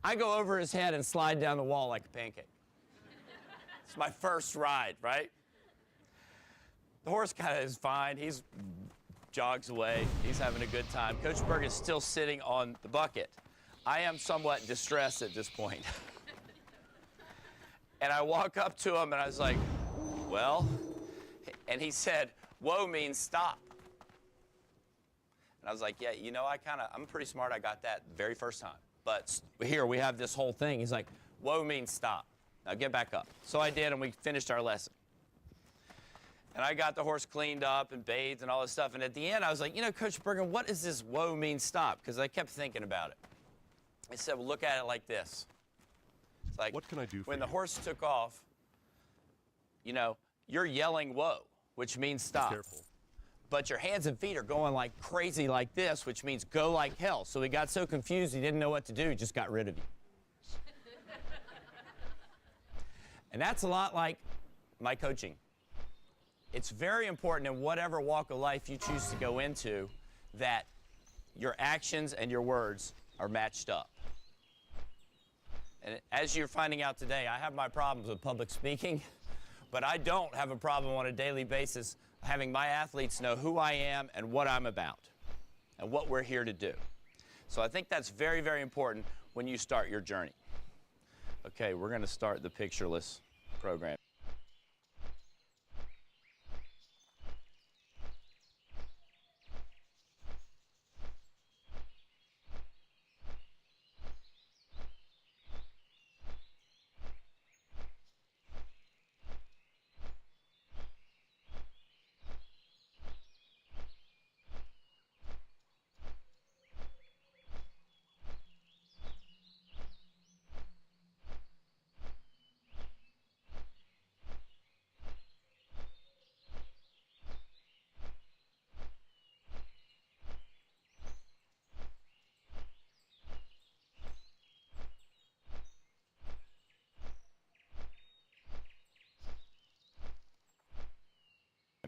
I go over his head and slide down the wall like a pancake. It's my first ride, right? The horse kind of is fine. He's jogs away. He's having a good time. Coach Berg is still sitting on the bucket. I am somewhat distressed at this point. And I walk up to him and I was like, well, and he said, whoa means stop. And I was like, yeah, you know, I'm pretty smart. I got that very first time. But here we have this whole thing. He's like, whoa means stop. Now get back up. So I did, and we finished our lesson. And I got the horse cleaned up and bathed and all this stuff. And at the end, I was like, you know, Coach Bergen, what does this whoa mean stop? Because I kept thinking about it. I said, well, look at it like this. It's like, what can I do for when you? the horse took off, you know, you're yelling whoa, which means stop. Careful. But your hands and feet are going like crazy like this, which means go like hell. So he got so confused he didn't know what to do. He just got rid of you. And that's a lot like my coaching. It's very important in whatever walk of life you choose to go into that your actions and your words are matched up. And as you're finding out today, I have my problems with public speaking, but I don't have a problem on a daily basis having my athletes know who I am and what I'm about and what we're here to do. So I think that's very, very important when you start your journey. Okay, we're going to start the pictureless program.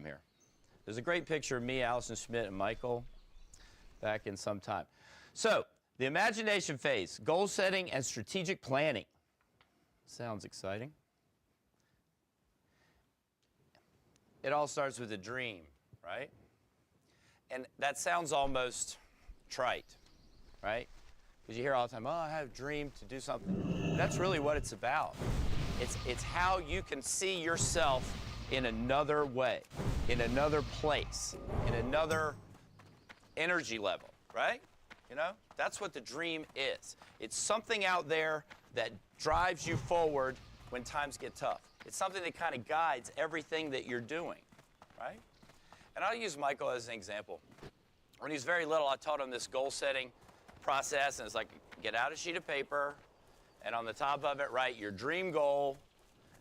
Here. There's a great picture of me, Allison Schmidt, and Michael back in some time. So, the imagination phase, goal setting and strategic planning. Sounds exciting. It all starts with a dream, right? And that sounds almost trite, right? Because you hear all the time, oh, I have a dream to do something. That's really what it's about. It's how you can see yourself in another way, in another place, in another energy level, right? You know, that's what the dream is. It's something out there that drives you forward when times get tough. It's something that kind of guides everything that you're doing, right? And I'll use Michael as an example. When he was very little, I taught him this goal setting process, and it's like, get out a sheet of paper, and on the top of it, write your dream goal.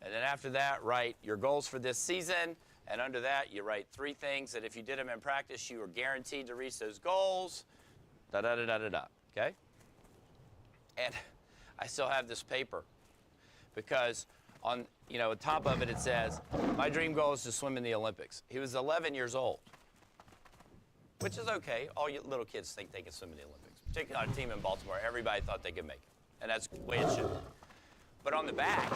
And then after that, write your goals for this season. And under that, you write 3 things that if you did them in practice, you were guaranteed to reach those goals. Da-da-da-da-da-da, okay? And I still have this paper because on, you know, the top of it, it says, my dream goal is to swim in the Olympics. He was 11 years old, which is okay. All you little kids think they can swim in the Olympics. Particularly on a team in Baltimore, everybody thought they could make it. And that's the way it should be. But on the back,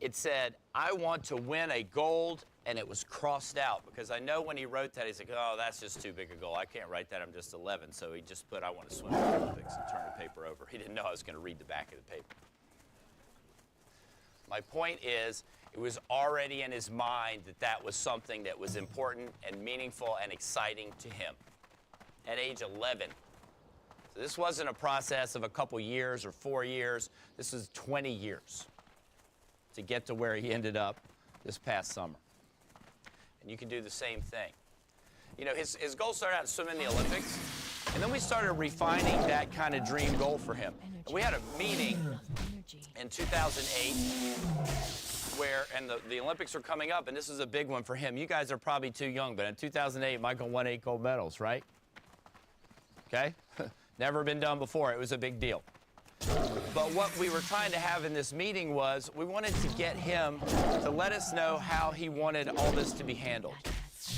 it said, I want to win a gold, and it was crossed out because I know when he wrote that, he's like, oh, that's just too big a goal. I can't write that. I'm just 11. So he just put, I want to swim in the Olympics and turn the paper over. He didn't know I was going to read the back of the paper. My point is, it was already in his mind that that was something that was important and meaningful and exciting to him at age 11. So this wasn't a process of a couple years or 4 years. This was 20 years to get to where he ended up this past summer. And you can do the same thing. You know, his goal started out to swim in the Olympics, and then we started refining that kind of dream goal for him. And we had a meeting in 2008 where, and the Olympics were coming up, and this is a big one for him. You guys are probably too young, but in 2008, Michael won 8 gold medals, right? Okay? Never been done before. It was a big deal. But what we were trying to have in this meeting was we wanted to get him to let us know how he wanted all this to be handled.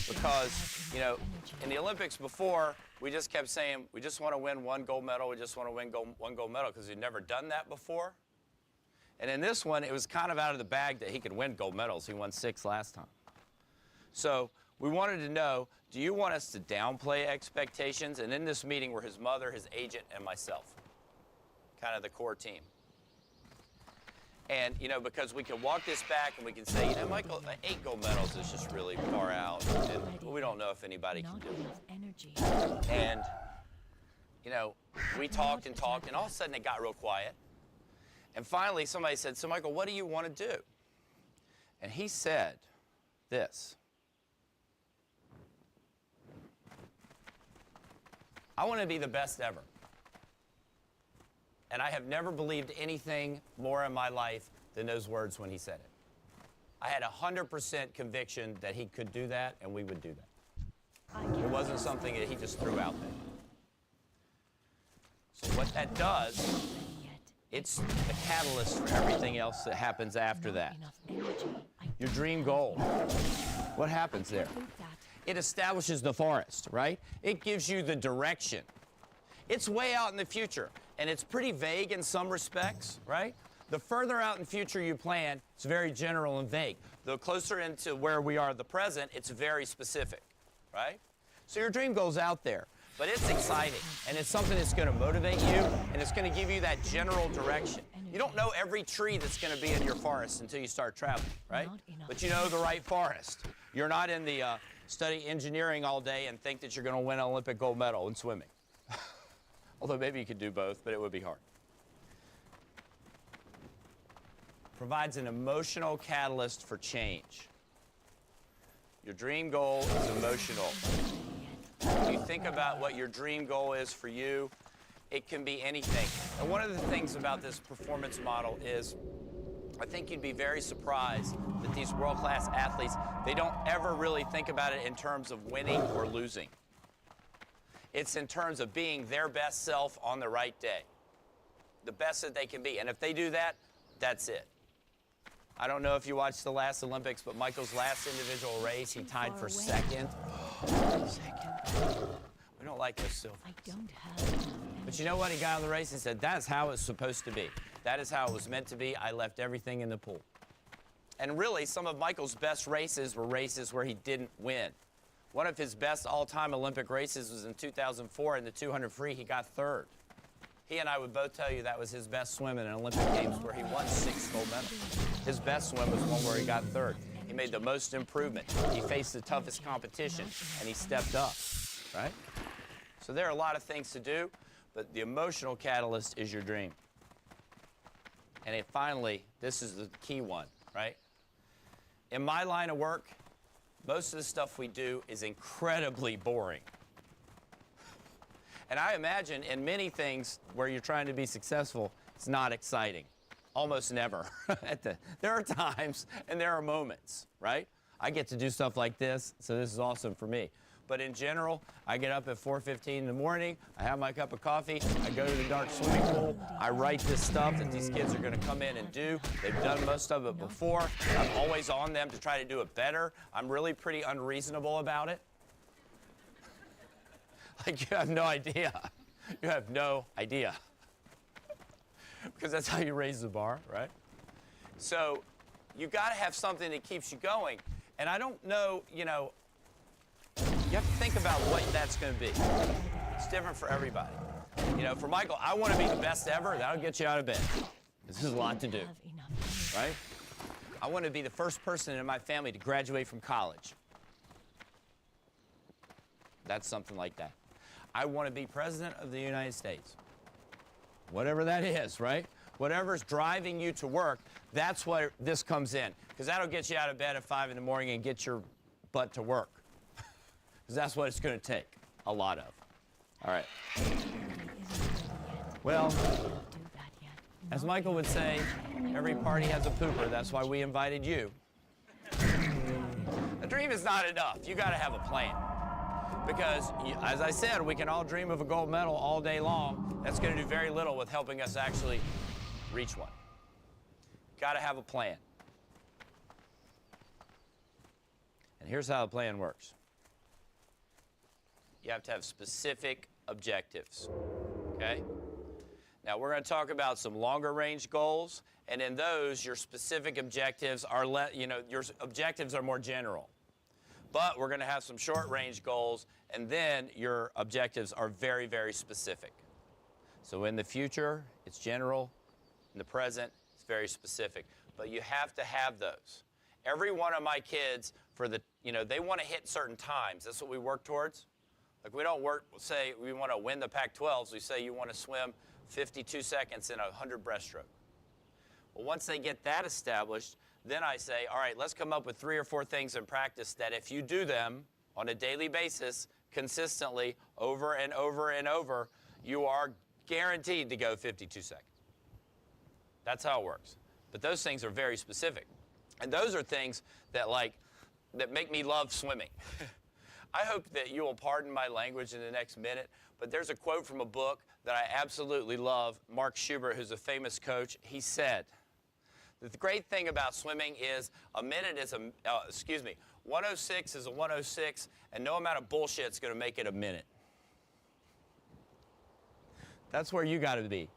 Because You know, in the Olympics before, we just kept saying, we just want to win one gold medal, we just want to win one gold medal, because we'd never done that before. And in this one, it was kind of out of the bag that he could win gold medals. He won 6 last time. So we wanted to know, do you want us to downplay expectations? And in this meeting were his mother, his agent, and myself, kind of the core team. And, you know, because we can walk this back and we can say, you know, Michael, 8 gold medals is just really far out. And we don't know if anybody can do it. And, you know, we talked and talked, and all of a sudden it got real quiet. And finally somebody said, so Michael, what do you want to do? And he said this. I want to be the best ever. And I have never believed anything more in my life than those words when he said it. I had 100% conviction that he could do that and we would do that. It wasn't something that he just threw out there. So what that does, it's the catalyst for everything else that happens after that. Your dream goal. What happens there? It establishes the forest, right? It gives you the direction. It's way out in the future, and it's pretty vague in some respects, right? The further out in the future you plan, it's very general and vague. The closer into where we are the present, it's very specific, right? So your dream goal's out there, but it's exciting, and it's something that's going to motivate you, and it's going to give you that general direction. You don't know every tree that's going to be in your forest until you start traveling, right? But you know the right forest. You're not in the study engineering all day and think that you're going to win an Olympic gold medal in swimming. Although maybe you could do both, but it would be hard. Provides an emotional catalyst for change. Your dream goal is emotional. When you think about what your dream goal is for you, it can be anything. And one of the things about this performance model is I think you'd be very surprised that these world-class athletes, they don't ever really think about it in terms of winning or losing. It's in terms of being their best self on the right day, the best that they can be. And if they do that, that's it. I don't know if you watched the last Olympics, but Michael's last individual race, he tied for second. Second. We don't like those silvers. I don't have. But you know what? He got on the race and said, that's how it's supposed to be. That is how it was meant to be. I left everything in the pool. And really, some of Michael's best races were races where he didn't win. One of his best all-time Olympic races was in 2004 in the 200 free. He got 3rd. He and I would both tell you that was his best swim in an Olympic Games where he won 6 gold medals. His best swim was one where he got 3rd. He made the most improvement. He faced the toughest competition, and he stepped up, right? So there are a lot of things to do, but the emotional catalyst is your dream. And finally, this is the key one, right? In my line of work, most of the stuff we do is incredibly boring. And I imagine in many things where you're trying to be successful, it's not exciting. Almost never. There are times and there are moments, right? I get to do stuff like this, so this is awesome for me. But in general, I get up at 4:15 in the morning, I have my cup of coffee, I go to the dark swimming pool, I write this stuff that these kids are going to come in and do. They've done most of it before. I'm always on them to try to do it better. I'm really pretty unreasonable about it. Like, you have no idea. You have no idea. Because that's how you raise the bar, right? So you got to have something that keeps you going. And I don't know, you know, you have to think about what that's going to be. It's different for everybody. You know, for Michael, I want to be the best ever. That'll get you out of bed. This is a lot to do, right? I want to be the first person in my family to graduate from college. That's something like that. I want to be president of the United States. Whatever that is, right? Whatever's driving you to work, that's where this comes in. Because that'll get you out of bed at 5 in the morning and get your butt to work. Because that's what it's going to take, a lot of. All right. Well, as Michael would say, every party has a pooper. That's why we invited you. A dream is not enough. You got to have a plan. Because, as I said, we can all dream of a gold medal all day long. That's going to do very little with helping us actually reach one. Got to have a plan. And here's how the plan works. You have to have specific objectives, okay? Now, we're going to talk about some longer range goals, and in those, your specific objectives are, your objectives are more general. But we're going to have some short range goals, and then your objectives are very, very specific. So in the future, it's general. In the present, it's very specific. But you have to have those. Every one of my kids, they want to hit certain times. That's what we work towards. Like, we don't say we want to win the Pac-12s. We say you want to swim 52 seconds in a 100 breaststroke. Well, once they get that established, then I say, all right, let's come up with 3 or 4 things in practice that if you do them on a daily basis, consistently, over and over and over, you are guaranteed to go 52 seconds. That's how it works. But those things are very specific. And those are things that make me love swimming. I hope that you will pardon my language in the next minute, but there's a quote from a book that I absolutely love. Mark Schubert, who's a famous coach, he said that the great thing about swimming is 106 is a 106, and no amount of bullshit is going to make it a minute. That's where you got to be.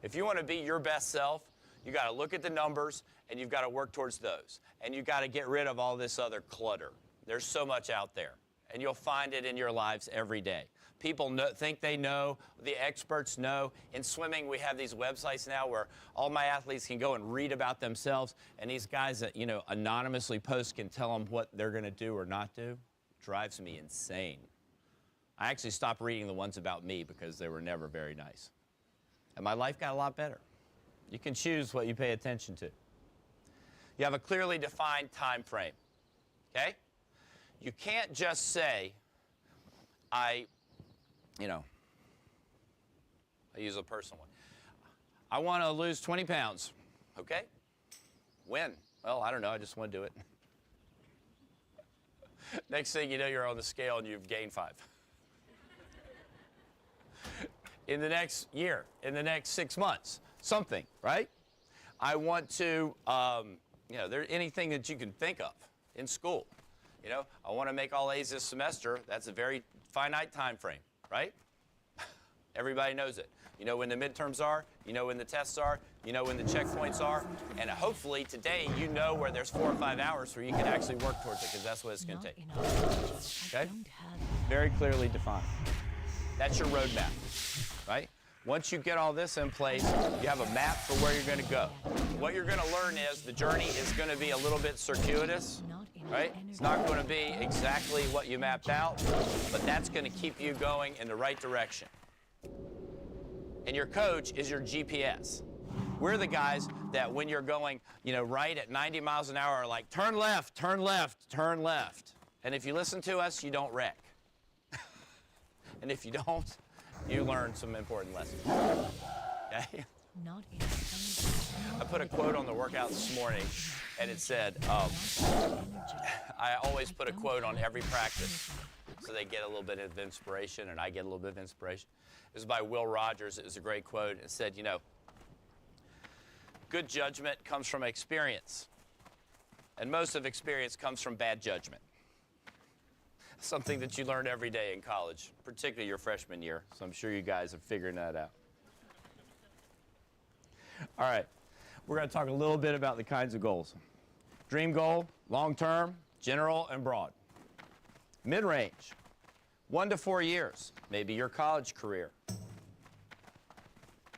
If you want to be your best self, you got to look at the numbers, and you've got to work towards those. And you've got to get rid of all this other clutter. There's so much out there, and you'll find it in your lives every day. People think they know, the experts know. In swimming, we have these websites now where all my athletes can go and read about themselves, and these guys that, anonymously post can tell them what they're going to do or not do. It drives me insane. I actually stopped reading the ones about me because they were never very nice. And my life got a lot better. You can choose what you pay attention to. You have a clearly defined time frame, okay? You can't just say, I use a personal one. I want to lose 20 pounds, okay? When? Well, I don't know, I just want to do it. Next thing you know, you're on the scale and you've gained 5. In the next year, in the next 6 months, something, right? I want to, there's anything that you can think of in school. I want to make all A's this semester. That's a very finite time frame, right? Everybody knows it. You know when the midterms are, you know when the tests are, you know when the checkpoints are, and hopefully today you know where there's 4 or 5 hours where you can actually work towards it, because that's what it's going to take. Okay? Very clearly defined. That's your roadmap, right? Once you get all this in place, you have a map for where you're going to go. What you're going to learn is the journey is going to be a little bit circuitous, right? It's not going to be exactly what you mapped out, but that's going to keep you going in the right direction. And your coach is your GPS. We're the guys that when you're going, right at 90 miles an hour are like, turn left, turn left, turn left. And if you listen to us, you don't wreck. And if you don't, you learn some important lessons. Okay? I put a quote on the workout this morning, and it said, I always put a quote on every practice so they get a little bit of inspiration, and I get a little bit of inspiration. It was by Will Rogers. It was a great quote. It said, good judgment comes from experience, and most of experience comes from bad judgment. Something that you learn every day in college, particularly your freshman year. So I'm sure you guys are figuring that out. All right, we're going to talk a little bit about the kinds of goals. Dream goal, long-term, general, and broad. Mid-range, 1 to 4 years, maybe your college career.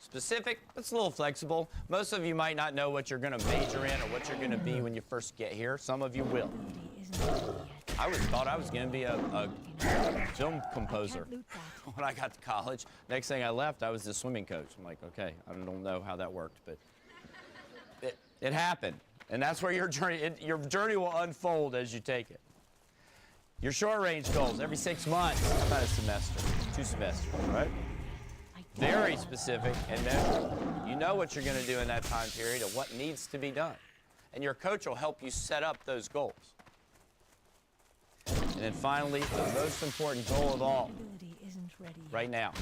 Specific, it's a little flexible. Most of you might not know what you're going to major in or what you're going to be when you first get here. Some of you will. I thought I was going to be a film composer when I got to college. Next thing I left, I was the swimming coach. I'm like, okay, I don't know how that worked, but it happened. And that's where your journey will unfold as you take it. Your short-range goals, every 6 months, about a semester, 2 semesters, right? Very specific and measurable. You know what you're going to do in that time period and what needs to be done. And your coach will help you set up those goals. And then finally, the most important goal of all, right now.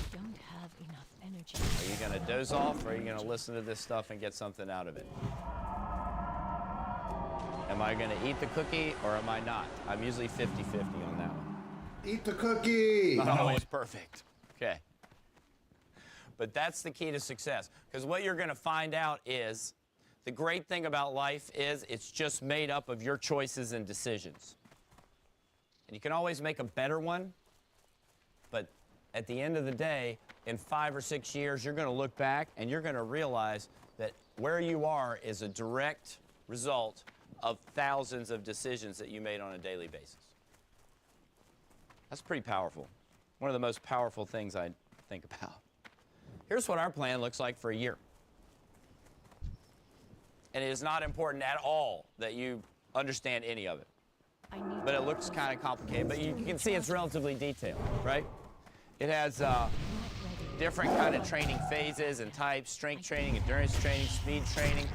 Are you going to doze off, or are you going to listen to this stuff and get something out of it? Am I going to eat the cookie, or am I not? I'm usually 50-50 on that one. Eat the cookie. Not always perfect. Okay. But that's the key to success. Because what you're going to find out is the great thing about life is it's just made up of your choices and decisions. And you can always make a better one, but at the end of the day, in 5 or 6 years, you're going to look back and you're going to realize that where you are is a direct result of thousands of decisions that you made on a daily basis. That's pretty powerful. One of the most powerful things I think about. Here's what our plan looks like for a year. And it is not important at all that you understand any of it. But it looks kind of complicated, but you can see it's relatively detailed, right? It has different kind of training phases and types, strength training, endurance training, speed training,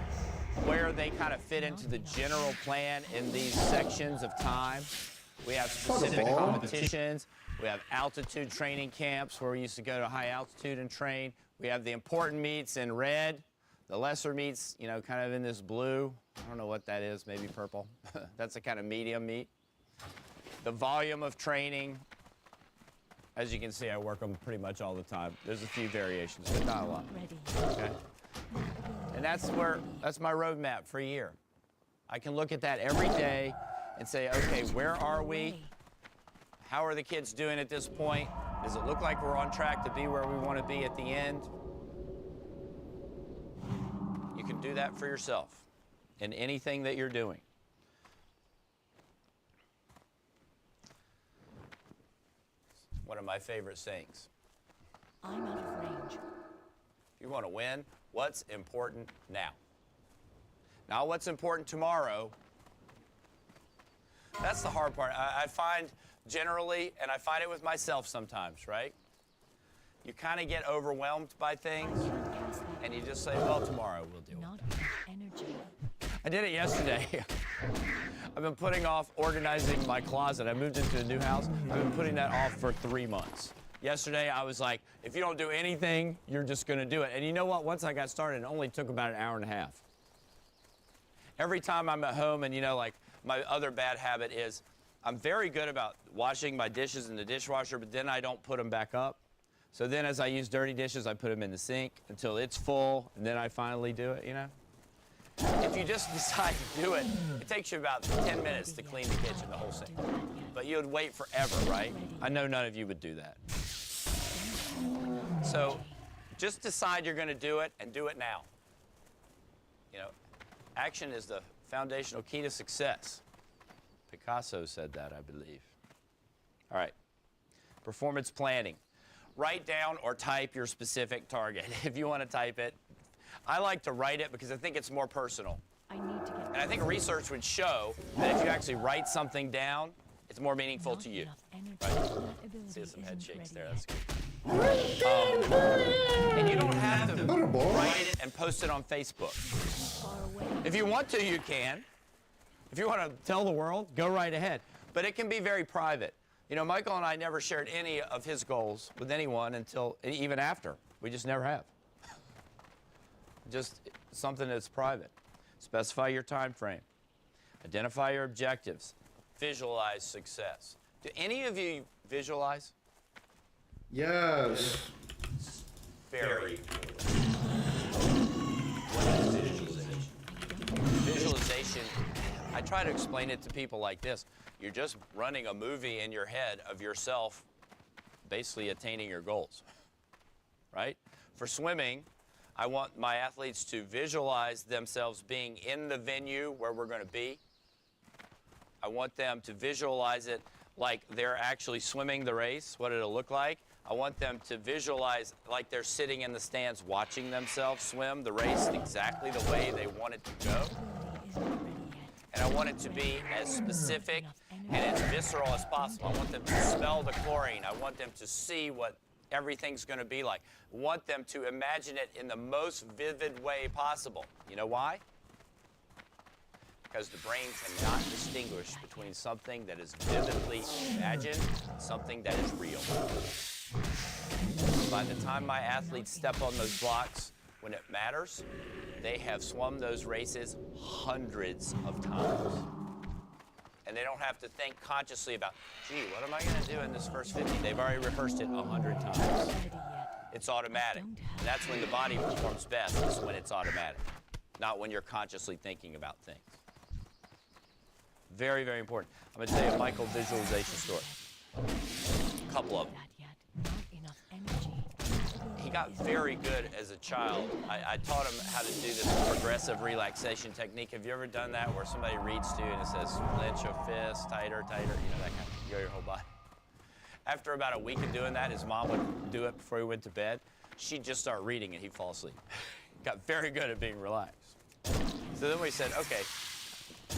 where they kind of fit into the general plan in these sections of time. We have specific competitions. We have altitude training camps where we used to go to high altitude and train. We have the important meets in red, the lesser meets, you know, kind of in this blue. I don't know what that is, maybe purple. That's a kind of medium meet. The volume of training, as you can see, I work them pretty much all the time. There's a few variations, but not a lot. Okay? And that's my roadmap for a year. I can look at that every day and say, okay, where are we? How are the kids doing at this point? Does it look like we're on track to be where we want to be at the end? You can do that for yourself in anything that you're doing. One of my favorite sayings. I'm out of range. If you want to win, what's important now? Not what's important tomorrow. That's the hard part. I find generally, and I find it with myself sometimes, right? You kind of get overwhelmed by things, and you just say, well, tomorrow we'll deal with it. Energy. I did it yesterday. I've been putting off organizing my closet. I moved into a new house. I've been putting that off for 3 months. Yesterday, I was like, if you don't do anything, you're just going to do it. And you know what? Once I got started, it only took about an hour and a half. Every time I'm at home, and you know, like, my other bad habit is I'm very good about washing my dishes in the dishwasher, but then I don't put them back up. So then as I use dirty dishes, I put them in the sink until it's full, and then I finally do it, you know? If you just decide to do it, it takes you about 10 minutes to clean the kitchen, the whole sink. But you'd wait forever, right? I know none of you would do that. So just decide you're going to do it, and do it now. You know, action is the foundational key to success. Picasso said that, I believe. All right. Performance planning. Write down or type your specific target if you want to type it. I like to write it because I think it's more personal. And I think research would show that if you actually write something down, it's more meaningful to you. Right? See some head shakes there. That's good. And you don't have to write it and post it on Facebook. If you want to, you can. If you want to tell the world, go right ahead. But it can be very private. You know, Michael and I never shared any of his goals with anyone until, even after. We just never have. Just something that's private. Specify your time frame. Identify your objectives. Visualize success. Do any of you visualize? Yes. Very important. What is visualization? Visualization, I try to explain it to people like this. You're just running a movie in your head of yourself basically attaining your goals, right? For swimming, I want my athletes to visualize themselves being in the venue where we're going to be. I want them to visualize it like they're actually swimming the race, what it'll look like. I want them to visualize like they're sitting in the stands watching themselves swim the race exactly the way they want it to go. And I want it to be as specific and as visceral as possible. I want them to smell the chlorine. I want them to see what everything's going to be like. I want them to imagine it in the most vivid way possible. You know why? Because the brain cannot distinguish between something that is vividly imagined and something that is real. By the time my athletes step on those blocks, when it matters, they have swum those races hundreds of times. And they don't have to think consciously about, gee, what am I going to do in this first 50? They've already rehearsed it 100 times. It's automatic. And that's when the body performs best, is when it's automatic, not when you're consciously thinking about things. Very, very important. I'm going to tell you a Michael visualization story. A couple of them. He got very good as a child. I taught him how to do this progressive relaxation technique. Have you ever done that where somebody reads to you and it says, clench your fist, tighter, tighter, you know, that kind of, your whole body. After about a week of doing that, his mom would do it before he went to bed. She'd just start reading and he'd fall asleep. Got very good at being relaxed. So then we said, okay,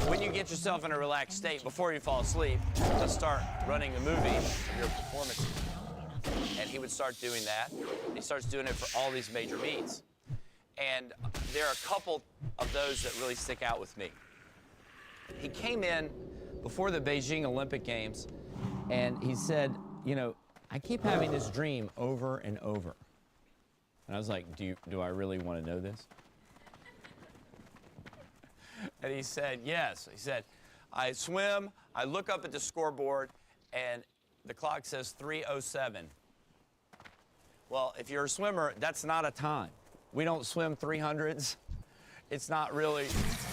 when you get yourself in a relaxed state before you fall asleep, let's start running the movie of your performance. And he would start doing that. He starts doing it for all these major meets. And there are a couple of those that really stick out with me. He came in before the Beijing Olympic Games, and he said, you know, I keep having this dream over and over. And I was like, do I really want to know this? And he said, yes. He said, I swim, I look up at the scoreboard, and the clock says 3:07. Well, if you're a swimmer, that's not a time. We don't swim 300s. It's not really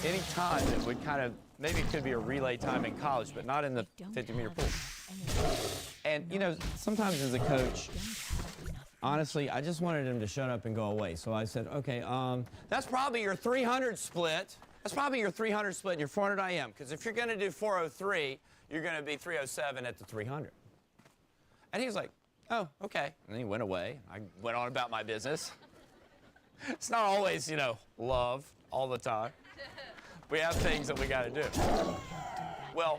any time that would kind of, maybe it could be a relay time in college, but not in the 50-meter pool. And, you know, sometimes as a coach, honestly, I just wanted him to shut up and go away. So I said, okay, that's probably your 300 split. That's probably your 300 split and your 400 IM, because if you're going to do 4:03, you're going to be 3:07 at the 300. And he was like, oh, okay. And then he went away. I went on about my business. It's not always, you know, love all the time. We have things that we got to do. Well,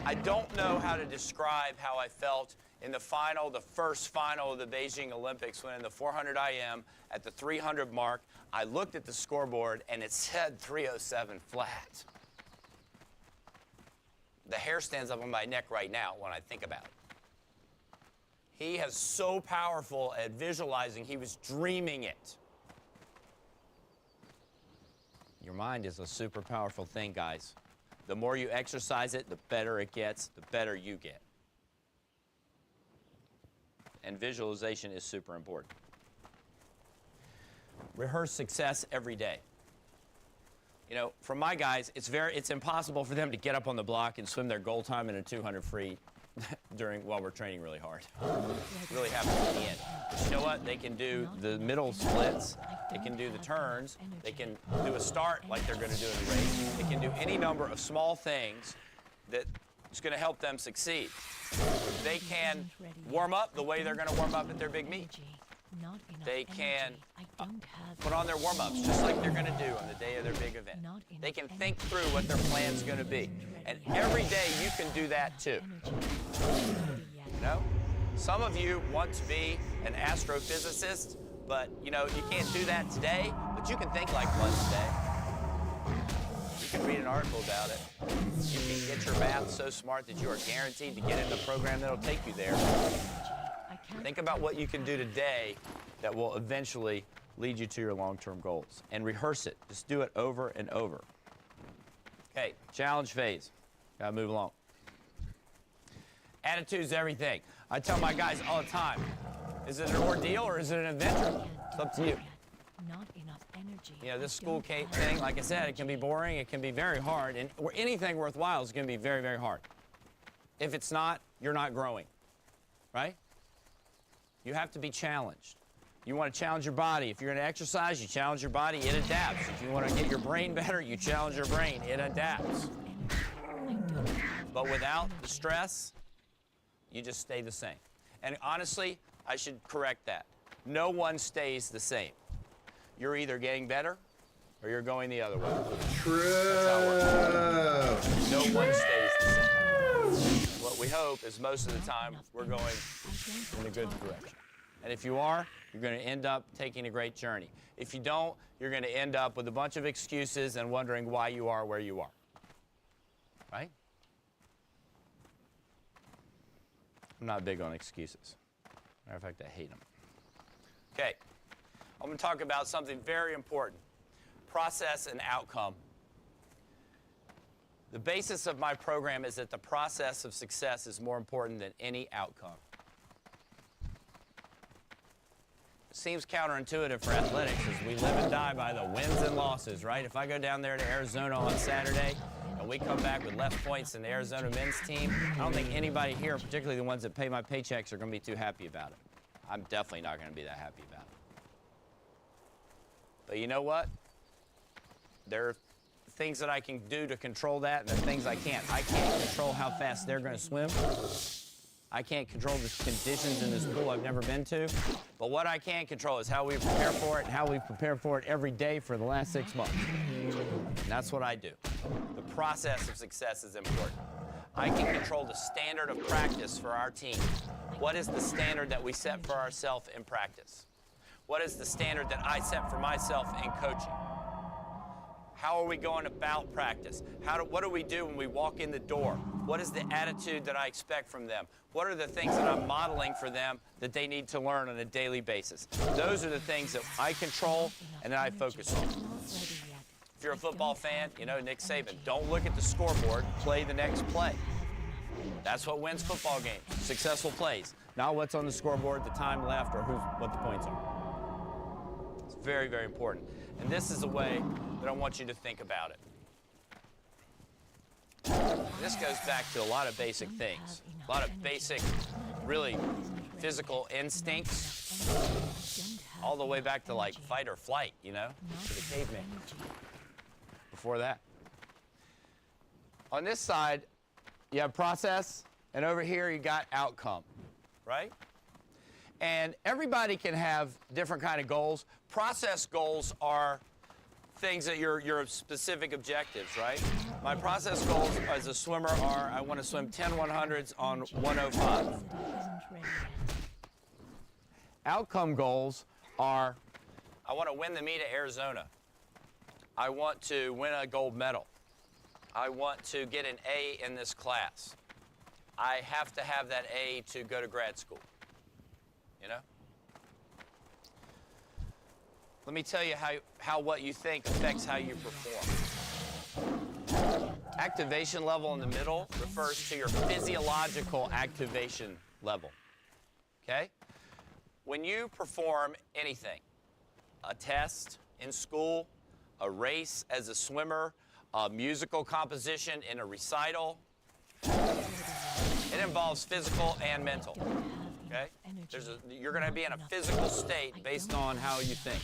I don't know how to describe how I felt in the final, the first final of the Beijing Olympics, when in the 400 IM at the 300 mark, I looked at the scoreboard and it said 3:07 flat. The hair stands up on my neck right now when I think about it. He is so powerful at visualizing. He was dreaming it. Your mind is a super powerful thing, guys. The more you exercise it, the better it gets, the better you get. And visualization is super important. Rehearse success every day. You know, for my guys, it's impossible for them to get up on the block and swim their goal time in a 200 free while we're training really hard. It really happens at the end. But you know what? They can do the middle splits. They can do the turns. They can do a start like they're going to do in a race. They can do any number of small things that is going to help them succeed. They can warm up the way they're going to warm up at their big meet. They can put on their warm-ups just like they're going to do on the day of their big event. They can think through what their plan's going to be. And every day you can do that too. You know? Some of you want to be an astrophysicist, but you know, you can't do that today, but you can think like one today. You can read an article about it. You can get your math so smart that you are guaranteed to get in the program that'll take you there. Think about what you can do today that will eventually lead you to your long-term goals. And rehearse it. Just do it over and over. Okay, challenge phase. Gotta move along. Attitude's everything. I tell my guys all the time, is it an ordeal or is it an adventure? It's up to you. Not enough energy. You know, this school thing, like I said, it can be boring, it can be very hard, and anything worthwhile is gonna be very, very hard. If it's not, you're not growing, right? You have to be challenged. You want to challenge your body. If you're going to exercise, you challenge your body, it adapts. If you want to get your brain better, you challenge your brain, it adapts. But without the stress, you just stay the same. And honestly, I should correct that. No one stays the same. You're either getting better or you're going the other way. True. That's how it works. No one stays the same. What we hope is most of the time we're going in a good direction. And if you are, you're going to end up taking a great journey. If you don't, you're going to end up with a bunch of excuses and wondering why you are where you are. Right? I'm not big on excuses. Matter of fact, I hate them. Okay. I'm going to talk about something very important. Process and outcome. The basis of my program is that the process of success is more important than any outcome. It seems counterintuitive for athletics as we live and die by the wins and losses, right? If I go down there to Arizona on Saturday and we come back with less points than the Arizona men's team, I don't think anybody here, particularly the ones that pay my paychecks, are going to be too happy about it. I'm definitely not going to be that happy about it. But you know what? There are things that I can do to control that, and there are things I can't. I can't control how fast they're going to swim. I can't control the conditions in this pool I've never been to. But what I can control is how we prepare for it and how we prepare for it every day for the last 6 months. And that's what I do. The process of success is important. I can control the standard of practice for our team. What is the standard that we set for ourselves in practice? What is the standard that I set for myself in coaching? How are we going about practice? What do we do when we walk in the door? What is the attitude that I expect from them? What are the things that I'm modeling for them that they need to learn on a daily basis? Those are the things that I control and that I focus on. If you're a football fan, you know Nick Saban, don't look at the scoreboard, play the next play. That's what wins football games, successful plays. Not what's on the scoreboard, the time left, or what the points are. It's very, very important. And this is a way that I want you to think about it. This goes back to a lot of basic things, a lot of basic, really physical instincts, all the way back to like fight or flight, you know, to the caveman. Before that. On this side, you have process, and over here you got outcome, right? And everybody can have different kind of goals. Process goals are things that your specific objectives, right? My process goals as a swimmer are I want to swim 10 100s on 105. Outcome goals are I want to win the meet at Arizona. I want to win a gold medal. I want to get an A in this class. I have to have that A to go to grad school. You know? Let me tell you how what you think affects how you perform. Activation level in the middle refers to your physiological activation level. Okay? When you perform anything, a test in school, a race as a swimmer, a musical composition in a recital, it involves physical and mental. Okay? You're going to be in a physical state based on how you think.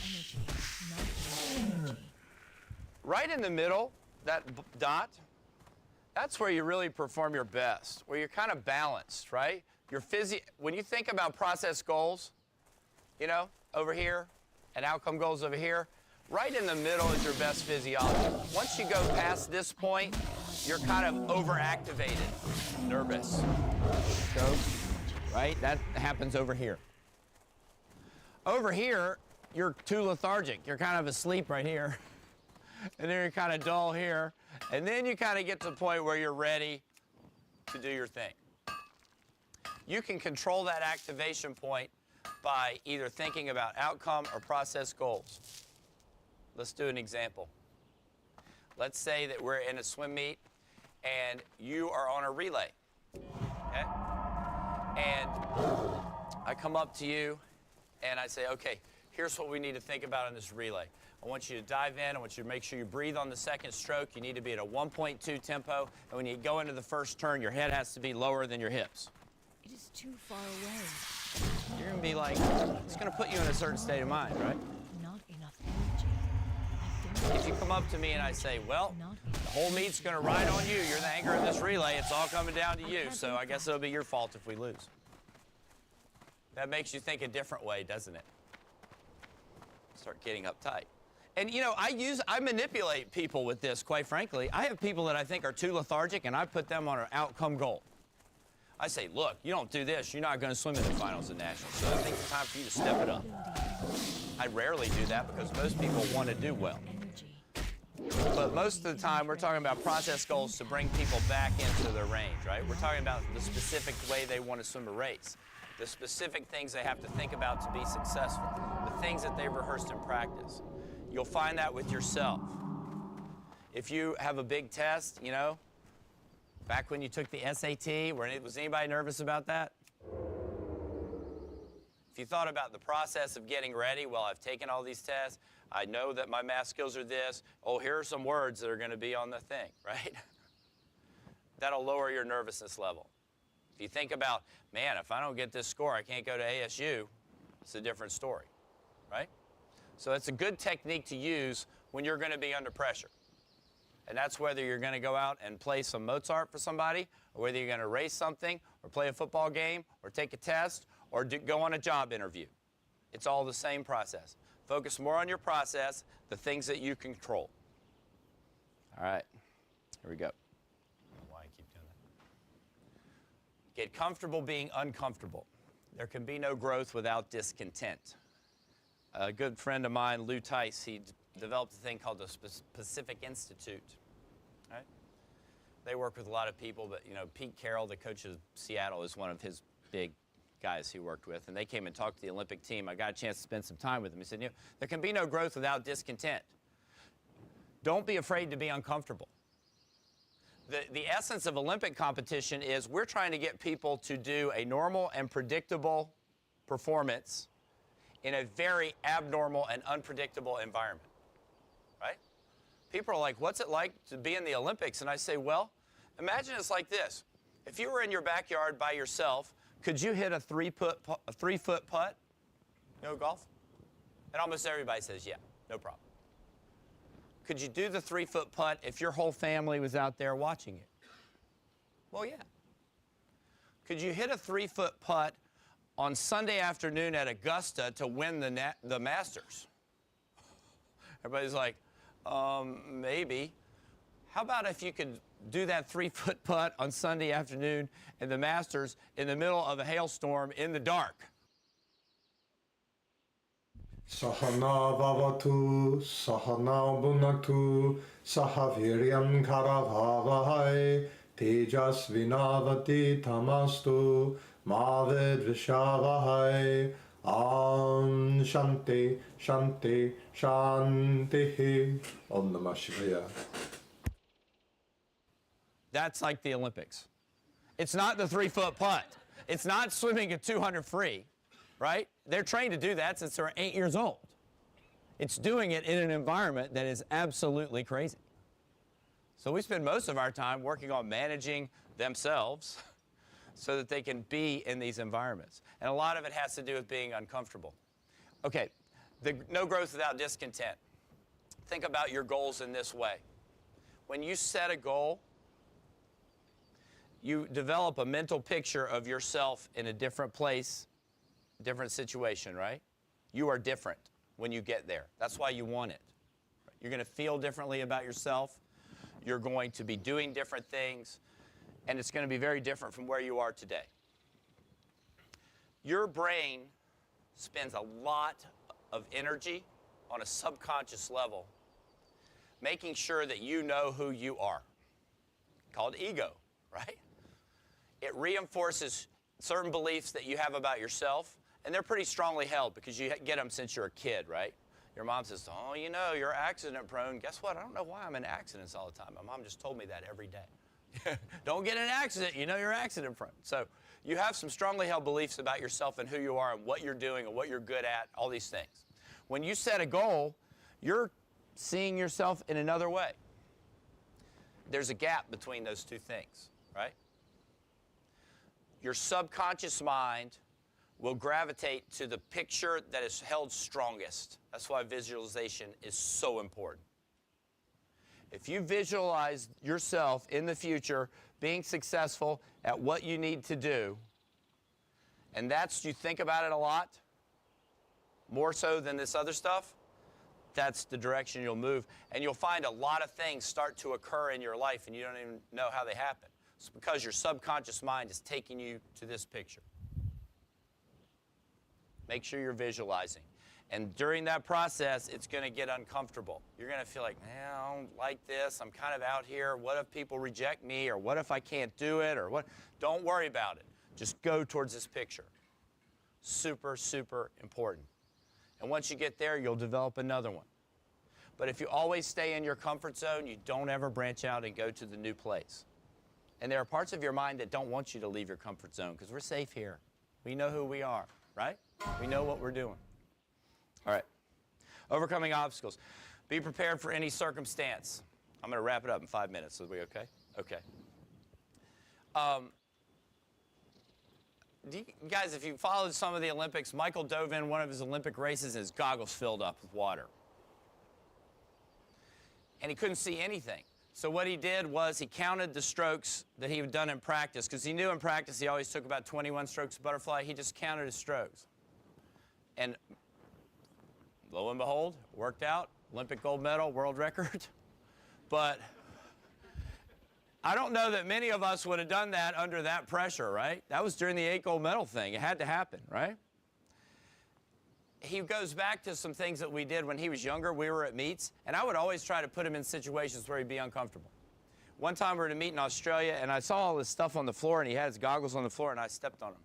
Right in the middle, that dot, that's where you really perform your best, where you're kind of balanced, right? When you think about process goals, you know, over here, and outcome goals over here, right in the middle is your best physiology. Once you go past this point, you're kind of overactivated, nervous. Go. Right? That happens over here. Over here, you're too lethargic. You're kind of asleep right here. And then you're kind of dull here. And then you kind of get to the point where you're ready to do your thing. You can control that activation point by either thinking about outcome or process goals. Let's do an example. Let's say that we're in a swim meet and you are on a relay. Okay? And I come up to you and I say, okay, here's what we need to think about in this relay. I want you to dive in. I want you to make sure you breathe on the second stroke. You need to be at a 1.2 tempo. And when you go into the first turn, your head has to be lower than your hips. It is too far away. You're going to be like, it's going to put you in a certain state of mind, right? Not enough energy. If you come up to me and I say, well, the whole meet's going to ride on you. You're the anchor of this relay. It's all coming down to you. So I guess it'll be your fault if we lose. That makes you think a different way, doesn't it? Start getting uptight. And, you know, I manipulate people with this, quite frankly. I have people that I think are too lethargic, and I put them on an outcome goal. I say, look, you don't do this, you're not going to swim in the finals of nationals. So I think it's time for you to step it up. I rarely do that because most people want to do well. But most of the time, we're talking about process goals to bring people back into their range, right? We're talking about the specific way they want to swim a race, the specific things they have to think about to be successful, the things that they've rehearsed in practice. You'll find that with yourself. If you have a big test, you know, Back when you took the SAT, was anybody nervous about that? If you thought about the process of getting ready, well, I've taken all these tests. I know that my math skills are this. Oh, here are some words that are going to be on the thing, right? That'll lower your nervousness level. If you think about, man, if I don't get this score, I can't go to ASU, it's a different story, right? So it's a good technique to use when you're going to be under pressure. And that's whether you're going to go out and play some Mozart for somebody, or whether you're going to race something, or play a football game, or take a test, or go on a job interview. It's all the same process. Focus more on your process, the things that you control. All right, here we go. I don't know why I keep doing that. Get comfortable being uncomfortable. There can be no growth without discontent. A good friend of mine, Lou Tice, he developed a thing called the Pacific Institute. Right? They work with a lot of people, but Pete Carroll, the coach of Seattle, is one of his big guys he worked with, and they came and talked to the Olympic team. I got a chance to spend some time with them. He said, there can be no growth without discontent. Don't be afraid to be uncomfortable. The essence of Olympic competition is we're trying to get people to do a normal and predictable performance in a very abnormal and unpredictable environment, right? People are like, what's it like to be in the Olympics? And I say, well, imagine it's like this. If you were in your backyard by yourself, could you hit a three-foot putt? Golf? And almost everybody says, yeah, no problem. Could you do the 3-foot putt if your whole family was out there watching it? Well, yeah. Could you hit a 3-foot putt on Sunday afternoon at Augusta to win the Masters? Everybody's like, maybe. How about if you could do that 3-foot putt on Sunday afternoon in the Masters in the middle of a hailstorm in the dark? Sahana Vavatu, Sahana Bunatu, Sahaviryam Karavavahai, Tejas Vinavati Tamastu, Mavid Vishavahai, Shanti, Shanti, Shanti. Om Namah Shivaya. That's like the Olympics. It's not the 3-foot putt. It's not swimming at 200 free, right? They're trained to do that since they're 8 years old. It's doing it in an environment that is absolutely crazy. So we spend most of our time working on managing themselves so that they can be in these environments. And a lot of it has to do with being uncomfortable. Okay, no growth without discontent. Think about your goals in this way. When you set a goal, you develop a mental picture of yourself in a different place, different situation, right? You are different when you get there. That's why you want it. You're going to feel differently about yourself. You're going to be doing different things, and it's going to be very different from where you are today. Your brain spends a lot of energy on a subconscious level making sure that you know who you are, called ego, right? It reinforces certain beliefs that you have about yourself, and they're pretty strongly held because you get them since you're a kid, right? Your mom says, oh, you're accident prone. Guess what? I don't know why I'm in accidents all the time. My mom just told me that every day. Don't get in an accident. You're accident prone. So you have some strongly held beliefs about yourself and who you are and what you're doing and what you're good at, all these things. When you set a goal, you're seeing yourself in another way. There's a gap between those two things, right? Your subconscious mind will gravitate to the picture that is held strongest. That's why visualization is so important. If you visualize yourself in the future being successful at what you need to do, and you think about it a lot, more so than this other stuff, that's the direction you'll move. And you'll find a lot of things start to occur in your life and you don't even know how they happen. It's because your subconscious mind is taking you to this picture. Make sure you're visualizing. And during that process, it's going to get uncomfortable. You're going to feel like, I don't like this. I'm kind of out here. What if people reject me? Or what if I can't do it? Or what? Don't worry about it. Just go towards this picture. Super, super important. And once you get there, you'll develop another one. But if you always stay in your comfort zone, you don't ever branch out and go to the new place. And there are parts of your mind that don't want you to leave your comfort zone because we're safe here. We know who we are, right? We know what we're doing. All right. Overcoming obstacles. Be prepared for any circumstance. I'm going to wrap it up in 5 minutes. Are we okay? Okay. Guys, if you followed some of the Olympics, Michael dove in one of his Olympic races and his goggles filled up with water. And he couldn't see anything. So what he did was he counted the strokes that he had done in practice, because he knew in practice he always took about 21 strokes of butterfly. He just counted his strokes. And lo and behold, worked out, Olympic gold medal, world record. But I don't know that many of us would have done that under that pressure, right? That was during the 8 gold medal thing. It had to happen, right? He goes back to some things that we did when he was younger. We were at meets, and I would always try to put him in situations where he'd be uncomfortable. One time we were at a meet in Australia, and I saw all this stuff on the floor, and he had his goggles on the floor, and I stepped on him.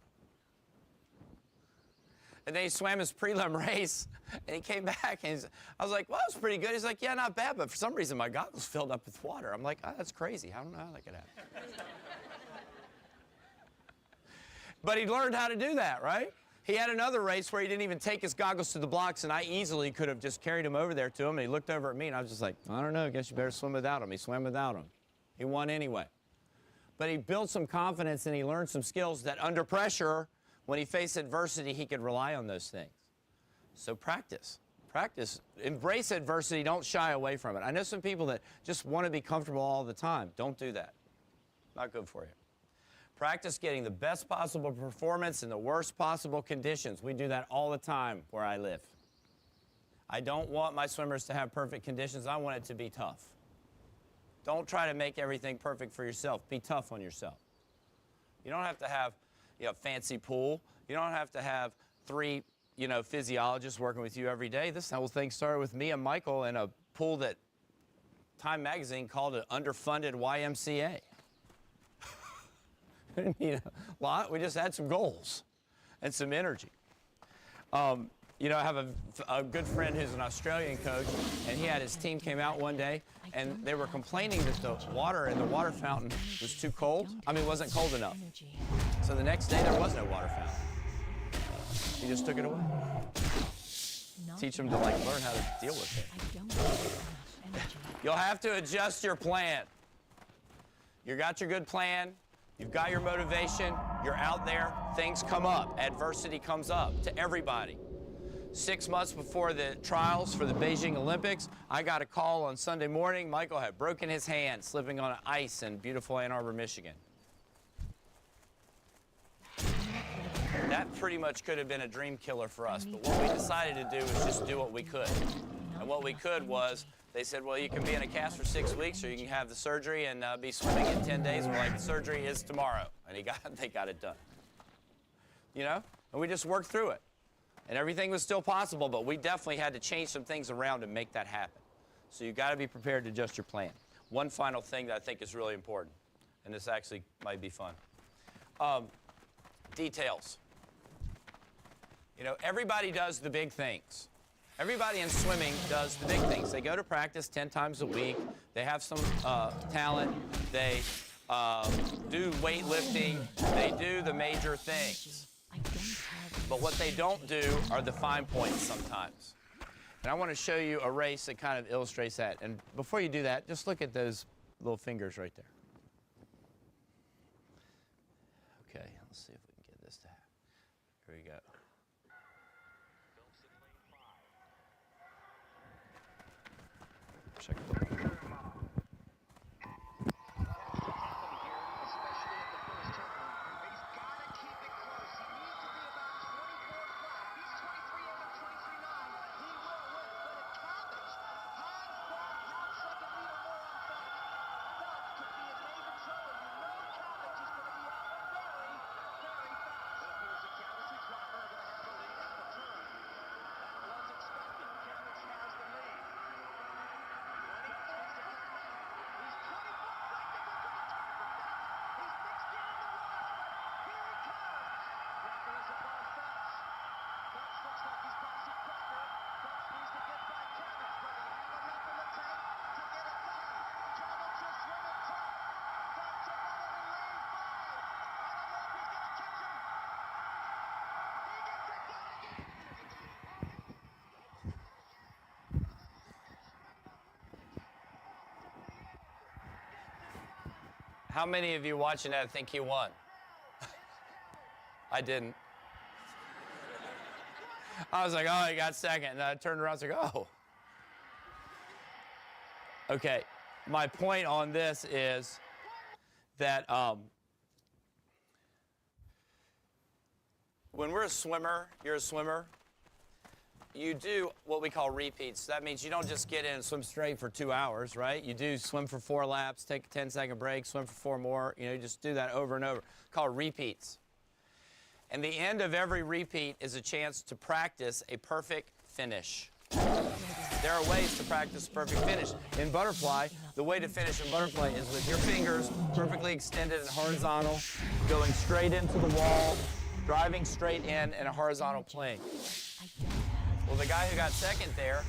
And then he swam his prelim race, and he came back, and I was like, well, that was pretty good. He's like, yeah, not bad, but for some reason my goggles filled up with water. I'm like, oh, that's crazy. I don't know how that could happen. But he learned how to do that, right? He had another race where he didn't even take his goggles to the blocks, and I easily could have just carried him over there to him, and he looked over at me, and I was just like, I don't know, I guess you better swim without him. He swam without him. He won anyway. But he built some confidence, and he learned some skills that under pressure, when he faced adversity, he could rely on those things. So practice. Practice. Embrace adversity. Don't shy away from it. I know some people that just want to be comfortable all the time. Don't do that. Not good for you. Practice getting the best possible performance in the worst possible conditions. We do that all the time where I live. I don't want my swimmers to have perfect conditions. I want it to be tough. Don't try to make everything perfect for yourself. Be tough on yourself. You don't have to have a fancy pool. You don't have to have 3 physiologists working with you every day. This whole thing started with me and Michael in a pool that Time Magazine called an underfunded YMCA. We didn't need a lot. We just had some goals and some energy. I have a good friend who's an Australian coach, and he had his team came out one day, and they were complaining that the water in the water fountain was too cold. I mean, it wasn't cold enough. So the next day, there was no water fountain. He just took it away. Teach them to learn how to deal with it. I don't have enough energy. You'll have to adjust your plan. You got your good plan. You've got your motivation. You're out there. Things come up. Adversity comes up to everybody. 6 months before the trials for the Beijing Olympics, I got a call on Sunday morning. Michael had broken his hand slipping on ice in beautiful Ann Arbor, Michigan. That pretty much could have been a dream killer for us, but what we decided to do was just do what we could. And what we could was, they said, well, you can be in a cast for 6 weeks, or you can have the surgery and be swimming in 10 days. We're like, the surgery is tomorrow. And they got it done. And we just worked through it. And everything was still possible, but we definitely had to change some things around to make that happen. So you've got to be prepared to adjust your plan. One final thing that I think is really important, and this actually might be fun. Details. Everybody does the big things. Everybody in swimming does the big things. They go to practice 10 times a week. They have some talent. They do weightlifting. They do the major things. But what they don't do are the fine points sometimes. And I want to show you a race that kind of illustrates that. And before you do that, just look at those little fingers right there. Okay, let's see if we can get this to happen. Here we go. Check it out. How many of you watching that think he won? I didn't. I was like, oh, he got second. And I turned around and was like, oh. Okay, my point on this is that when we're a swimmer, you're a swimmer, you do what we call repeats. That means you don't just get in and swim straight for 2 hours, right? You do swim for 4 laps, take a 10-second break, swim for 4 more. You know, you just do that over and over. Called repeats. And the end of every repeat is a chance to practice a perfect finish. There are ways to practice a perfect finish. In butterfly, the way to finish in butterfly is with your fingers perfectly extended and horizontal, going straight into the wall, driving straight in a horizontal plane. Well, the guy who got second there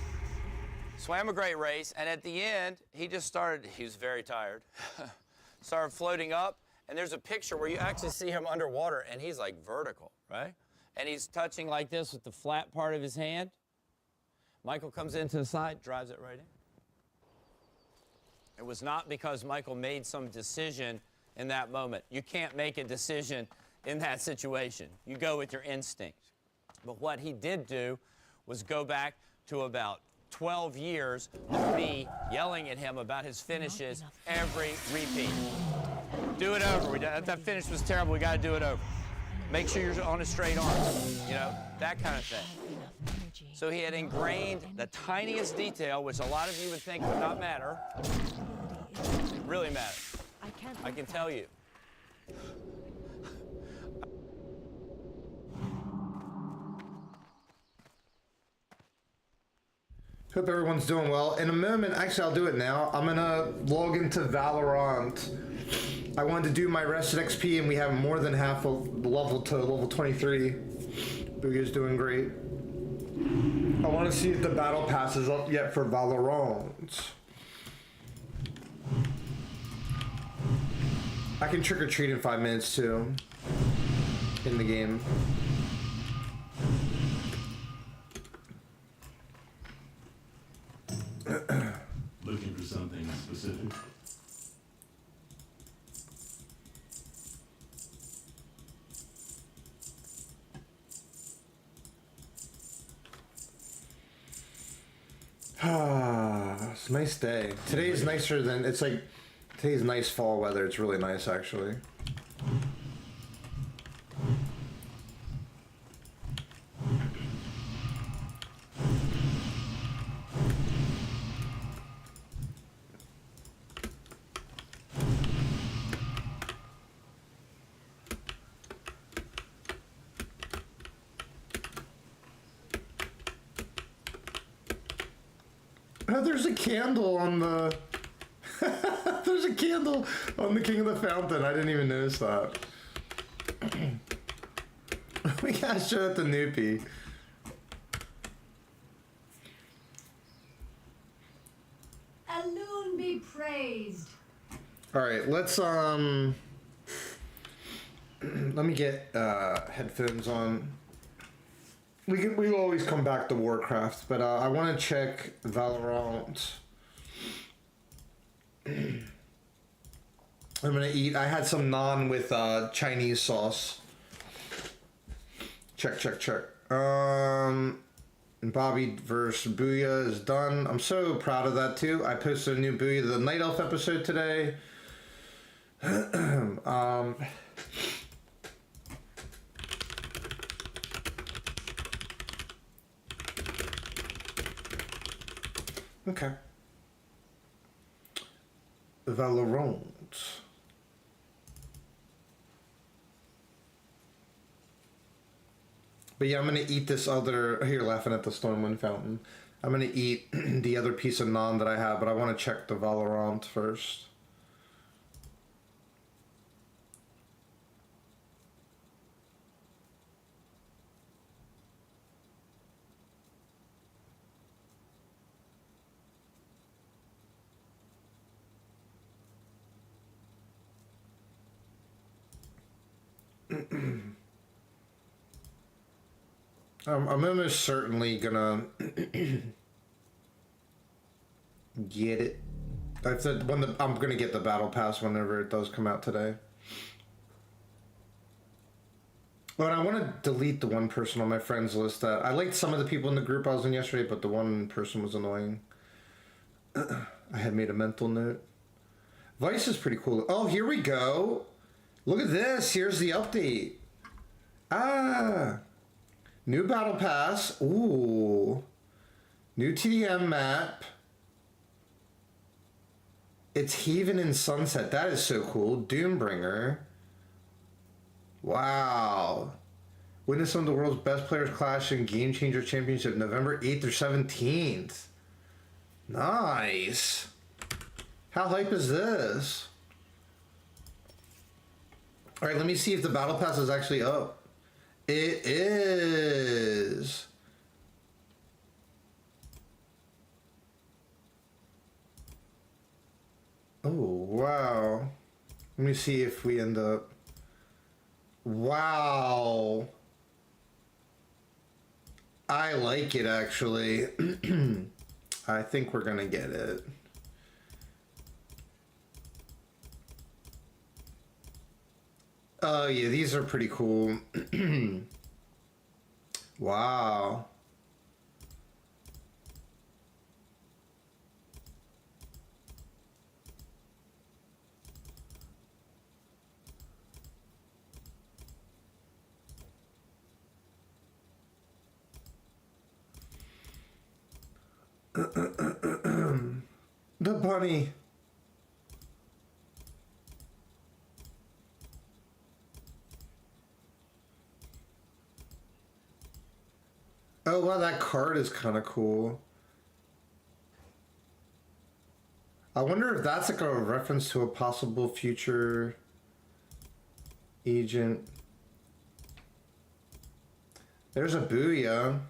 swam a great race, and at the end, he was very tired, started floating up, and there's a picture where you actually see him underwater, and he's like vertical, right? And he's touching like this with the flat part of his hand. Michael comes into the side, drives it right in. It was not because Michael made some decision in that moment. You can't make a decision in that situation. You go with your instinct. But what he did do was go back to about 12 years of me yelling at him about his finishes every repeat. Do it over. That finish was terrible. We got to do it over. Make sure you're on a straight arm. You know, that kind of thing. So he had ingrained the tiniest detail, which a lot of you would think would not matter, really matters. I can tell you. Hope everyone's doing well. In a moment, actually I'll do it now. I'm gonna log into Valorant. I wanted to do my rested XP and we have more than half a level to level 23. Booyah's doing great. I want to see if the battle pass is up yet for Valorant. I can trick or treat in 5 minutes too. In the game. Looking for something specific? It's a nice day. Today's nicer than, it's like, today's nice fall weather. It's really nice actually. Oh, there's a candle on the... There's a candle on the King of the Fountain. I didn't even notice that. We gotta show it to Noopy. Alone be praised. Alright, let's, let me get, headphones on. We always come back to Warcraft, but I want to check Valorant. I'm gonna eat. I had some naan with Chinese sauce. Check. Bobby versus Booyah is done. I'm so proud of that too. I posted a new Booyah the Night Elf episode today. Okay. Valorant. But yeah, I'm gonna eat this other. Here, laughing at the Stormwind Fountain. I'm gonna eat the other piece of naan that I have, but I want to check the Valorant first. I'm almost certainly gonna get it. I've said I'm gonna get the battle pass whenever it does come out today. But I want to delete the one person on my friends list that I liked some of the people in the group I was in yesterday, but the one person was annoying. I had made a mental note. Vice is pretty cool. Oh, here we go. Look at this. Here's the update. Ah. New battle pass. Ooh. New TDM map. It's Haven and Sunset. That is so cool. Doombringer. Wow. Witness some of the world's best players clash in Game Changer Championship November 8th or 17th. Nice. How hype is this? Alright, let me see if the battle pass is actually up. It is. Oh, wow. Let me see if we end up. Wow. I like it, actually. I think we're gonna get it. Oh, yeah, these are pretty cool. Wow. The bunny. Oh, wow, that card is kind of cool. I wonder if that's like a reference to a possible future agent. There's a Booyah.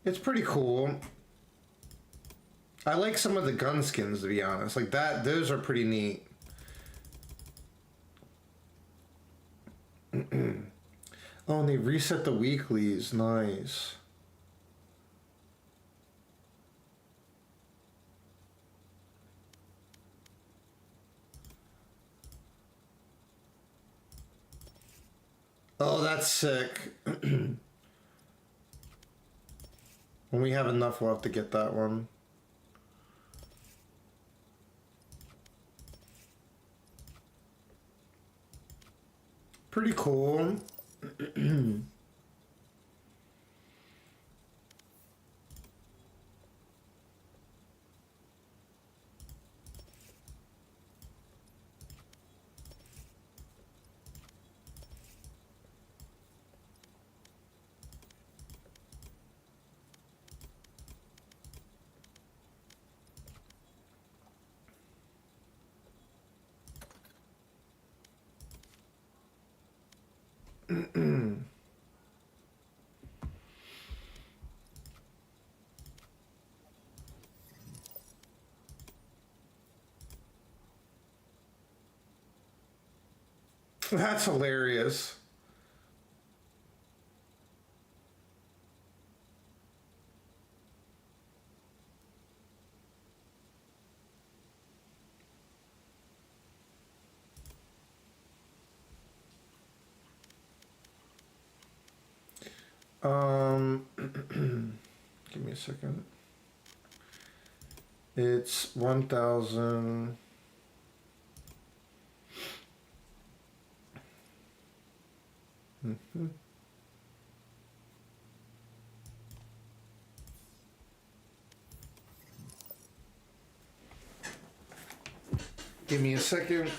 It's pretty cool. I like some of the gun skins, to be honest. Like that, those are pretty neat. Oh, and they reset the weeklies. Nice. Oh, that's sick. When we have enough, we'll have to get that one. Pretty cool. That's hilarious. Give me a second. It's 1,000. Give me a second.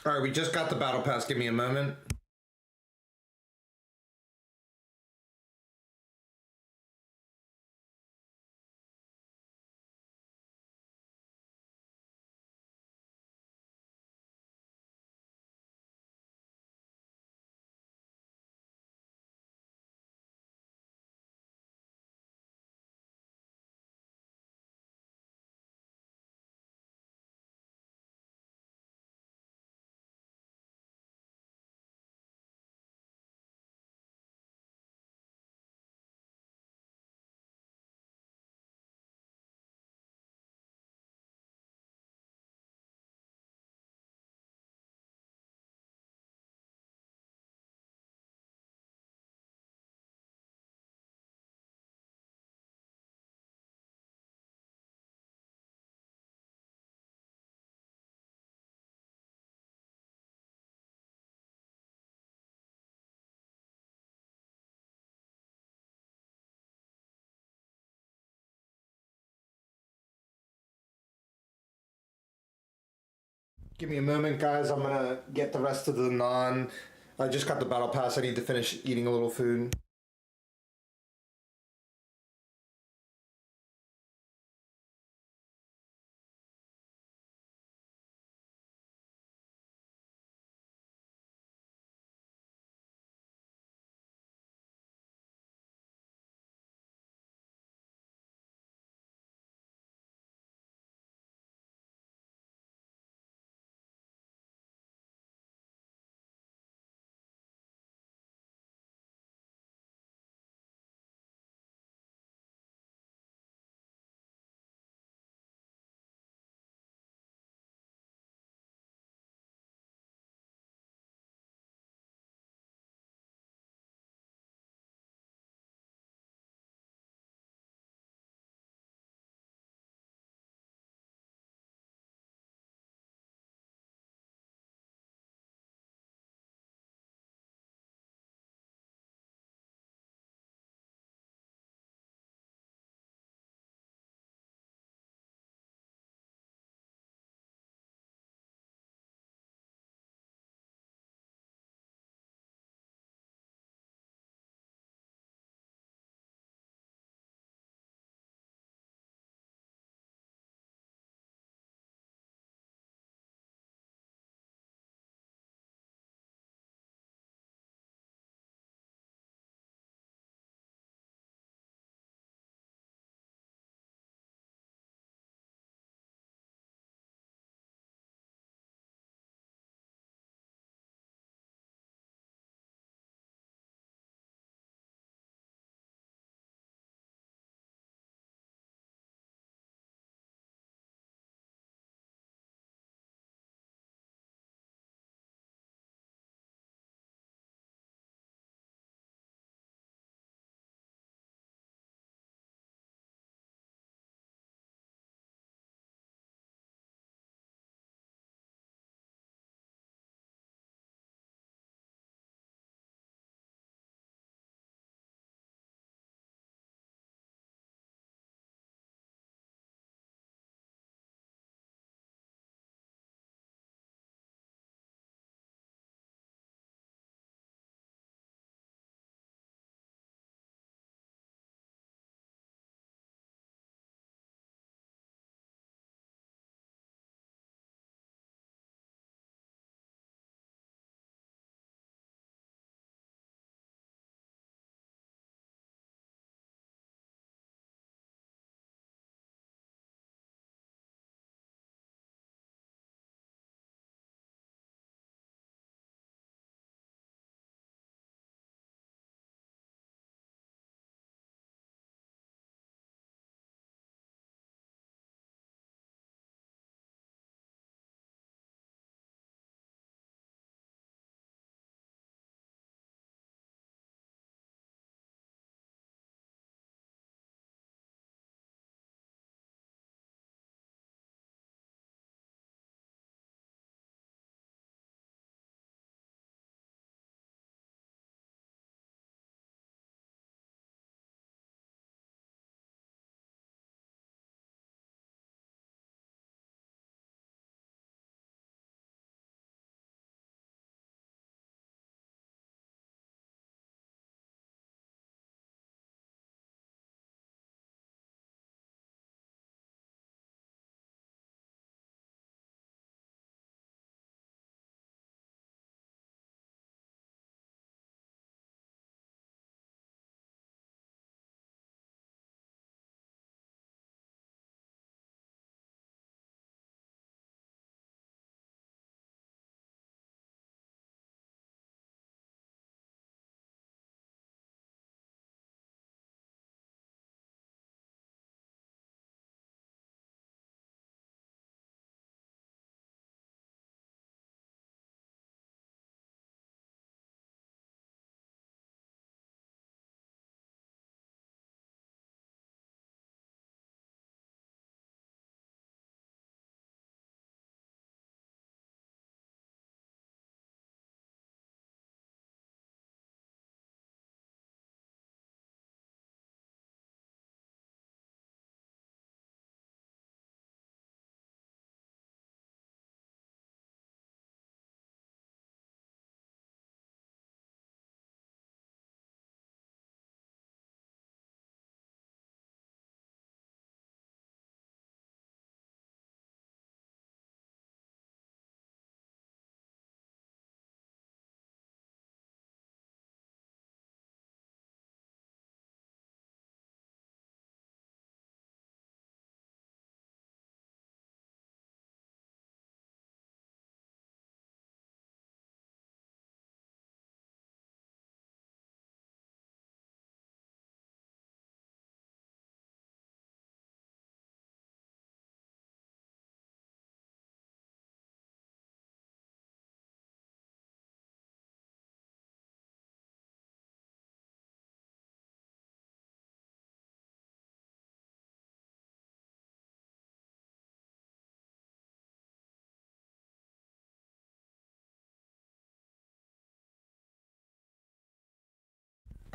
All right, we just got the battle pass. Give me a moment. Give me a moment, guys. I'm gonna get the rest of the naan. I just got the battle pass. I need to finish eating a little food.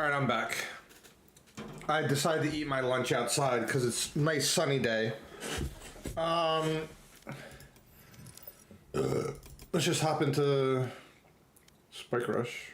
All right, I'm back. I decided to eat my lunch outside because it's a nice sunny day. Let's just hop into Spike Rush.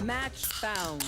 Match found.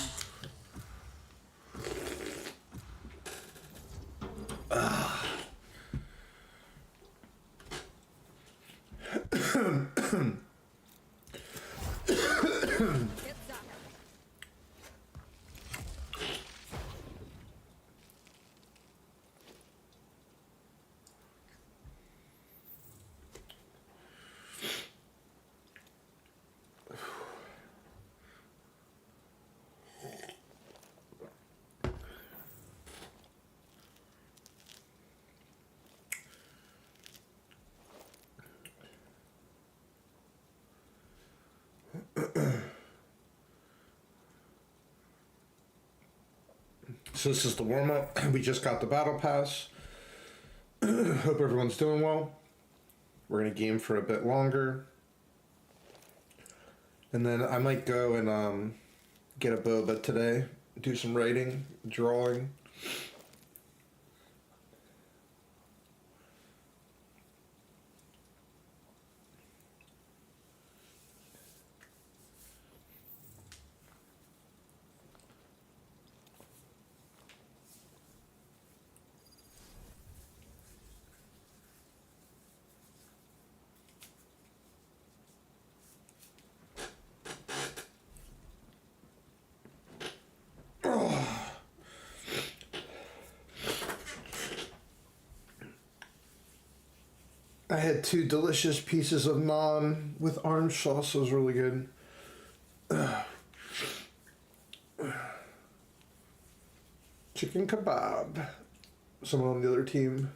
So this is the warm-up. We just got the battle pass. Hope everyone's doing well. We're gonna game for a bit longer. And then I might go and get a boba today. Do some writing, drawing. I had 2 delicious pieces of naan with orange sauce. It was really good. Chicken kebab. Someone on the other team.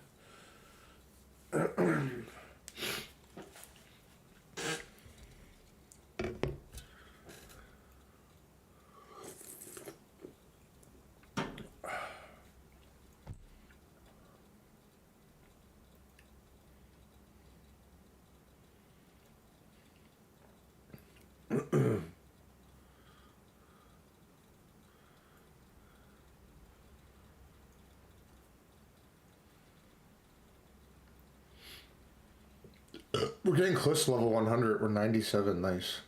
We're getting close to level 100. We're 97. Nice.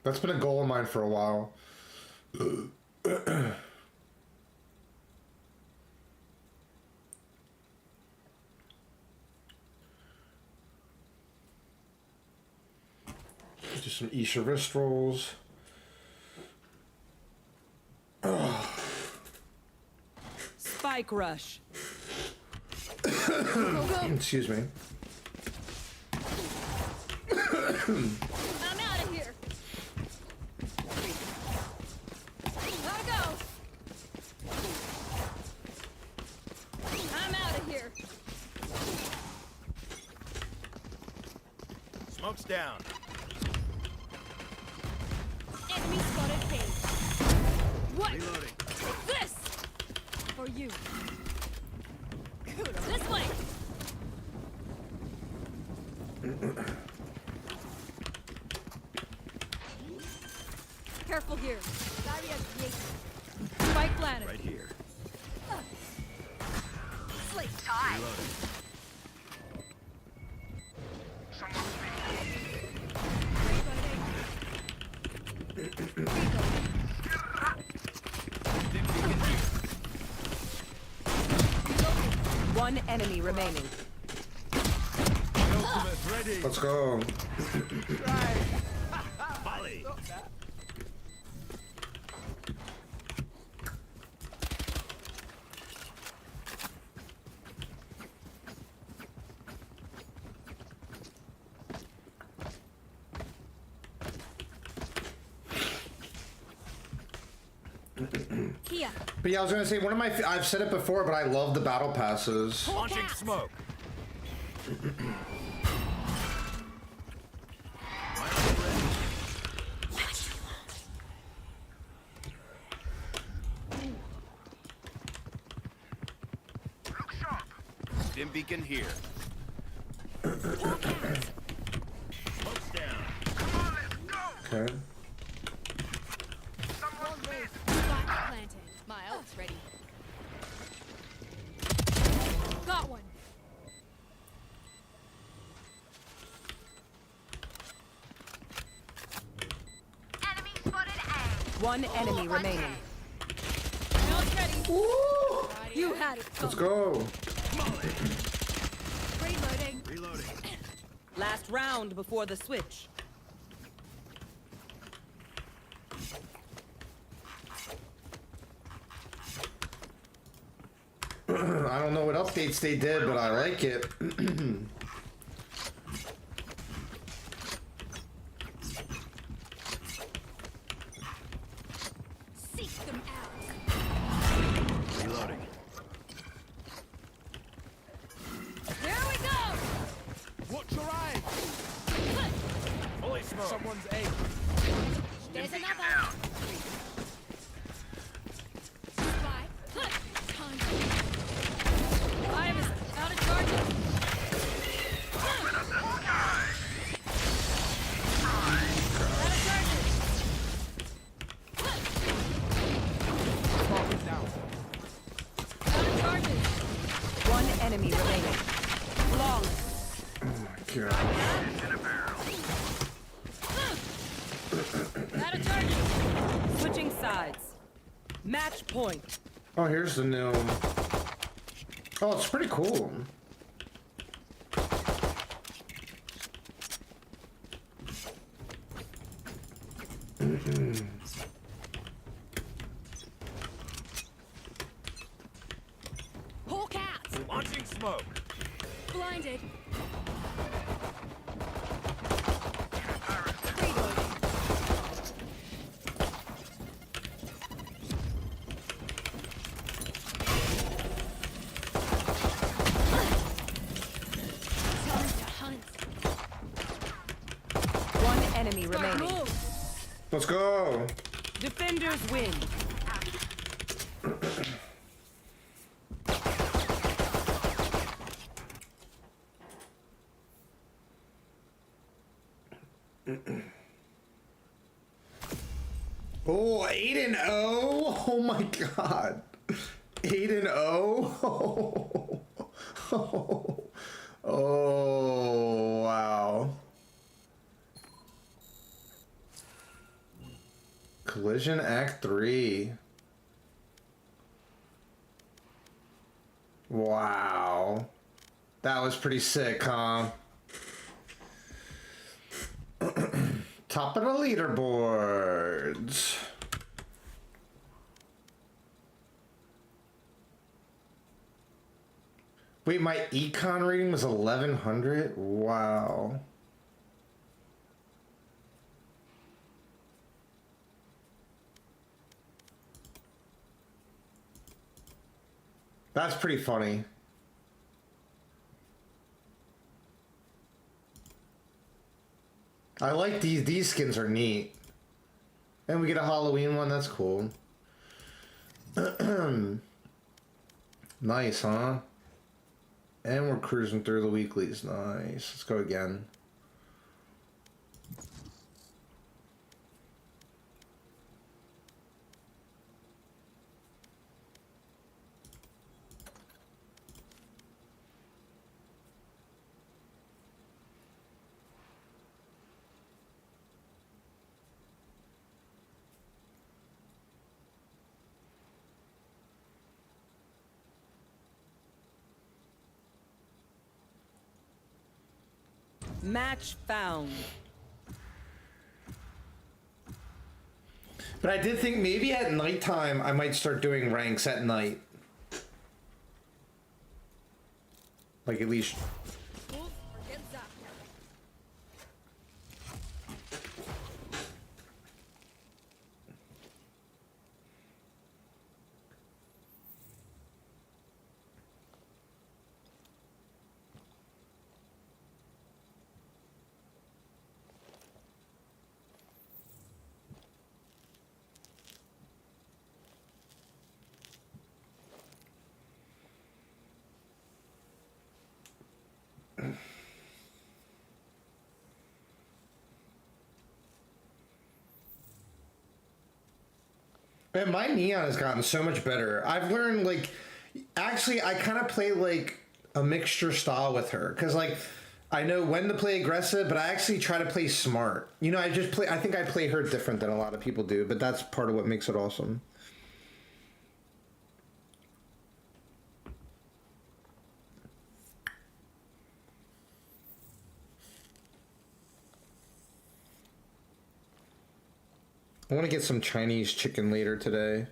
That's been a goal of mine for a while. Do some Isha wrist rolls. Spike rush. Excuse me. I'm out of here. Gotta go. I'm out of here. Smoke's down. Enemy spotted A. What? Reloading. This for you. This way. Careful here. Spike planted. Right here. Slate tie. Reloading. One enemy remaining. Ultimate ready. Let's go. Volley. Here. But yeah, I was gonna say one of my. I've said it before, but I love the battle passes. Launching smoke. Dim beacon here. Smoke's down. Okay. Spike planted. My ult's ready. Got one. One enemy remaining. Ult's ready. You had it. Let's go. Reloading. Reloading. Last round before the switch. I don't know what updates they did, but I like it. Seek them out. Reloading. Here we go. Watch your eyes. Fully smoked. Someone's A. There's another. Spike. Time. Fire is out of charges. Out of charges. Out of charges. One enemy remaining. Flawless. God. Out of charges. Switching sides. Match point. Oh, here's the new. Oh, it's pretty cool. Hawk out. Launching smoke. Blinded. Time to hunt. One enemy Start remaining. move. Let's go. Defenders win. Oh, 8-0. Oh my God. 8-0. Oh, wow. Collision Act 3. Wow. That was pretty sick, huh? Top of the leaderboards. Wait, my econ rating was 1100? Wow. That's pretty funny. I like these. These skins are neat. And we get a Halloween one. That's cool. Nice, huh? And we're cruising through the weeklies. Nice. Let's go again. Match found. But I did think maybe at nighttime I might start doing ranks at night. Like at least. Move or get zapped. Man, my Neon has gotten so much better. I've learned, like, actually, I kind of play, like, a mixture style with her. Because, like, I know when to play aggressive, but I actually try to play smart. You know, I think I play her different than a lot of people do, but that's part of what makes it awesome. I want to get some Chinese chicken later today.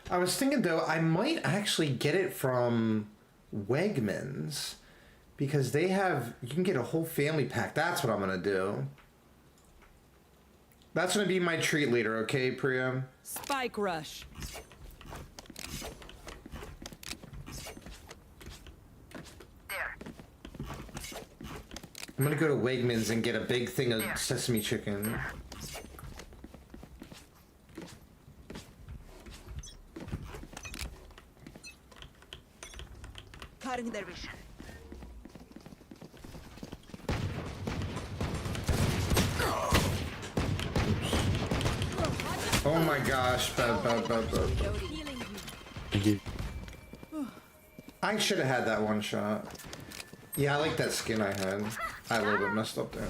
I was thinking though, I might actually get it from Wegmans because they have, you can get a whole family pack. That's what I'm gonna do. That's gonna be my treat later, okay, Priya? Spike rush. I'm gonna go to Wegmans and get a big thing of sesame chicken. Cutting their vision. Oh my gosh, bad. Healing you. I should have had that one shot. Yeah, I like that skin I had. I a little bit messed up there.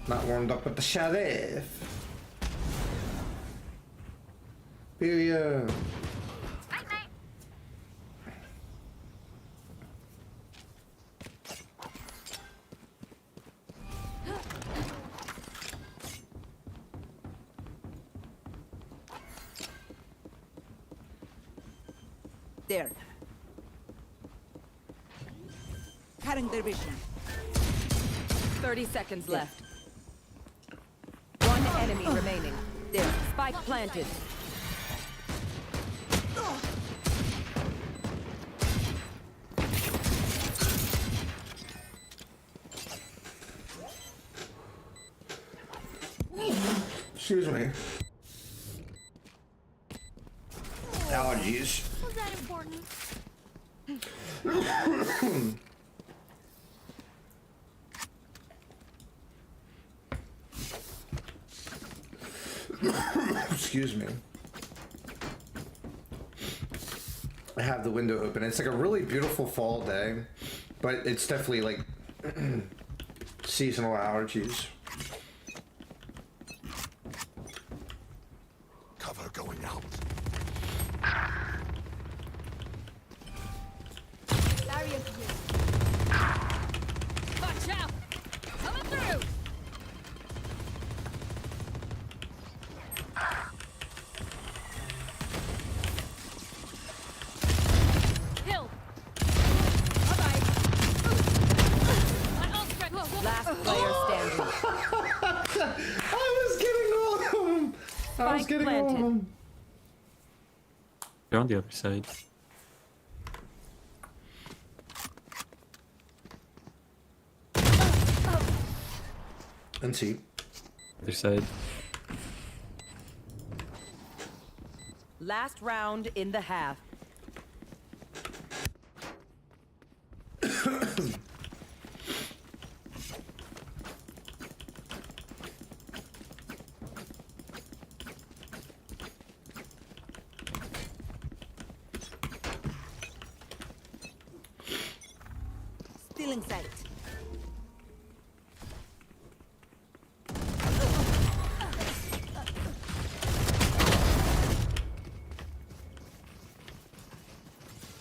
Not warmed up with the sheriff. Booyah. There. Cutting their vision. 30 seconds left. One enemy remaining. There. Spike planted. Excuse me. Allergies. Was that important? Excuse me. I have the window open. It's like a really beautiful fall day, but it's definitely like seasonal allergies. Cover going out. Barriers here. Watch out! Coming through! Hill! Bye-bye! My ult's ready. Whoa, whoa. Last player standing. I was getting all of them. I was Spike getting all of planted. them. They're on the other side. And see. Other side. Last round in the half. Still in sight.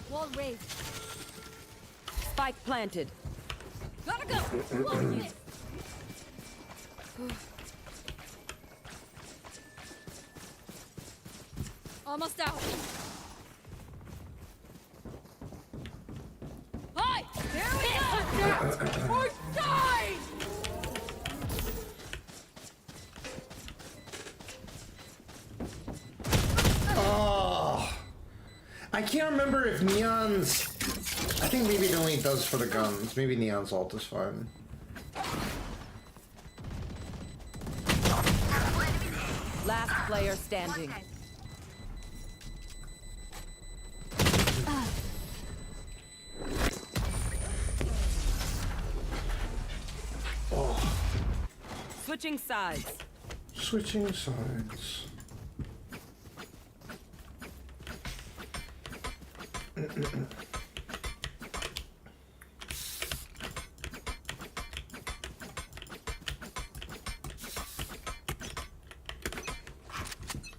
Wall raised. Spike planted. Gotta go! Wall hit. Almost out. Hi! There we go! Or die! Oh, I can't remember if Neon's. I think maybe it only does for the guns. Maybe Neon's ult is fine. Last player standing. Switching sides. Switching sides.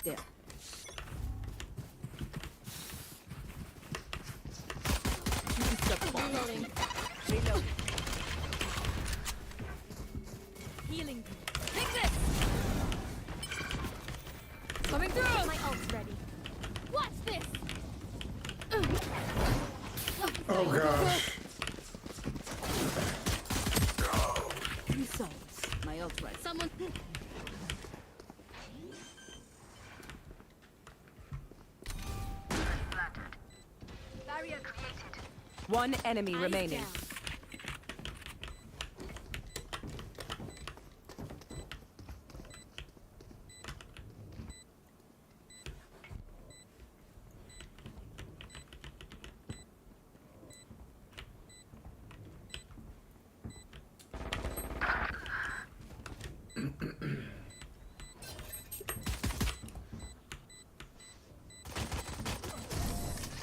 There. Reloading. Reload. Healing. Take this! Coming through! My ult's ready. Watch this! Oh gosh. Results. My ult right. Someone... Barrier created. One enemy Eyes remaining. down.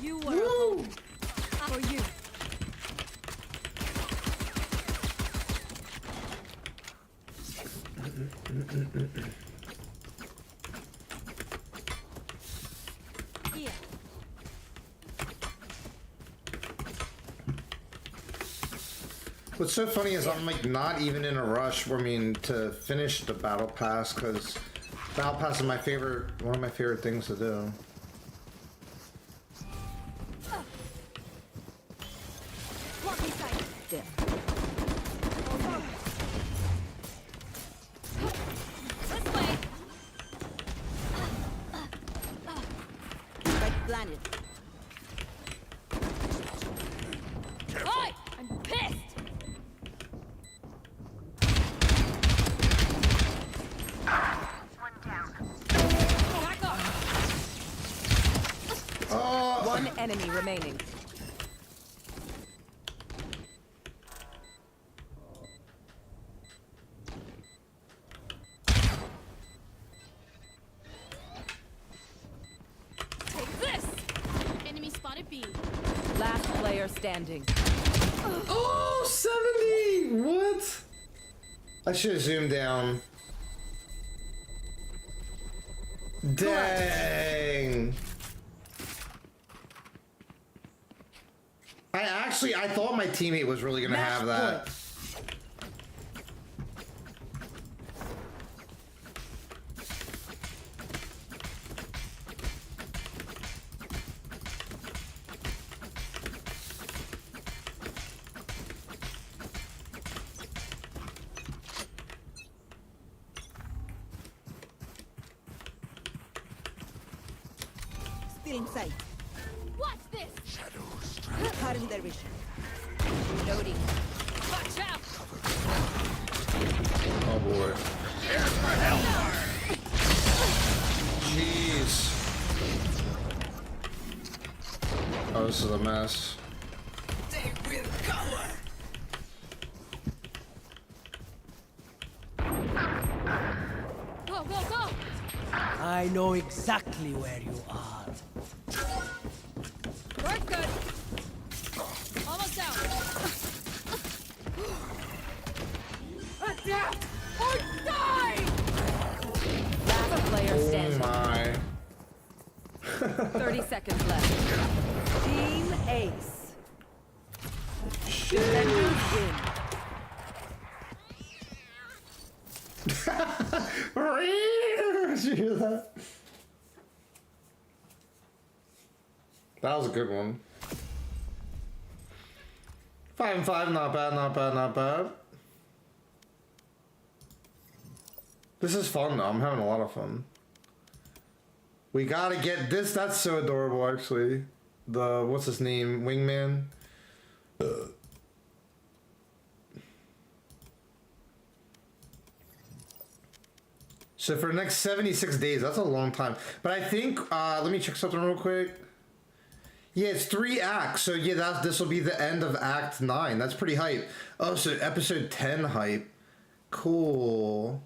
You were a home. For you. Here. What's so funny is I'm like not even in a rush. I mean, to finish the battle pass because battle pass is my favorite, one of my favorite things to do. Walking sight. There. This way. Spike planted. Oi! I'm pissed! Back up! One enemy remaining. Take this! Enemy spotted B. Last player standing. Oh, 70! What? I should have zoomed down. Dang. I thought my teammate was really gonna have that. Still inside. Watch this! Cutting their vision. Reloading. Watch out! Oh boy. Jeez. Oh, this is a mess. Go, go, go! I know exactly where you are. Work good! Almost down! Adapt or die! Last player Oh standing. my. 30 seconds left. Team Ace. Defenders win. Did you hear that? That was a good one. 5 and 5, not bad, not bad, not bad. This is fun though, I'm having a lot of fun. We gotta get this, that's so adorable actually. The, what's his name, Wingman? So for the next 76 days, that's a long time. But I think, let me check something real quick. Yeah, it's 3 acts. So yeah, this will be the end of Act 9. That's pretty hype. Oh, so episode 10 hype. Cool.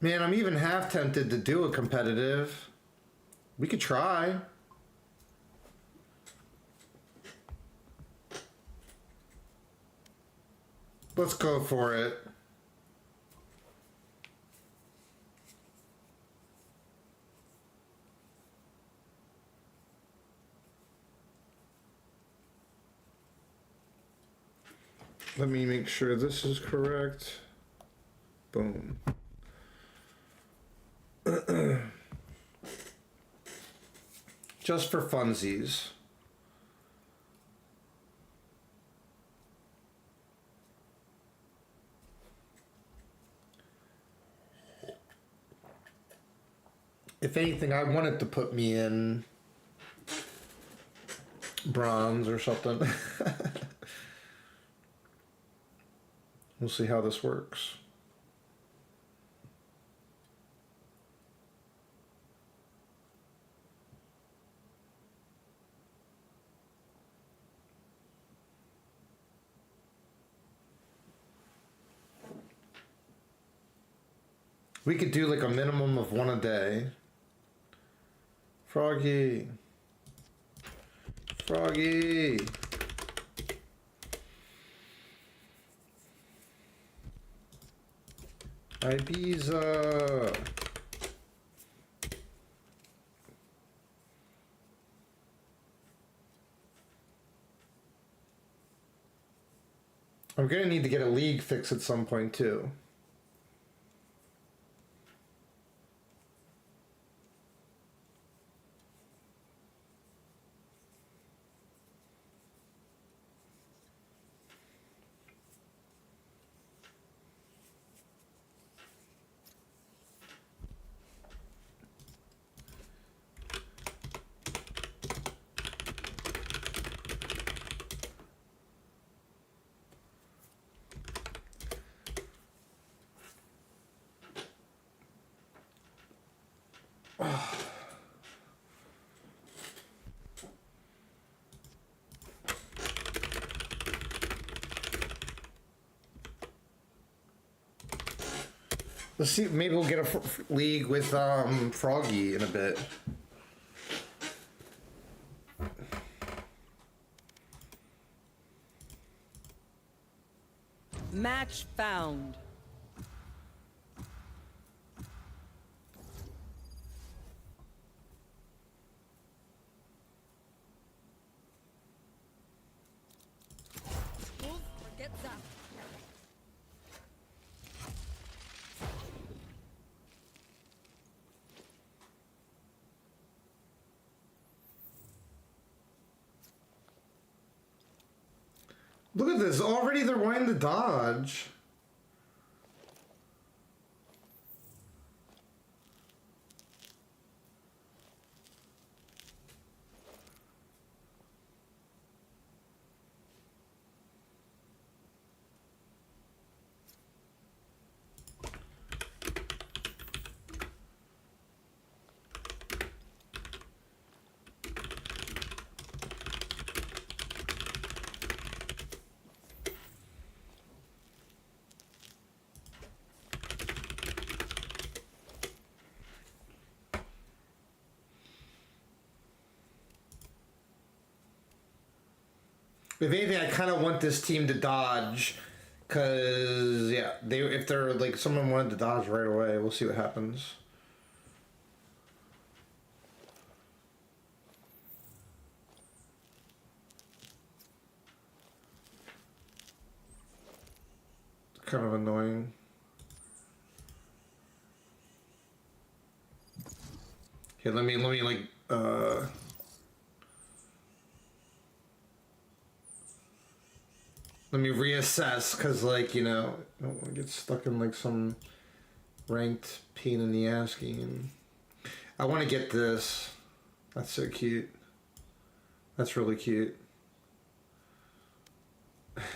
Man, I'm even half tempted to do a competitive. We could try. Let's go for it. Let me make sure this is correct. Boom. Just for funsies. If anything, I wanted to put me in bronze or something. We'll see how this works. We could do like a minimum of one a day. Froggy. Froggy. Ibiza. I'm gonna need to get a league fix at some point too. Let's see, maybe we'll get a league with Froggy in a bit. Match found. Get that. Look at this, already they're wanting to dodge. If anything, I kind of want this team to dodge, cause yeah, if they're like someone wanted to dodge right away, we'll see what happens. It's kind of annoying. Here, let me like let me reassess, because, like, you know, I don't want to get stuck in, like, some ranked pain in the ass game. I want to get this. That's so cute. That's really cute.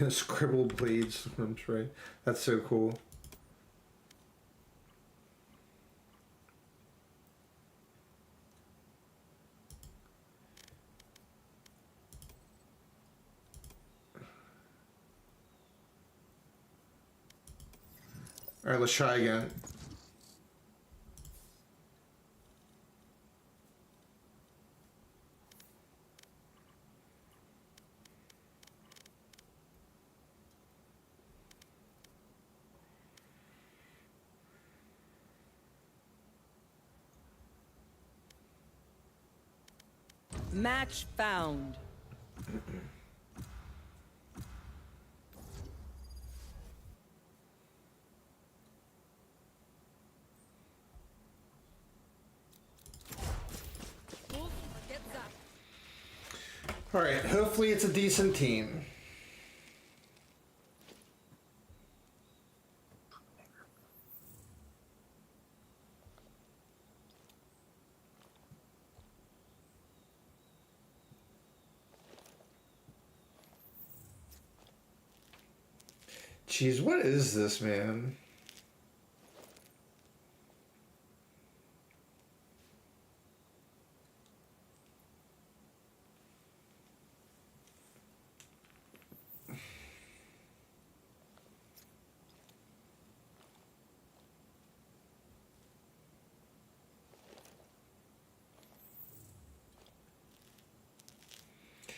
Scribbled blades, I'm sure. That's so cool. All right, let's try again. Match found. All right, hopefully it's a decent team. Jeez, what is this, man?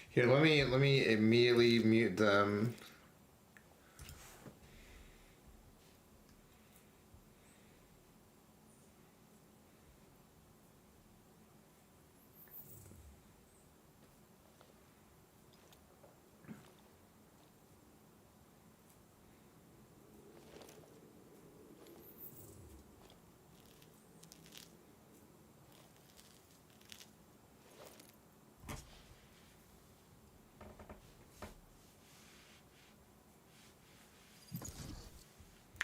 Here, let me immediately mute them.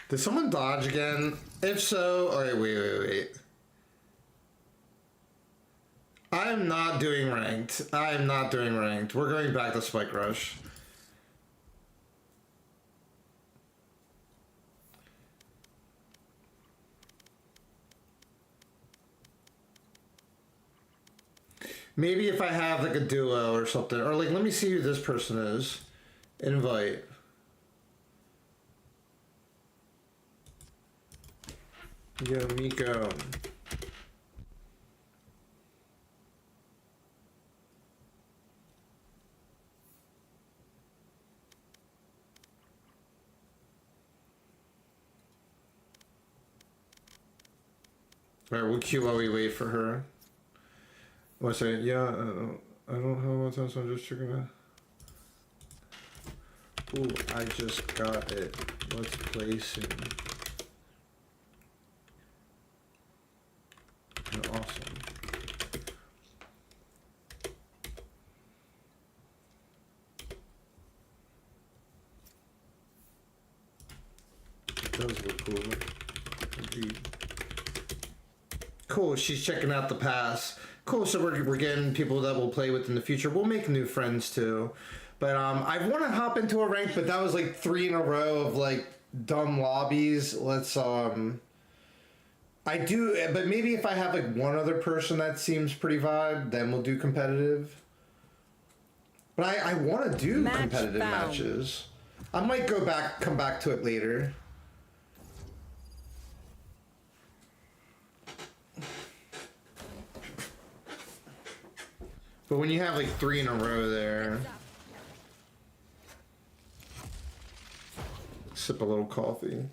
Did someone dodge again? If so, oh, wait. I'm not doing ranked. I'm not doing ranked. We're going back to Spike Rush. Maybe if I have like a duo or something, or like, let me see who this person is. Invite. Yo, Miko. Alright, we'll queue while we wait for her. What's that? Yeah, I don't have much time, so I'm just checking out. Ooh, I just got it. Let's play soon. Awesome. It does look cool. Indeed. Cool, she's checking out the pass. Cool, so we're getting people that we'll play with in the future. We'll make new friends too. But I want to hop into a rank, but that was like 3 in a row of like dumb lobbies. Let's I do, but maybe if I have like one other person that seems pretty vibe, then we'll do competitive. But I want to do competitive matches. I might come back to it later. But when you have like 3 in a row there, sip a little coffee.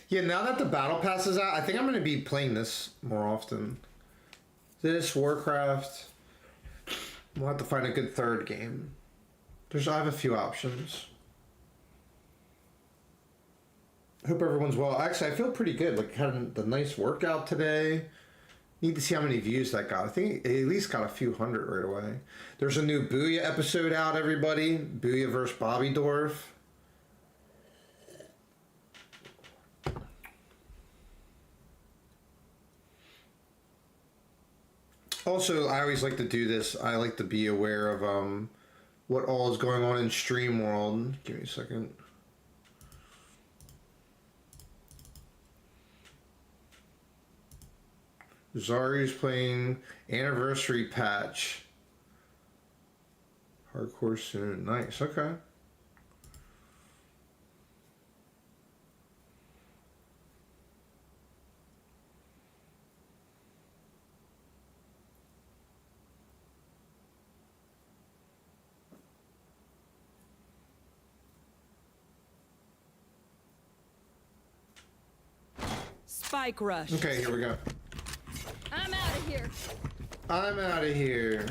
Yeah, now that the battle pass is out, I think I'm going to be playing this more often. This, Warcraft. We'll have to find a good third game. I have a few options. Hope everyone's well. Actually, I feel pretty good. Like, had the nice workout today. Need to see how many views that got. I think it at least got a few hundred right away. There's a new Booyah episode out, everybody. Booyah versus Bobby Dorf. Also, I always like to do this. I like to be aware of what all is going on in Stream World. Give me a second. Zari's playing Anniversary Patch. Hardcore soon. Nice. Okay. Spike rush. Okay, here we go. I'm out of here. I'm out of here.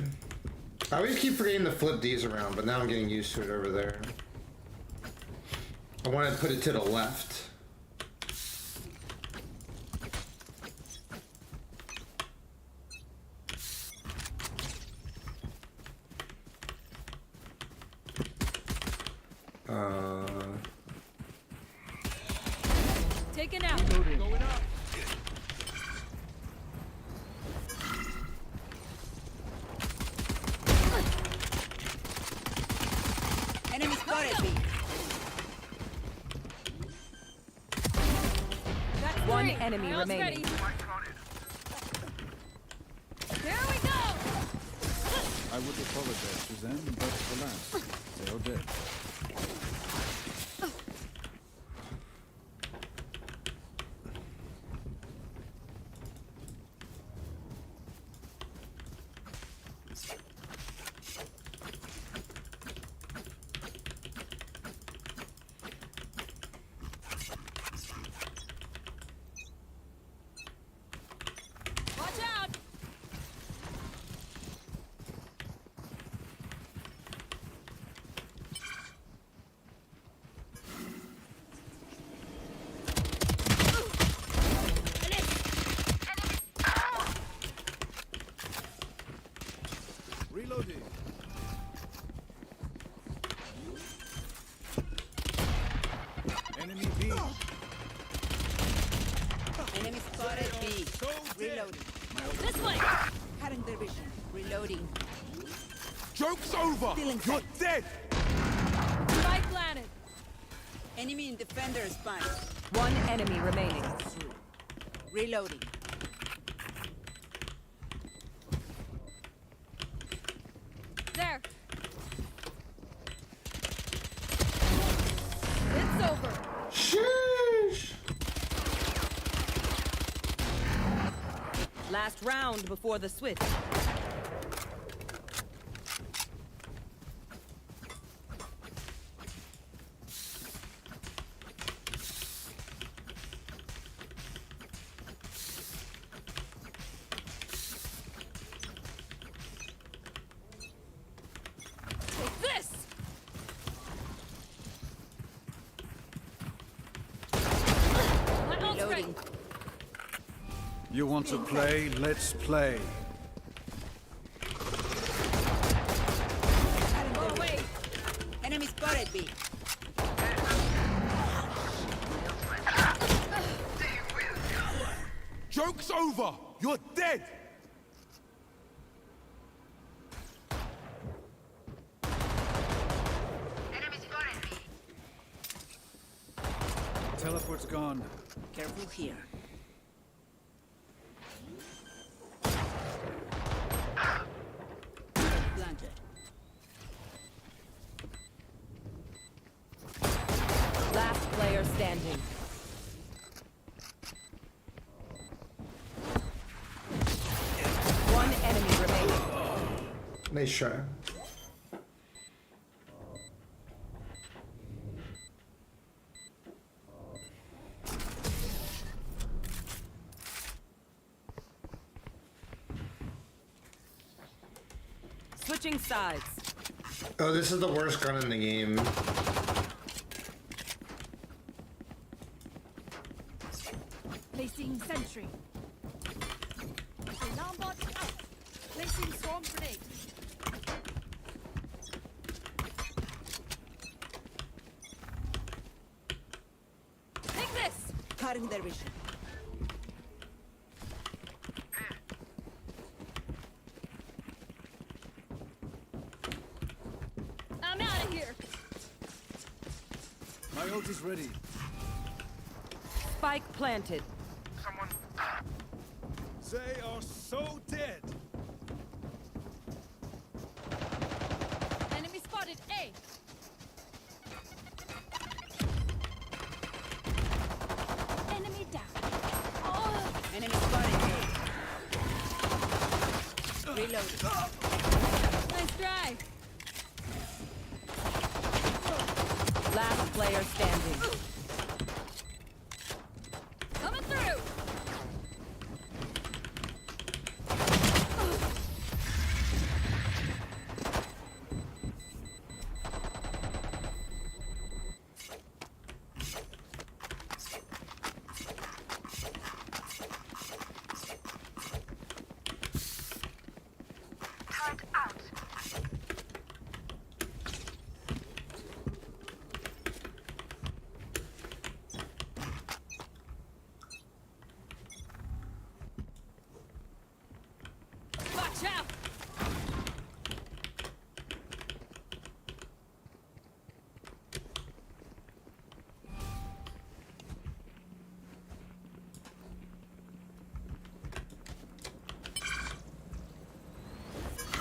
I always keep forgetting to flip these around, but now I'm getting used to it over there. I want to put it to the left. Taken out. Going up. Enemy spotted B. That's One three. enemy My ult's remaining. ready. There we go. I would apologize to them, but alas, they are dead. Watch out. Reloading. Enemy B. Enemy spotted B. Reloading. This way. Cutting their vision. Reloading. Joke's over. Still in You're sight. dead. Spike planted. Enemy in defender spine. One enemy remaining. Reloading. There. It's over. Sheesh. Last round before the switch. Take this. My ult's ready. Reloading. You want to play? Let's play. Cutting Go their away. vision. Enemy spotted B. Joke's over. You're dead. Teleport's gone. Careful here. Planted. Last player standing. One enemy remaining. Nice try. Switching sides. Oh, this is the worst gun in the game. Placing sentry. Alarm bot out. Placing swarm grenade. Take this. Cutting their vision. ult is ready. Spike planted. They are so dead. Enemy spotted A. Enemy down. Oh, Enemy spotted A. Reloading. nice try. Last player standing. Coming through. Watch out.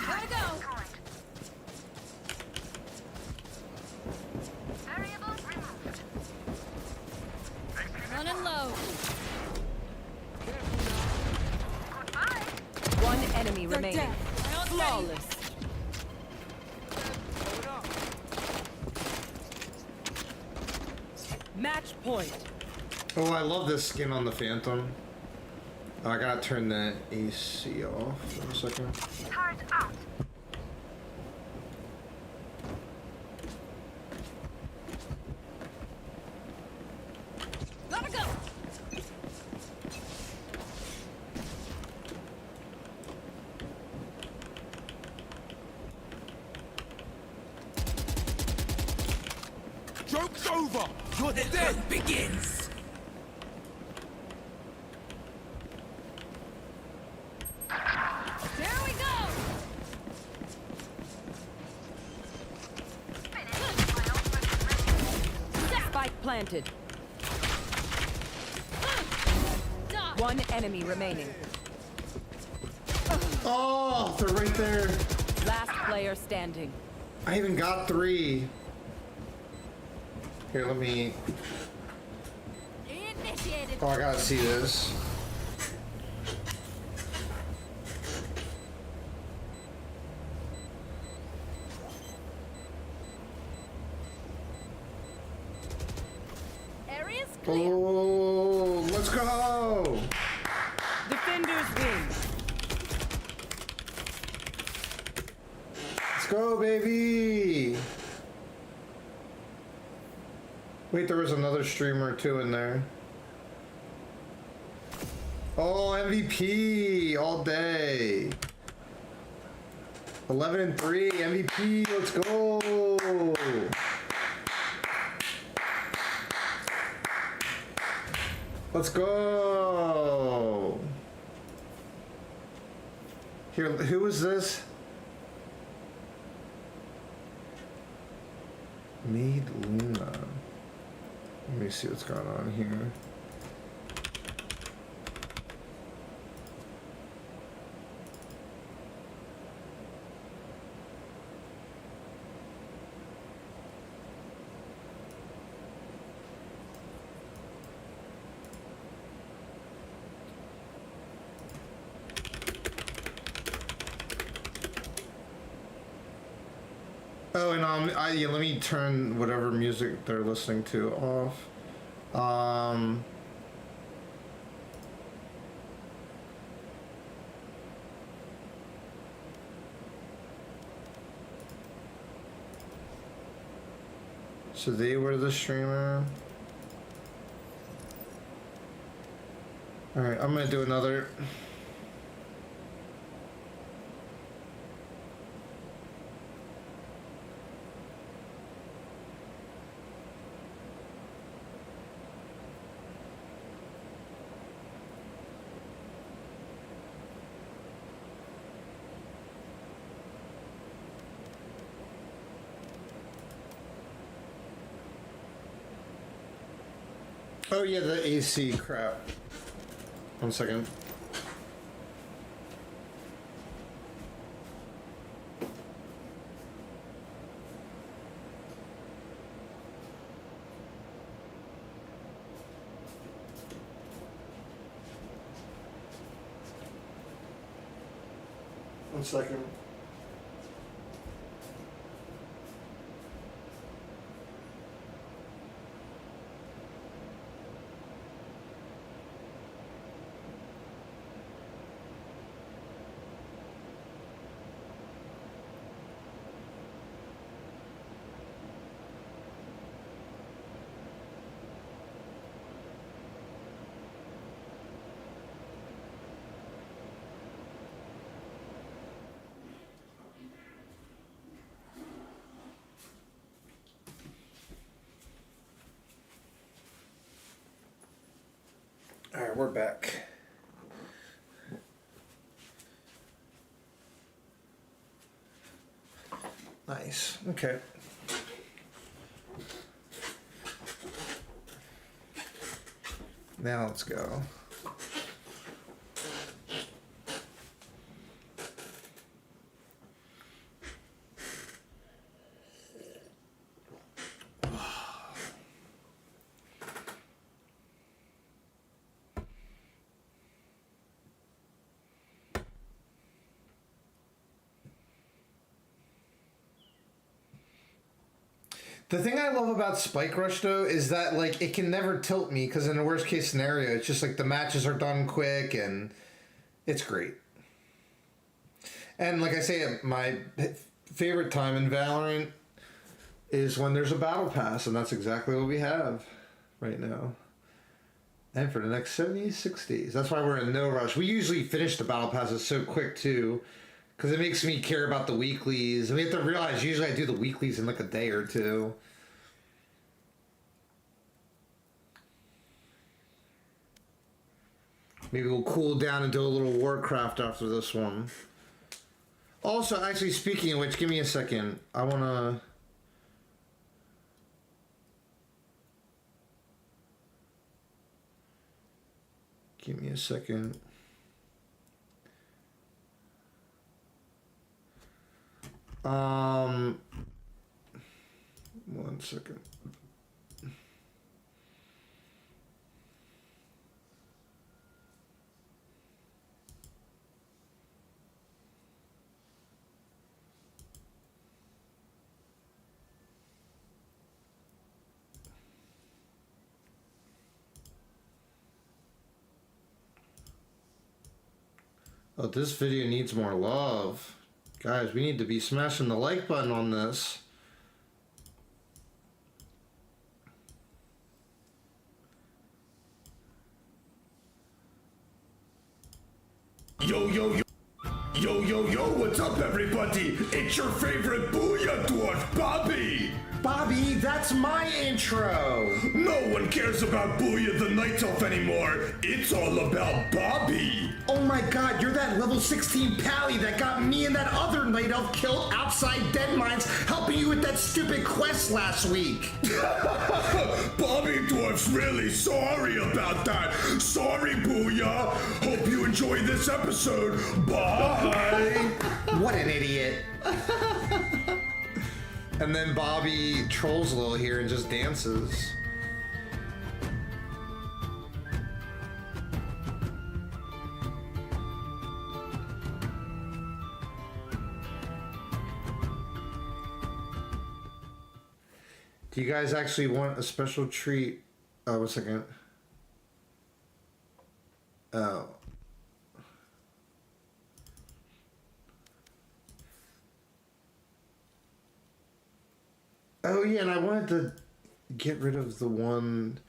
Gotta go. Running low. One enemy They're remaining. dead. My ult's ready. Flawless. Going up. Match point. Oh, I love this skin on the Phantom. Oh, I gotta turn that AC off for a second. Gotta go. Joke's over. You're dead. Begins. There we go. Spike planted. Die. One enemy remaining. Oh, they're right there. Last player standing. I even got 3. Here, let me. Initiated. Oh, I gotta see this. Area's clear. Oh, let's go. Defenders win. Let's go, baby. Wait, there was another streamer too in there. Oh, MVP all day. 11-3 MVP. Let's go. Let's go. Here, who is this? Made Luna. Let me see what's going on here. Oh, and yeah, let me turn whatever music they're listening to off. So they were the streamer. All right, I'm gonna do another. Oh yeah, the AC crap. 1 second. One second. All right, we're back. Nice. Okay. Now let's go. The thing I love about Spike Rush though is that like it can never tilt me because in the worst case scenario it's just like the matches are done quick and it's great. And like I say, my favorite time in Valorant is when there's a battle pass, and that's exactly what we have right now. And for the next 76 days. That's why we're in no rush. We usually finish the battle passes so quick too, because it makes me care about the weeklies. And we have to realize usually I do the weeklies in like a day or two. Maybe we'll cool down and do a little Warcraft after this one. Also, actually, speaking of which, give me a second. I want to... Give me a second. One second. Oh, this video needs more love. Guys, we need to be smashing the like button on this. Yo, yo, yo. Yo, yo, yo, what's up, everybody? It's your favorite Booyah dwarf, Bobby! Bobby, that's my intro! No one cares about Booyah the Night Elf anymore. It's all about Bobby! Oh my god, you're that level 16 pally that got me and that other night elf killed outside Dead Mines helping you with that stupid quest last week! Bobby Dwarf's really sorry about that. Sorry, Booyah. Hope you enjoy this episode. Bye! What an idiot. And then Bobby trolls a little here and just dances. Do you guys actually want a special treat? Oh, 1 second. Oh. Oh yeah, and I wanted to get rid of the one.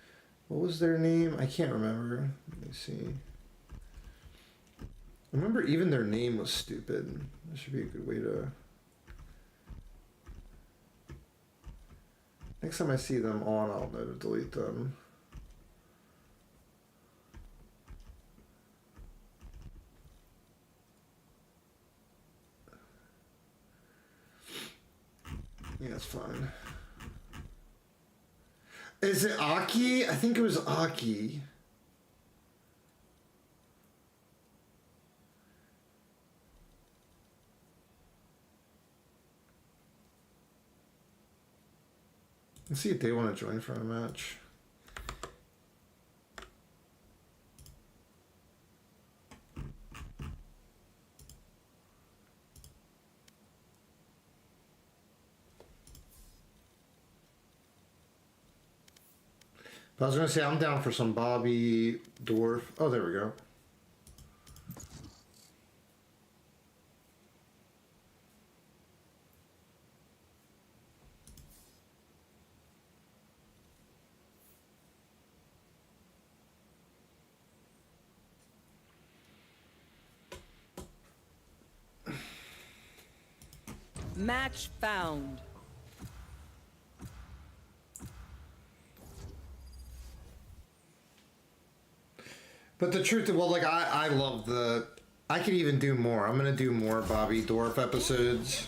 What was their name? I can't remember. Let me see. I remember even their name was stupid. That should be a good way to. Next time I see them on, I'll know to delete them. Yeah, that's fine. Is it Aki? I think it was Aki. Let's see if they want to join for a match. But I was gonna say I'm down for some Bobby Dwarf. Oh, there we go. Match found. But the truth, well, like I love the. I could even do more. I'm gonna do more Bobby Dwarf episodes.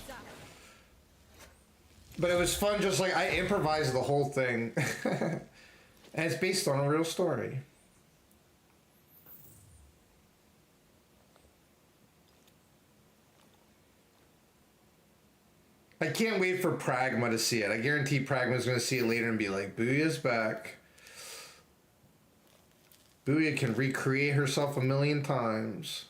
But it was fun, just like I improvised the whole thing, and it's based on a real story. I can't wait for Pragma to see it. I guarantee Pragma's gonna see it later and be like, Booyah's back. Booyah can recreate herself 1,000,000 times.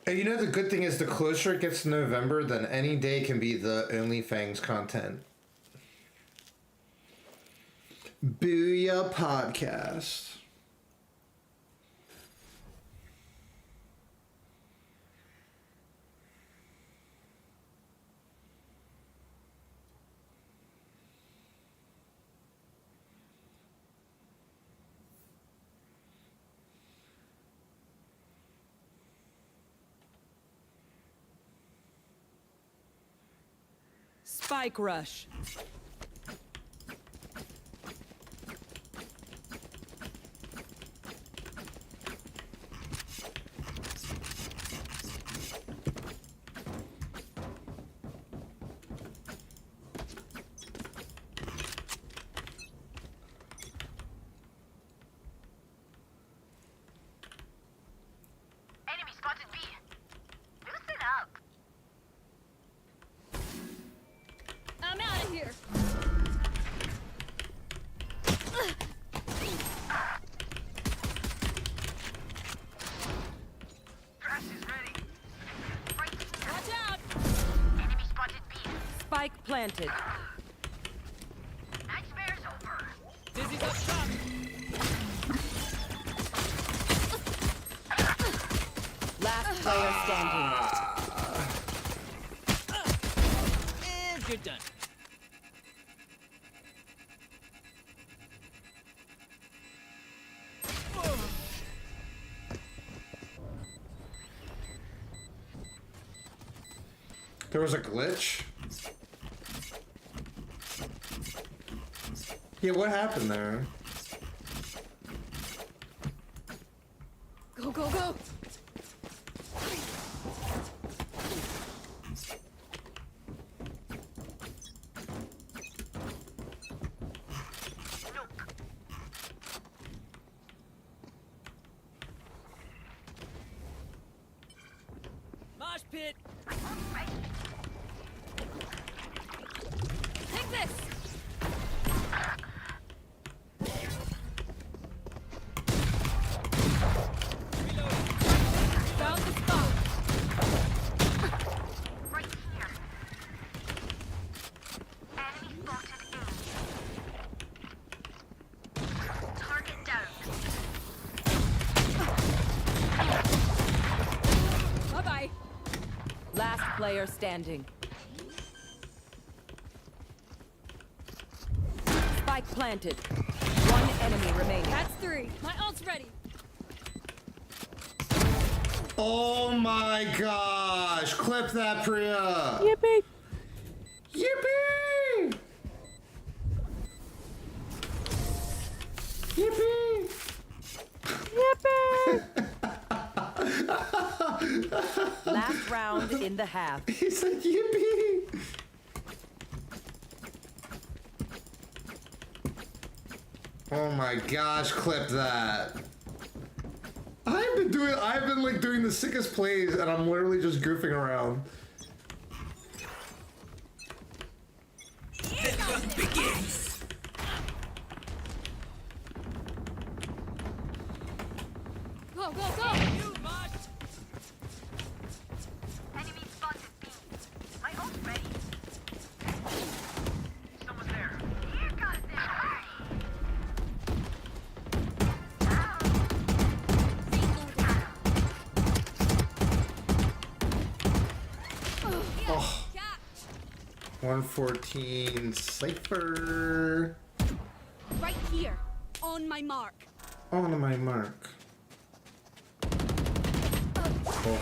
And you know the good thing is the closer it gets to November, then any day can be the OnlyFans content. Booyah podcast. Spike rush. Enemy spotted B. Loosen up. I'm out of here. Crash is ready. Watch out. Enemy spotted B. Spike planted. Nightmare's over. Dizzy's up top. Last player standing. And you're done. There was a glitch? Yeah, what happened there? Go, go, go. Mosh pit. Take this. Found the spot. Right here. Enemy spotted A. Target down. Bye-bye. Last player standing. Spike planted. One enemy remaining. That's 3. My ult's ready. Oh my gosh! Clip that, Priya! Yippee! Yippee! Last round in the half. He said, yippee! Oh my gosh, clip that. I've been like doing the sickest plays and I'm literally just goofing around. Go, go, go! You must. Enemy spotted B. My ult's ready. Someone's there. Here comes the hurry! Oh. 114 Cypher. Right here, on my mark. On my mark. Oh.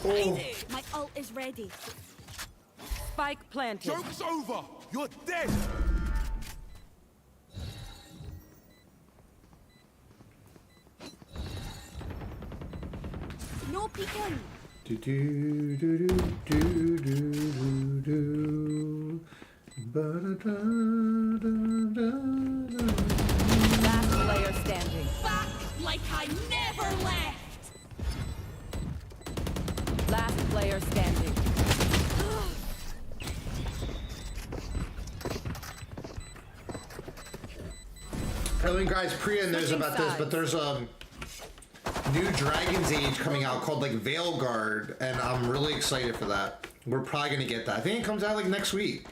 Oh. My ult is ready. Spike planted. Joke's over! You're dead! No peeking. Do do do do do do do. Ba-da-da-da-da-da. Last player standing. Back like I never left. Last player standing. I mean, guys, Priya knows Switching about this, but sides. there's a new Dragon's Age coming out called like Veilguard, and I'm really excited for that. We're probably gonna get that. I think it comes out like next week.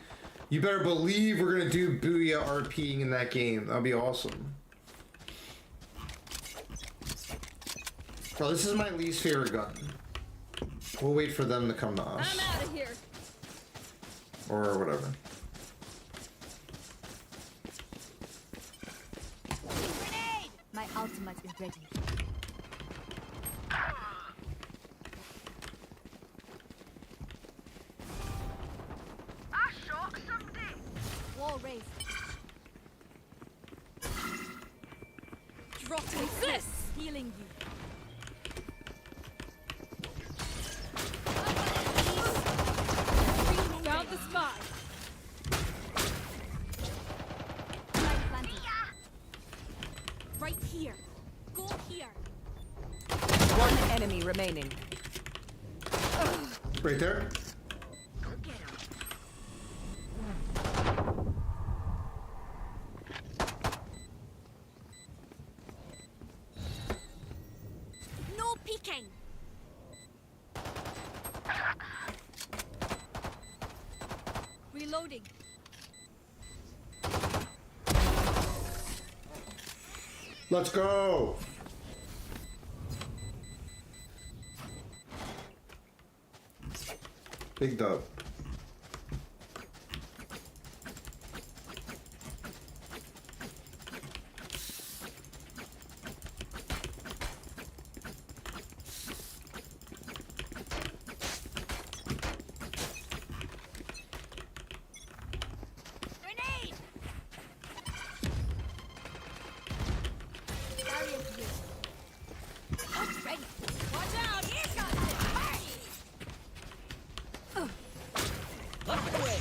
You better believe we're gonna do Booyah RPing in that game. That'll be awesome. Bro, this is my least favorite gun. We'll wait for them to come to us. I'm out of here. Or whatever. Grenade! My ultimate is ready. I shot somebody. Wall raised. Dropping this! Healing you. Found the spot. Right here. Go here. One enemy remaining. Right there. Go get him. No peeking. Reloading. Let's go. Big dub. Grenade! Barrier here. What's ready? Watch out! Here comes the party! Up and away.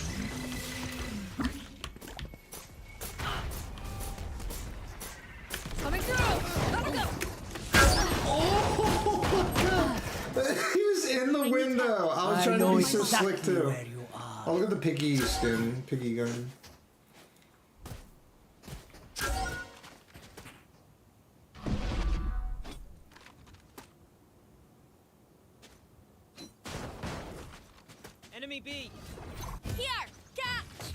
Coming through! Gotta go! He was in the window. I was trying to be so slick too. where you are. Oh, look at the piggy skin. Piggy gun. Enemy B. Here! Catch!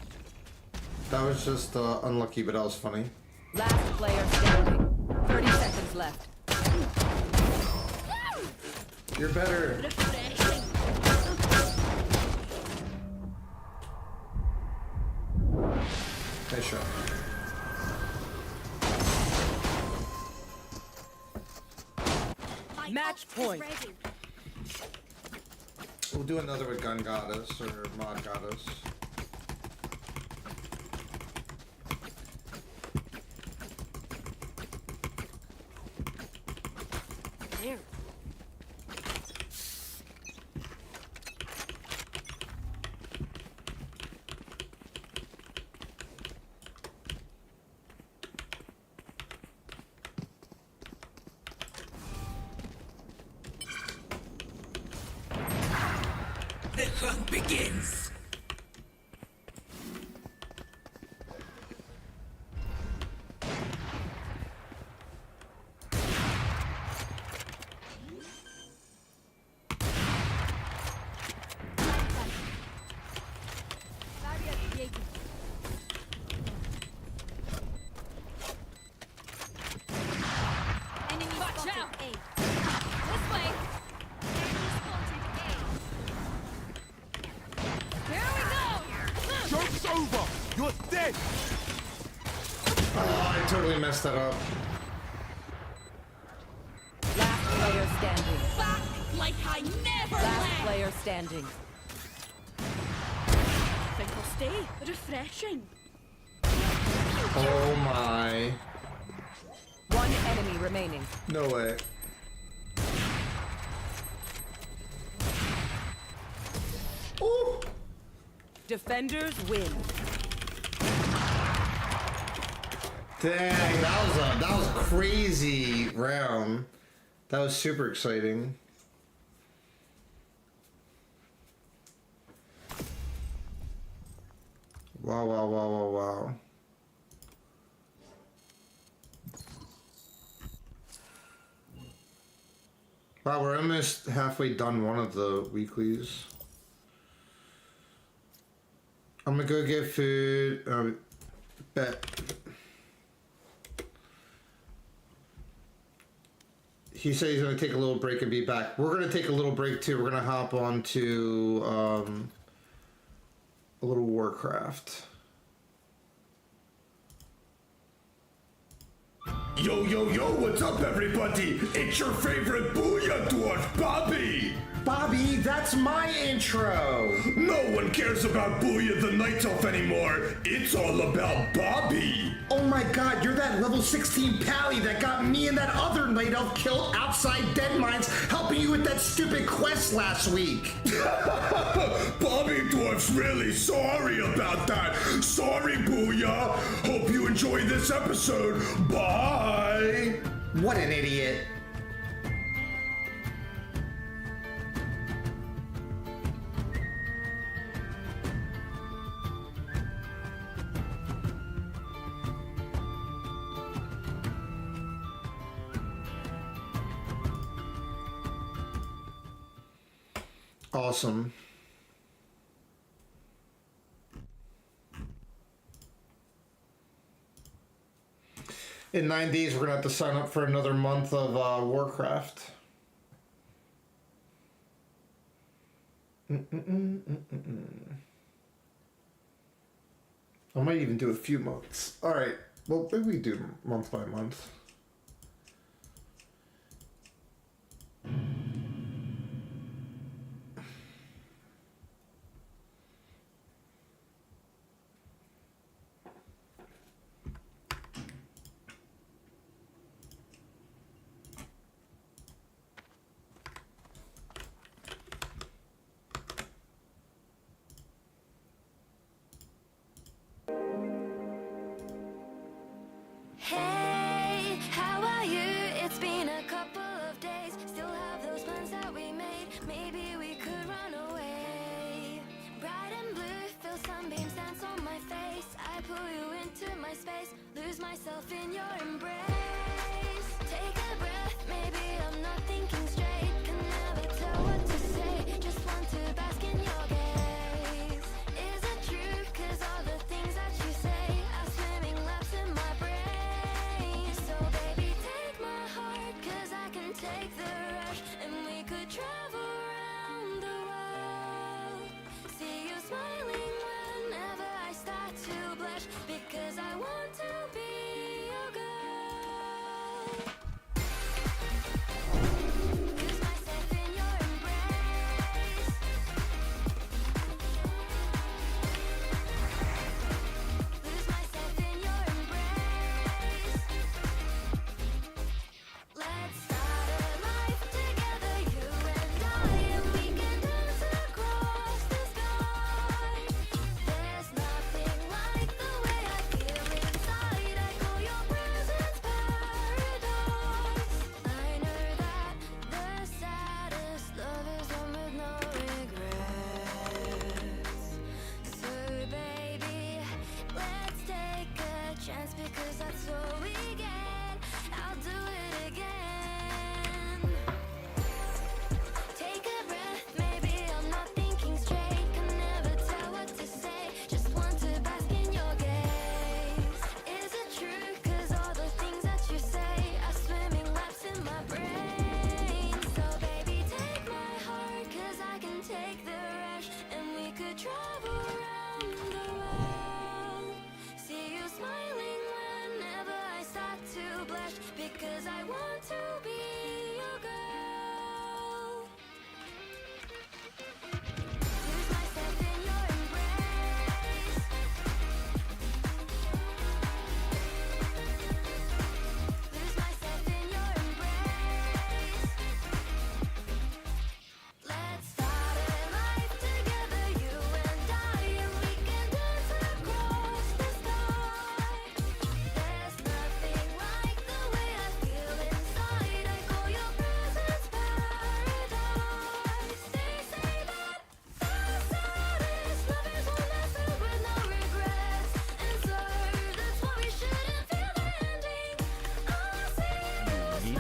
That was just unlucky, but that was funny. Last player standing. 30 seconds left. You're better. Refreshing. Nice shot. My Match ult is point. ready. We'll do another with Gun Goddess or Mod Goddess. There. The hunt begins. Barrier created. Enemy Watch spotted out. A. This way. Enemy spotted A. Here we go. Joke's over! You're dead! Oh, I totally messed that up. Last player standing. Back like I never Last left. player standing. Think I'll stay. Refreshing. Oh my. One enemy remaining. No way. Ooh. Defenders win. Dang, that was a crazy round. That was super exciting. Wow, wow, wow, wow, wow. Wow, we're almost halfway done one of the weeklies. I'm gonna go get food. Bet. He said he's gonna take a little break and be back. We're gonna take a little break too. We're gonna hop on to a little Warcraft. Yo, yo, yo, what's up, everybody? It's your favorite Booyah dwarf, Bobby! Bobby, that's my intro! No one cares about Booyah the Night Elf anymore. It's all about Bobby! Oh my god, you're that level 16 pally that got me and that other night elf killed outside Dead Mines helping you with that stupid quest last week! Bobby Dwarf's really sorry about that. Sorry, Booyah. Hope you enjoy this episode. Bye! What an idiot. Awesome. In 9 days, we're gonna have to sign up for another month of Warcraft. I might even do a few months. All right. Well, maybe we do month by month. Hey, how are you? It's been a couple of days. Still have those plans that we made. Maybe we could run away. Bright and blue, feel sunbeams dance on my face. I pull you into my space, lose myself in your embrace. Take a breath, maybe I'm not thinking straight. Can never tell what to say, just want to bask in your gaze. Is it true? 'Cause all the things that you say are swimming laps in my brain. So baby, take my heart, 'cause I can take the rush, and we could travel around the world. See you smiling whenever I start to blush, because I want to be your girl. Lose myself in your embrace. Lose myself in your embrace. Let's start a life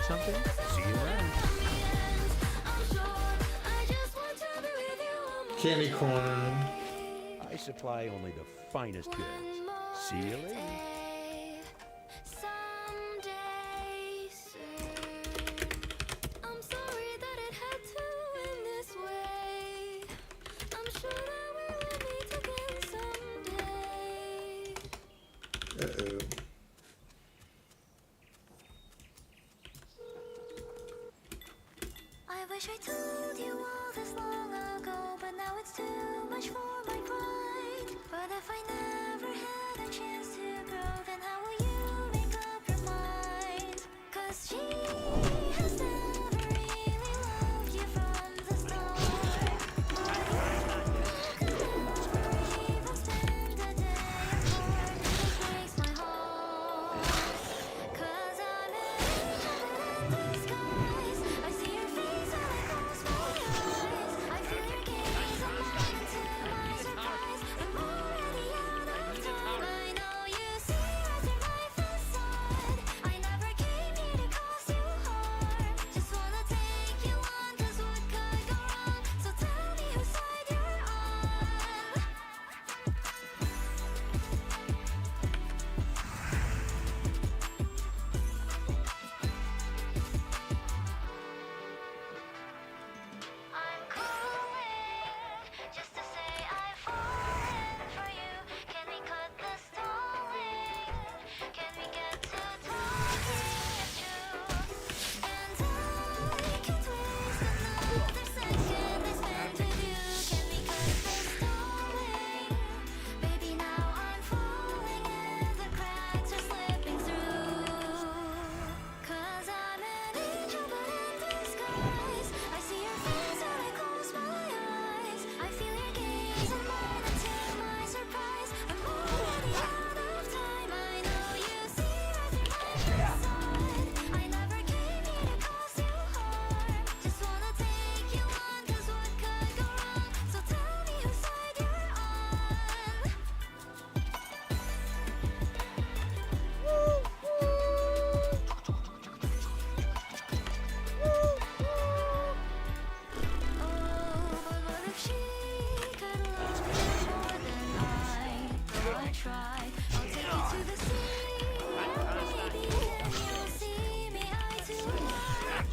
something? See you around. Candy corn. I supply only the finest goods. See you later. Someday soon. I'm sorry that it had to end this way. I'm sure that we will meet again someday. Uh-oh. I wish I told you all this long ago, but now it's too much for my pride. But if I never had a chance to grow, then how will you make up your mind? 'Cause she has never really loved you from the start. But you could never even spend a day apart. It breaks my heart. 'Cause I'm an angel in disguise. I see your face when I close my eyes. I feel your gaze on mine, and to my surprise, I'm already out of time. I know you see right through my facade. I never came here to cause you harm. Just wanna take you on, 'cause what could go wrong? So tell me whose side you're on. I'm calling just to say I've fallen for you. Can we cut the stalling? Can we get to talking it through? And I can't waste another second I spent with you. Can we cut the stalling? Baby, now I'm falling and the cracks are slipping through. 'Cause I'm an angel but in disguise. I see your face when I close my eyes. I feel your gaze on mine, and to my surprise, I'm already out of time. I know you see right through my facade. I never came here to cause you harm. Just wanna take you on, 'cause what could go wrong? So tell me whose side you're on. Oh, but what if she could love me more than I? Though I try, I'll take you to the sea. Maybe then you'll see me eye to eye.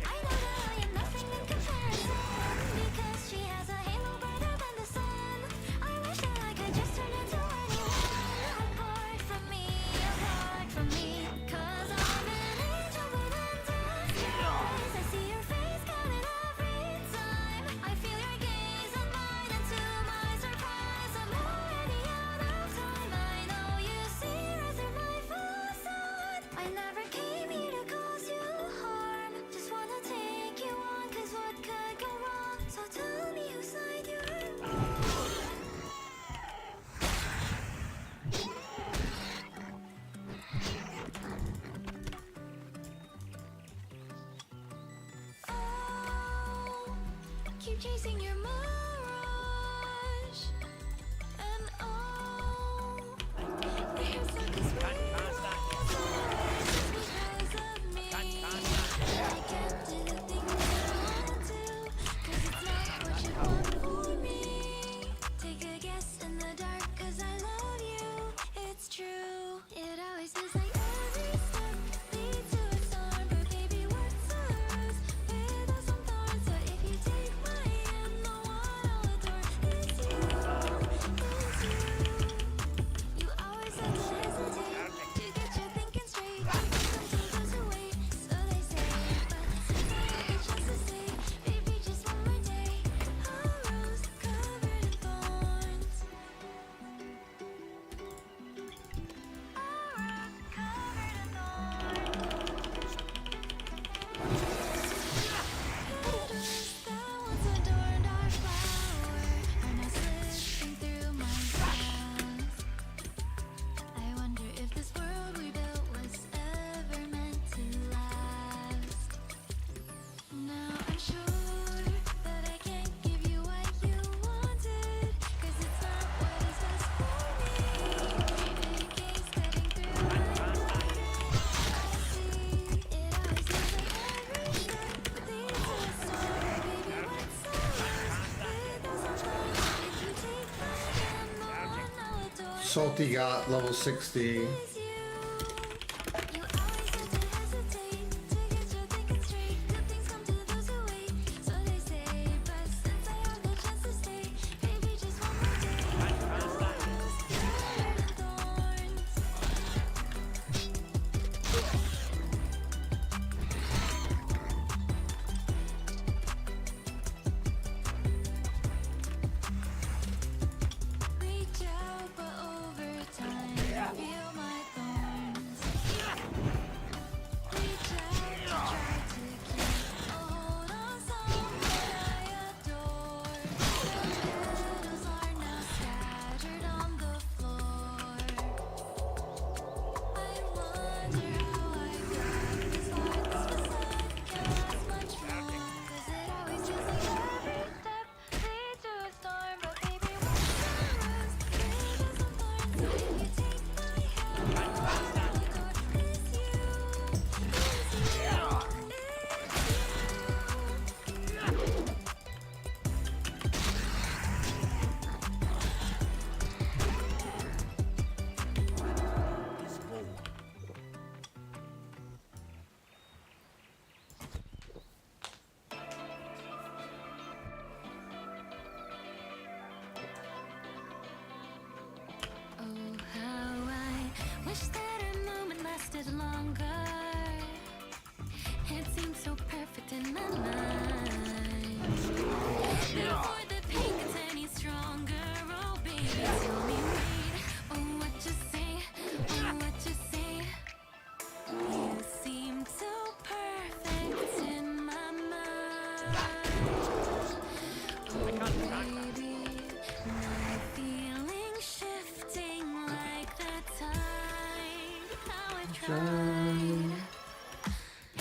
I know that I am nothing in comparison, because she has a halo brighter than the sun. I wish that I could just turn into anyone apart from me, apart from me. 'Cause I'm an angel but in disguise. I see your face counted every time. I feel your gaze on mine, and to my surprise, I'm already out of time. I know you see right through my facade. I never came here to cause you harm. Just wanna take you on, 'cause what could go wrong? So tell me whose side you're on. Oh, keep chasing your mirage, and oh, there's like a spiral just because of me. I can't do the things I want to, 'cause it's not what you want for me. Take a guess in the dark, 'cause I love you. It's true. It always feels like every step leads to a storm, but baby, what's a rose without some thorns? So if you take my hand, the water Salty got level 60. You always have to hesitate to get your thinking straight. Good things come to those who wait, so they say. But since I have the chance to stay, maybe just one more day. Thorns. Reach out, but over time, feel my thorns. Reach out to try to keep a hold on someone I adore. The petals are now scattered on the floor. I wonder how I got this far. This facade can't last much more. 'Cause it always feels like every step leads to a storm. But baby, once I rose, there's some thorns. So if you take my hand, I'll go with you. Oh, how I wish that our moment lasted longer. It seemed so perfect in my mind. Before the pain gets any stronger, oh baby, tell me wait. Oh, what you say? Oh, what you say? You seem so perfect in my mind. Oh, baby, my feelings shifting like that time. How I tried.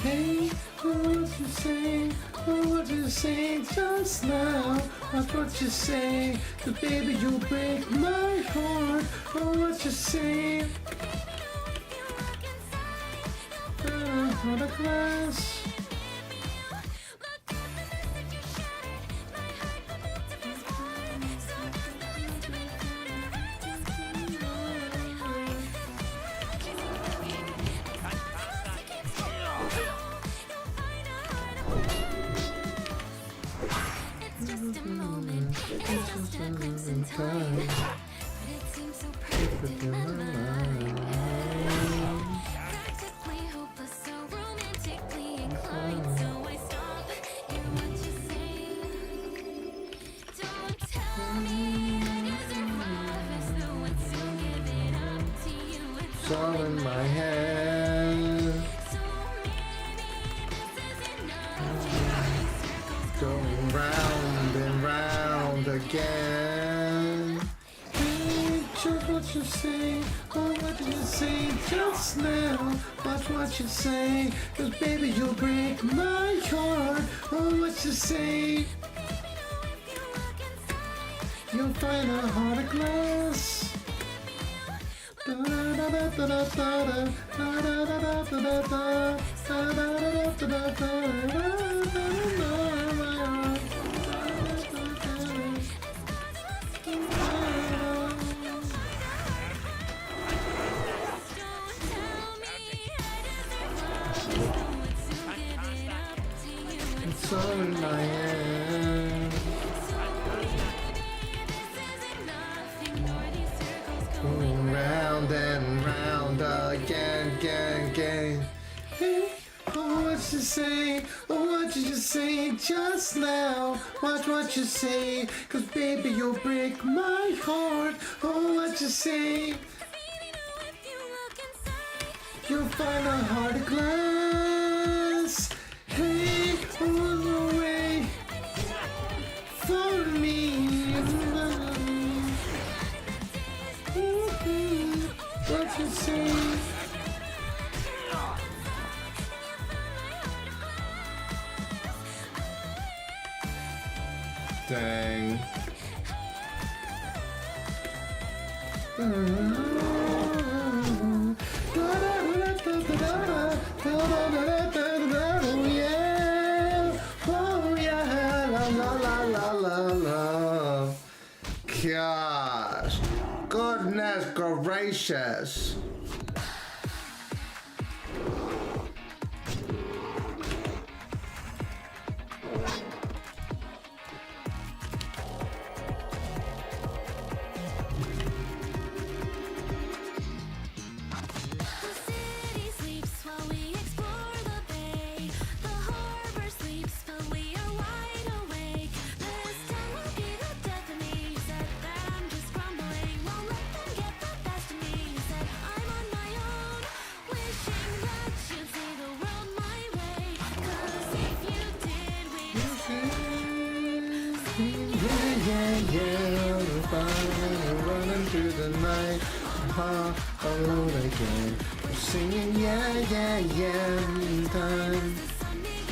Hey, what you say? What you say just now? That's what you say. Cause baby, you break my heart. Oh, what you say? What a glass. It's just a moment, it's just a glimpse in time. But it seems so perfect in my mind. Practically hopeless, so romantically inclined. So I stop, hear what you say. Don't tell me I deserve love, so it's to give it up to you. It's All in my head. so maybe this is enough. Circles Going round and round again. Hey, just what you say. Oh, what did you say just now? Watch what you say. Cause baby, you'll break my heart. Oh, what you say. You'll find a heart of glass. Da da da da da da da da da da da da da da da da da It's all in my hand. Going round and round again, again, again. Hey, oh, what you say? Oh, what did you say just now? Watch what you say, cause baby, you'll break my heart. Oh, what you say? You'll find a heart of glass. Hey, on the way for me. What you say? Dang. Oh yeah, la la la la la la. Gosh, good Goodness gracious. The city sleeps while we explore the bay. The harbor sleeps, but we are wide awake. This town will be the death of me. You said that I'm just crumbling. Won't let them get the best of me. You said I'm on my own, wishing that you'd see the world my way. 'Cause if you did, we'd sing Yeah, we're flying, we're running through the night. Alone again. We're singing, in time.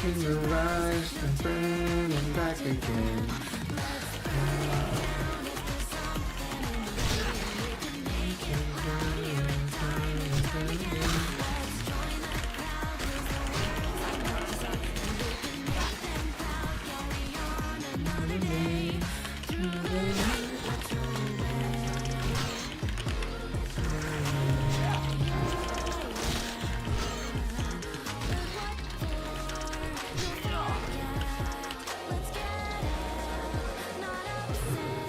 In the rise and burning back again. Let's get it, not upset.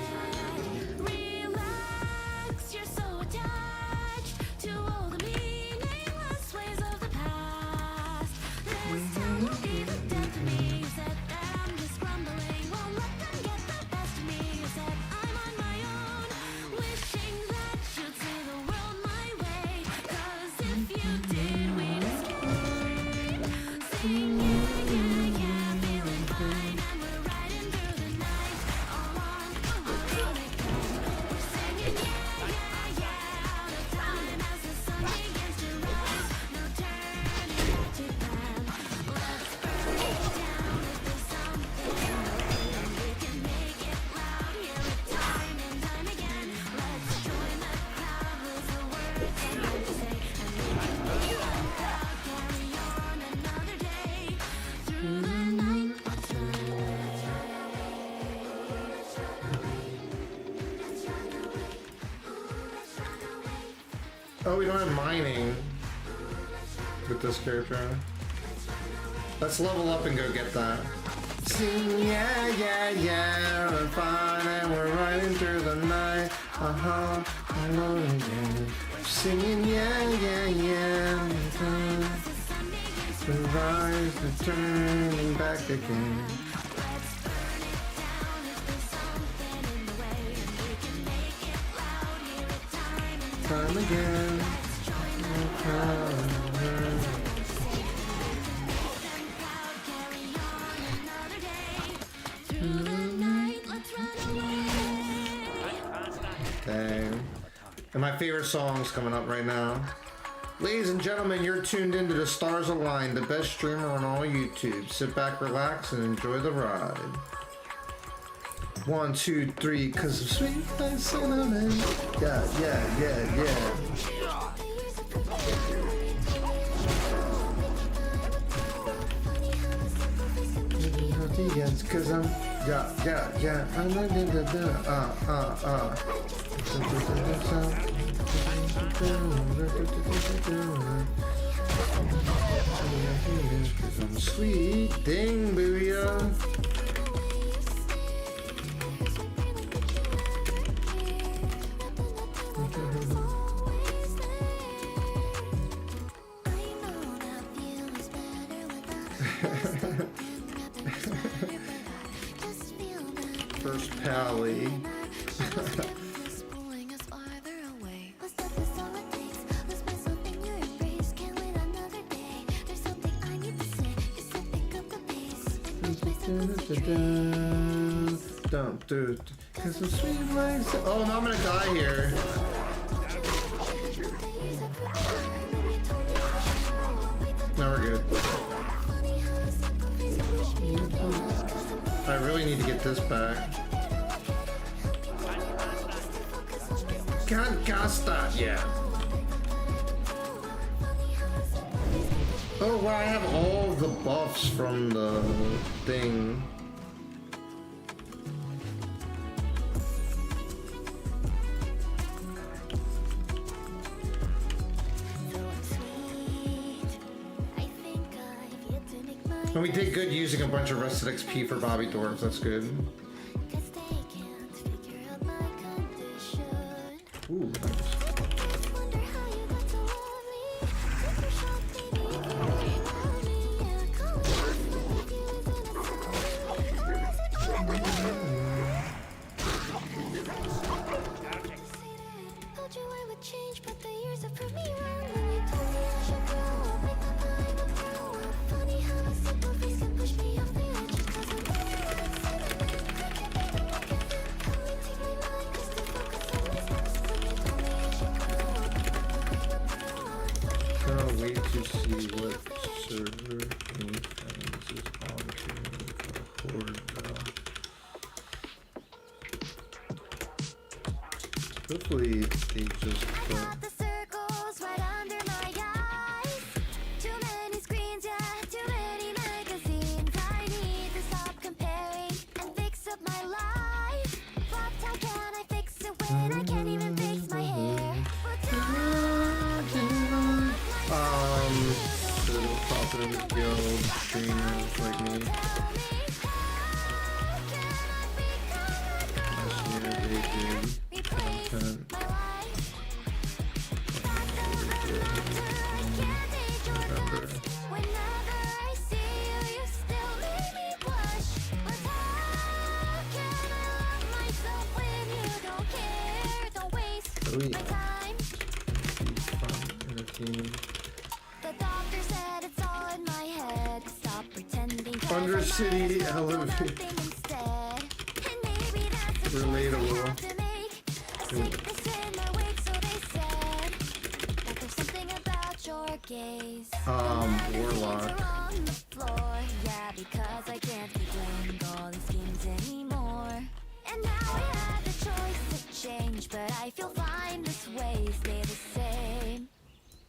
Relax, you're so attached to all the meaningless ways of the past. This town will be the death of me. You said that I'm just grumbling. Won't let them get the best of me. You said I'm on my own, wishing that you'd see the world my way. 'Cause if you did, we'd escape. Sing feeling fine, and we're riding through the night. All on we're singing out of time as the sun begins to rise. No turning back to plan. Let's burn it down if there's something in the way. We can make it loud, hear it time and time again. Let's join the crowd, lose the words they have to say, and we can make them proud. Carry on another day through the night. Let's run away. Oh, we don't have mining with this character. Let's level up and go get that. Sing, we're fine and we're riding through the night. Alone again. Singing, the rise, the turning back again. Time again. Dang. And my favorite song's coming up right now. Ladies and gentlemen, you're tuned into The Stars Align, the best streamer on all YouTube. Sit back, relax, and enjoy the ride. 1, 2, 3, 'cause of sweet like cinnamon. Yeah. Yes, 'cause I'm I'm sweet ding booyah. First pally. Don't do it. 'Cause I'm sweet like. Oh, no, I'm gonna die here. No, we're good. I really need to get this back. Can't cast that yet. Oh wow, I have all the buffs from the thing. And we did good using a bunch of rested XP for Bobby Dwarves. That's good. Ooh, nice. Can't wait to see what server anything is on to horde. Hopefully they just put. Confident guild streamers like me. Last year they did content. Remember. Sweet. Fun, entertaining. Undercity elevator. Relatable. Warlock. Yeah, because I can't be playing all these games anymore. And now I have the choice to change, but I feel fine this way, stay the same.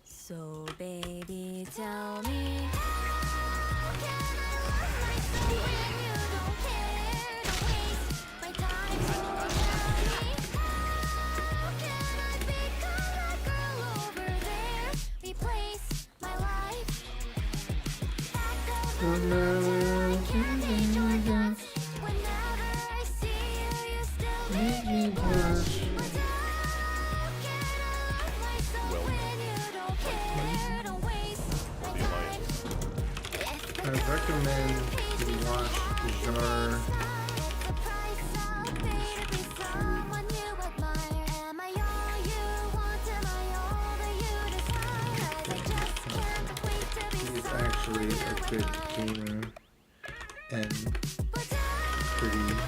So baby, tell me, how can I love myself when you don't care to waste my time? So tell me, how can I become that girl over there? Replace my life. Back of the whenever I see you, you still make me blush. But how can I love myself when you don't care to waste my time? I recommend you watch Jar. It's a price I'll pay to be someone you admire. Am I all you want? Am I all that you desire? 'Cause I just can't wait to be He's someone actually you a good admire. gamer and But how pretty not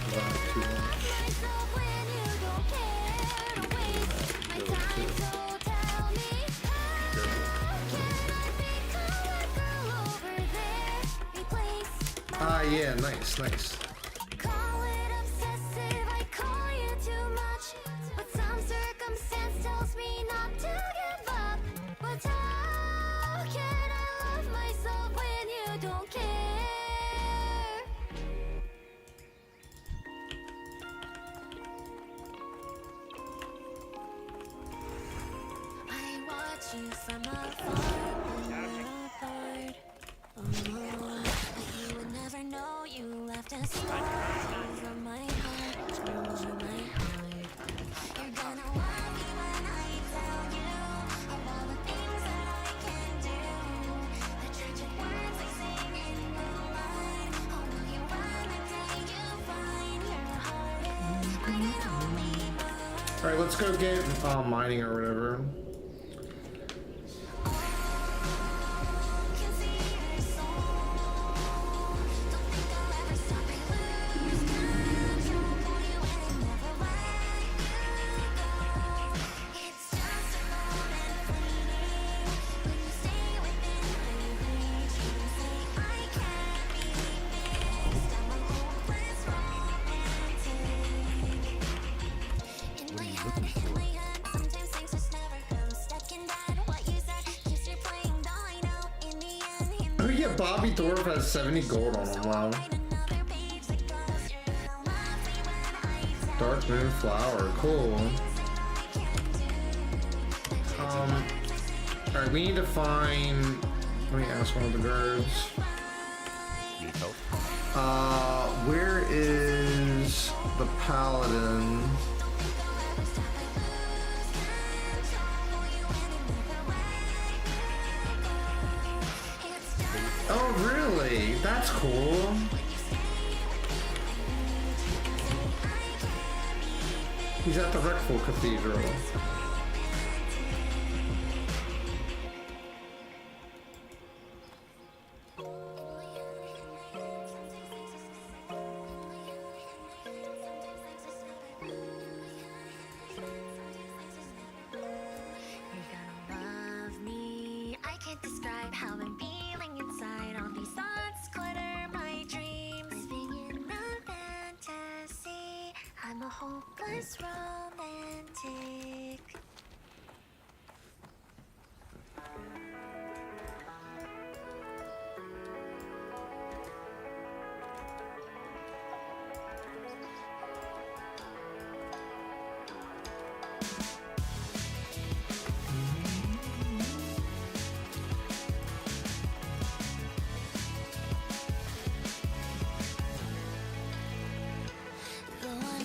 too much. myself when you don't care to waste my time? So tell me, how can I become that girl over there? Replace my Yeah, nice, nice. Call it obsessive, I call you too much. But some circumstance tells me not to give up. But how can I love myself when you don't care? I watch you from afar when we're apart. Oh, you would never know you left a scar over my heart, over my heart. You're gonna love me when I tell you of all the things that I can do. The tragic words I sing in the light. Oh, will you run the day you find your heart is? I can only believe. Alright, let's go get mining or whatever. Can see your soul. Don't think I'll ever stop or lose control. Pull you in and never let you go. It's just a moment fleeting. When you stay within my reach, you say I can't be fixed. I'm a hopeless romantic. In my head, sometimes things just never come. Stuck in that, what you said, keeps replaying, though I know in the end, Oh yeah, Bobby Dwarf has 70 gold on him, wow. another page that goes, you're gonna love me when I tell Dark Moon Flower, cool. Alright, we need to find. Let me ask one of the guards. Where is the paladin? Oh, really? That's cool. He's at the Wreckful Cathedral. Describe how I'm feeling inside. All these thoughts clutter my dreams. Living in a fantasy. I'm a hopeless romantic.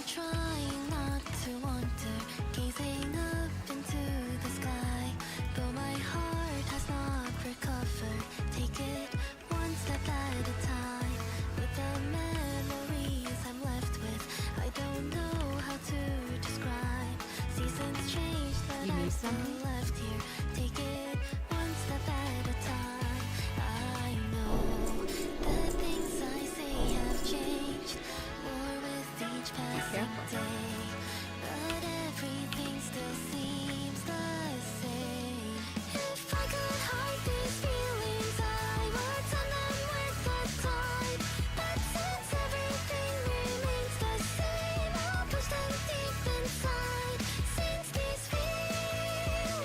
Trying not to wander, gazing up into the sky. Though my heart has not recovered, take it one step at a time. With the memories I'm left with, I don't know how to describe. Seasons change, but I'm still left here. Take it one step at a time. I know that things I say have changed, more with each passing day, but everything still seems the same. If I could hide these feelings, I would send them with the tide. But since everything remains the same, I'll push them deep inside. Since these feelings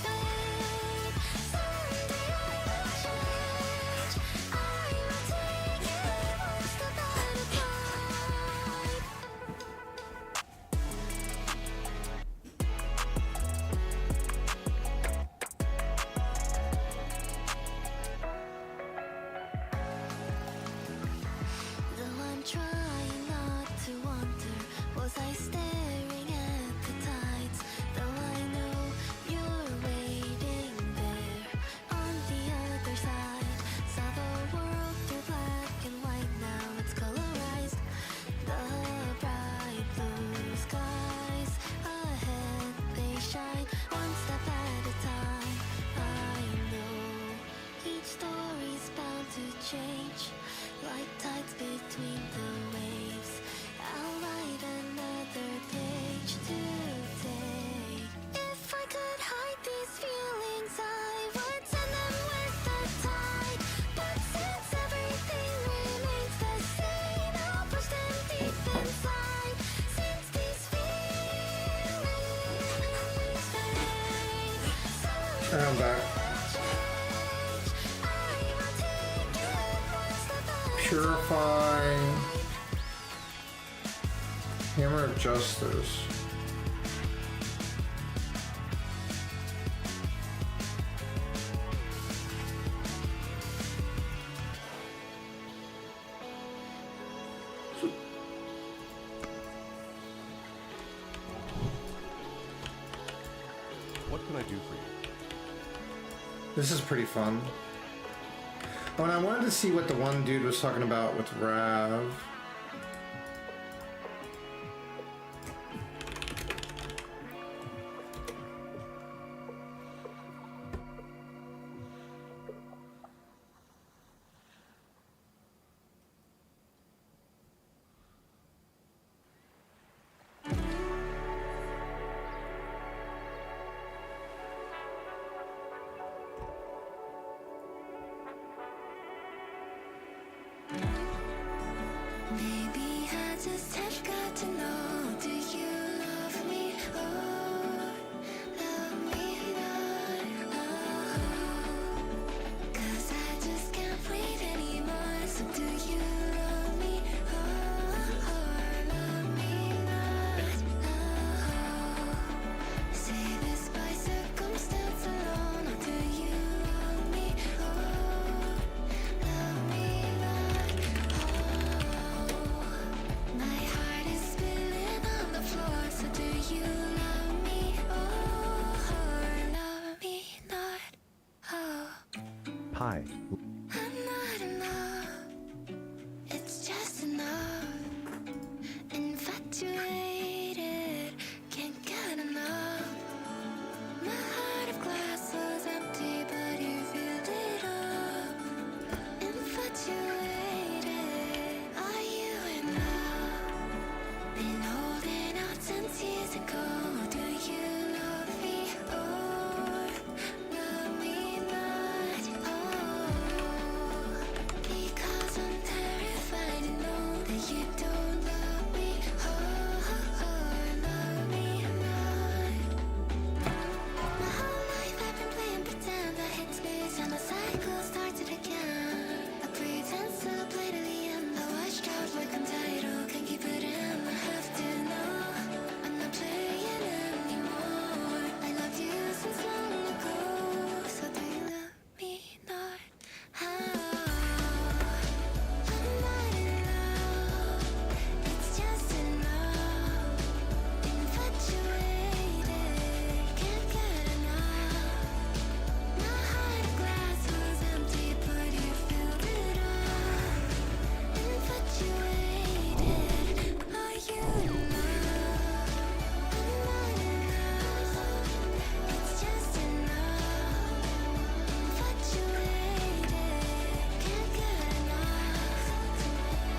fade, someday I will change. I will take it one step at a time. Though I'm trying not to wander, was I staring at the tides? Though I know you're waiting there on the other side. Saw the world through black and white, now it's colorized. The bright blue skies ahead, they shine one step at a time. I know each story's bound to change, like tides between the waves. I'll write another page today. If I could hide these feelings, I would send them with the tide. But since everything remains the same, I'll push them deep inside. Since these feelings fade, And I'm back. Purify. Hammer of Justice. What can I do for you? This is pretty fun. Oh, and I wanted to see what the one dude was talking about with Rav. Maybe I just have got to know, do you love me? Oh, love me not. Oh, 'cause I just can't breathe anymore. So do you love me? Oh, love me not. Oh, say this by circumstance alone. Or do you love me? Oh, love me not. supply. I'm not in love, it's just enough. Infatuated, can't get enough. My heart of glass was empty, but you filled it up. Infatuated, are you in love? Been holding out since years ago. Do you love me or love me not? Oh, because I'm terrified to know that you don't love me or love me not. My whole life I've been playing pretend. I hit space and the cycle started again. I pretend to play to the end. I washed out like I'm title, can't keep it in. I have to know I'm not playing anymore. I loved you since long ago, so do you love me not? I'm not in love, it's just enough. Infatuated, can't get enough. My heart of glass was empty, but you filled it up. Infatuated, are you in love? I'm not in love, it's just enough. Infatuated, can't get enough.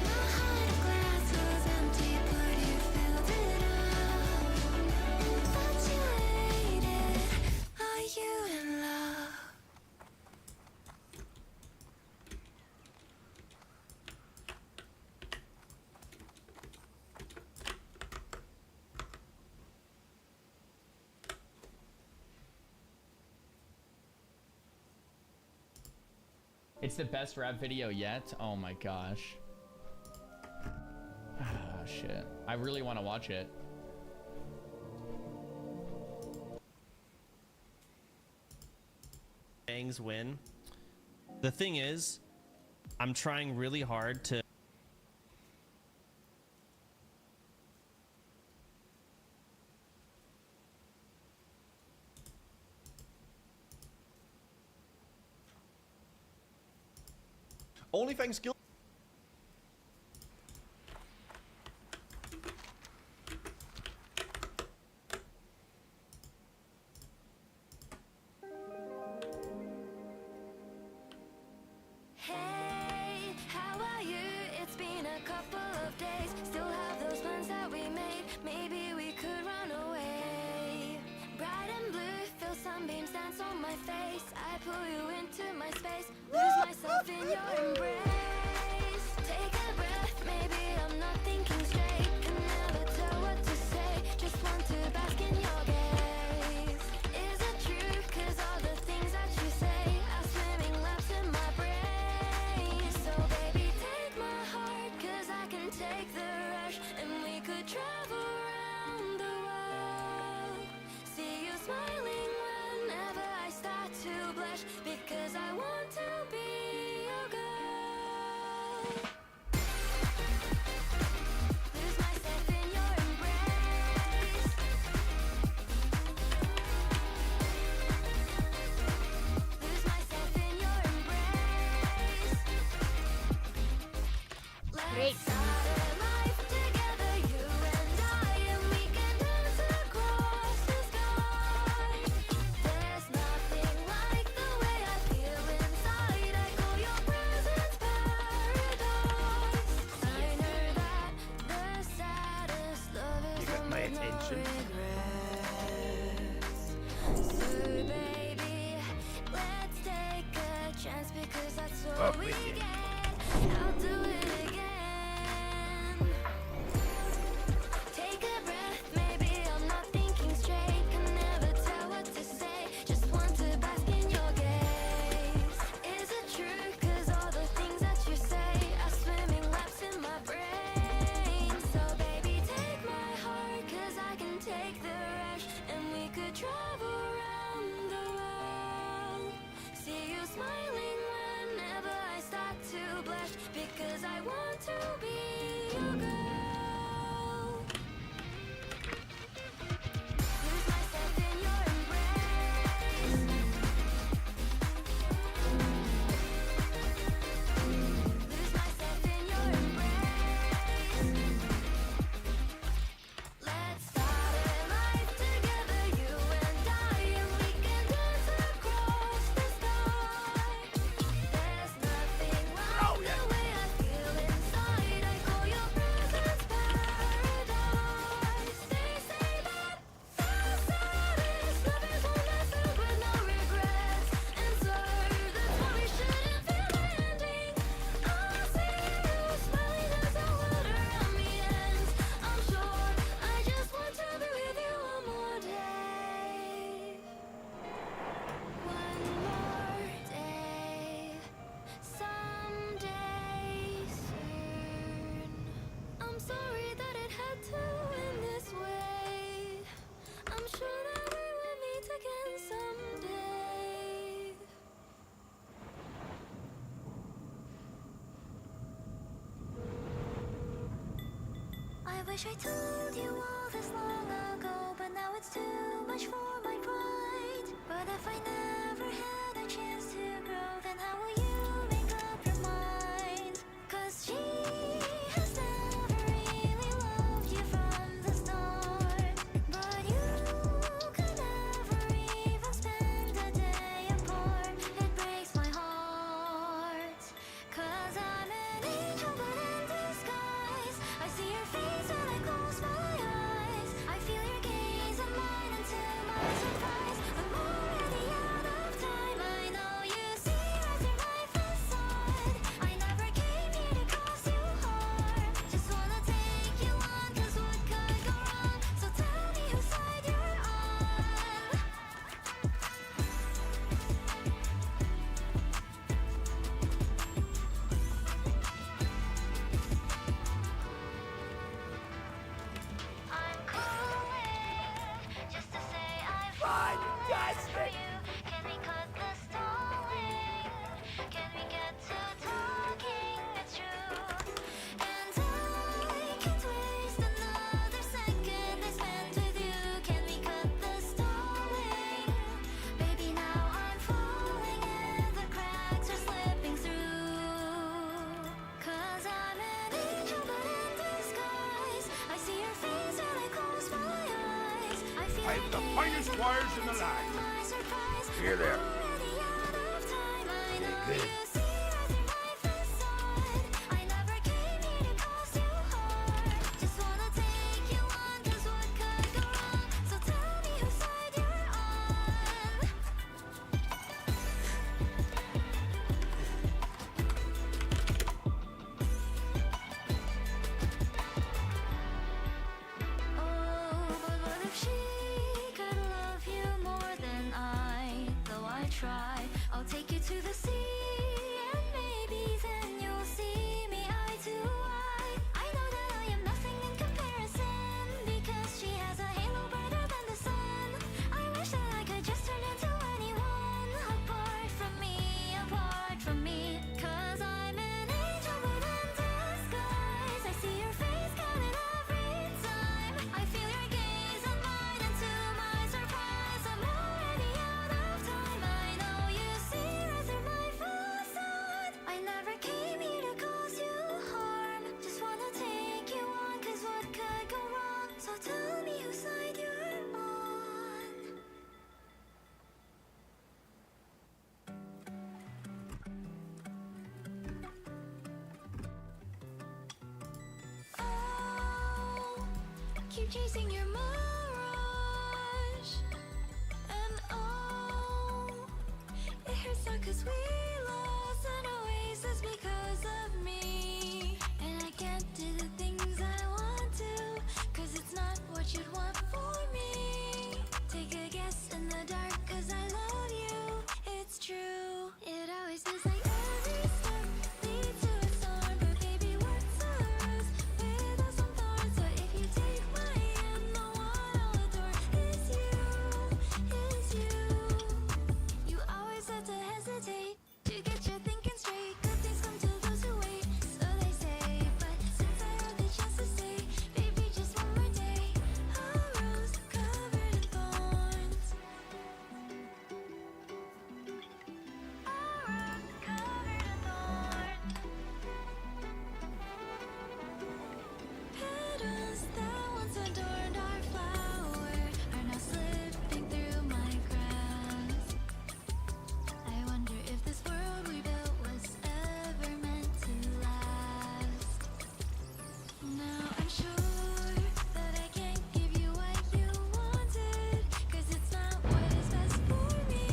My heart of glass was empty, but you filled it up. Infatuated, are you in love? It's the best rap video yet. Oh my gosh. Ah, shit. I really want to watch it. Bangs win. The thing is, I'm trying really hard to OnlyFans skill. Hey, how are you? It's been a couple of days. Still have those plans that we made. Maybe we could run away. Bright and blue, feel sunbeams dance on my face. I pull you into my space, lose myself in your embrace. Take a breath, maybe I'm not thinking straight. Can never tell what to say, just want to bask in your gaze. Is it true? 'Cause all the things that you say are swimming laps in my brain. So baby, take my heart, 'cause I can take the rush, and we could travel around the world. See you smiling whenever I start to blush, because I want to be your girl. Lose myself in your embrace. Lose myself in your embrace. Let's start a life together, you and I, and we can dance across the sky. There's nothing like the way I feel inside. I call your presence paradise. I know that the saddest love is got my when no attention. regrets. So baby, let's take a chance, because that's all Up we with you. get. I'll do it again. Take a breath, maybe I'm not thinking straight. Can never tell what to say, just want to bask in your gaze. Is it true? 'Cause all the things that you say are swimming laps in my brain. So baby, take my heart, 'cause I can take wish I told you all this long ago, but now it's too much for my pride. But if I never had a chance to grow, then how will you make up your mind? 'Cause she has never really loved you from the start. But you could never even spend a day apart. It breaks my heart. 'Cause I'm an angel but in disguise. I see your face when I close my eyes. I feel your gaze and mine, and to my surprise, I'm already out of time. I know you see right through my facade. I never came here to cause you harm. Just wanna take you on, 'cause what could go wrong? So tell me whose side you're on. I'm calling just to say I've fallen for you. Can we cut the stalling? Can we get to talking? It's true. And I can't waste another second I spent with you. Can we cut the stalling? Baby, now I'm falling and the cracks are slipping through. 'Cause I'm an angel but in disguise. I see your face when I close my eyes. I feel I have the finest wires in the land. my surprise. Here they are. Already out of time. I know good. you see right through my facade. I never came here to cause you harm. Just wanna take you on, 'cause what could go wrong? So tell me whose side you're on. Oh, but what if she could love you more than I? Though I try, I'll take you to the sea, and maybe then you'll see me eye to eye. I know that I am nothing in comparison, because she has a halo brighter than the sun. I wish that I could just turn into anyone apart from me, apart from me. 'Cause I'm an angel but in disguise. I see your face counted every time. I feel your gaze and mine, and to my surprise, I'm already out of time. I know you see right through my facade. I never came here to cause you harm. Just wanna take you on, 'cause what could go wrong? So tell me whose side you're on. Oh, keep chasing your mirage, and oh, it hurts not 'cause we lost, and always is because of me. And I can't do the things I want to, 'cause it's not what you'd want for me. Take a guess in the dark, 'cause I love you, it's true. It always feels like every step leads to a storm, but baby, what's a rose without some thorns? So if you take my hand, the one I'll adore is you, is you. You always have to hesitate to get your thinking straight. Good things come to those who wait, so they say. But since I had the chance to stay, baby, just one more day. A rose covered in thorns. A rose covered in thorns. Petals that once adorned our flower are now slipping through my grasp. I wonder if this world we built was ever meant to last. Now I'm sure that I can't give you what you wanted, 'cause it's not what is best for me.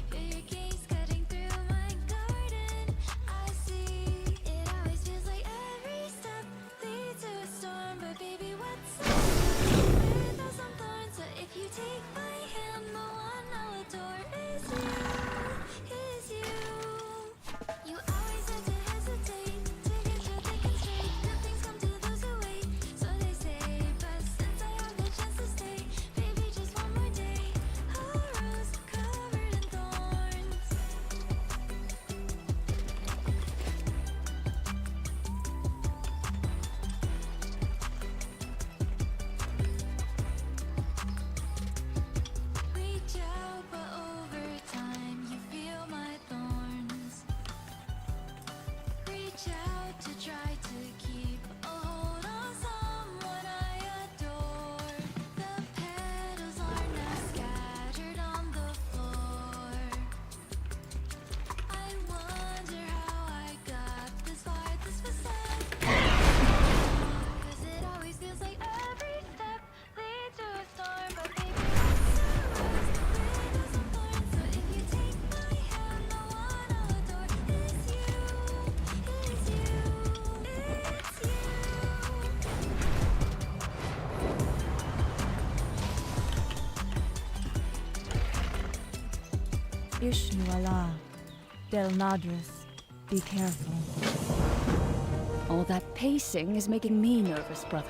Feel your gaze cutting through my garden. I see it always feels like every step leads to a storm, but baby, what's a rose without some thorns? So if you take my hand, the one I'll adore is you, is you. You always have to hesitate to get your thinking straight. Good things come to those who Ishnu Allah. Del Nadris. Be careful. All that pacing is making me nervous, brother.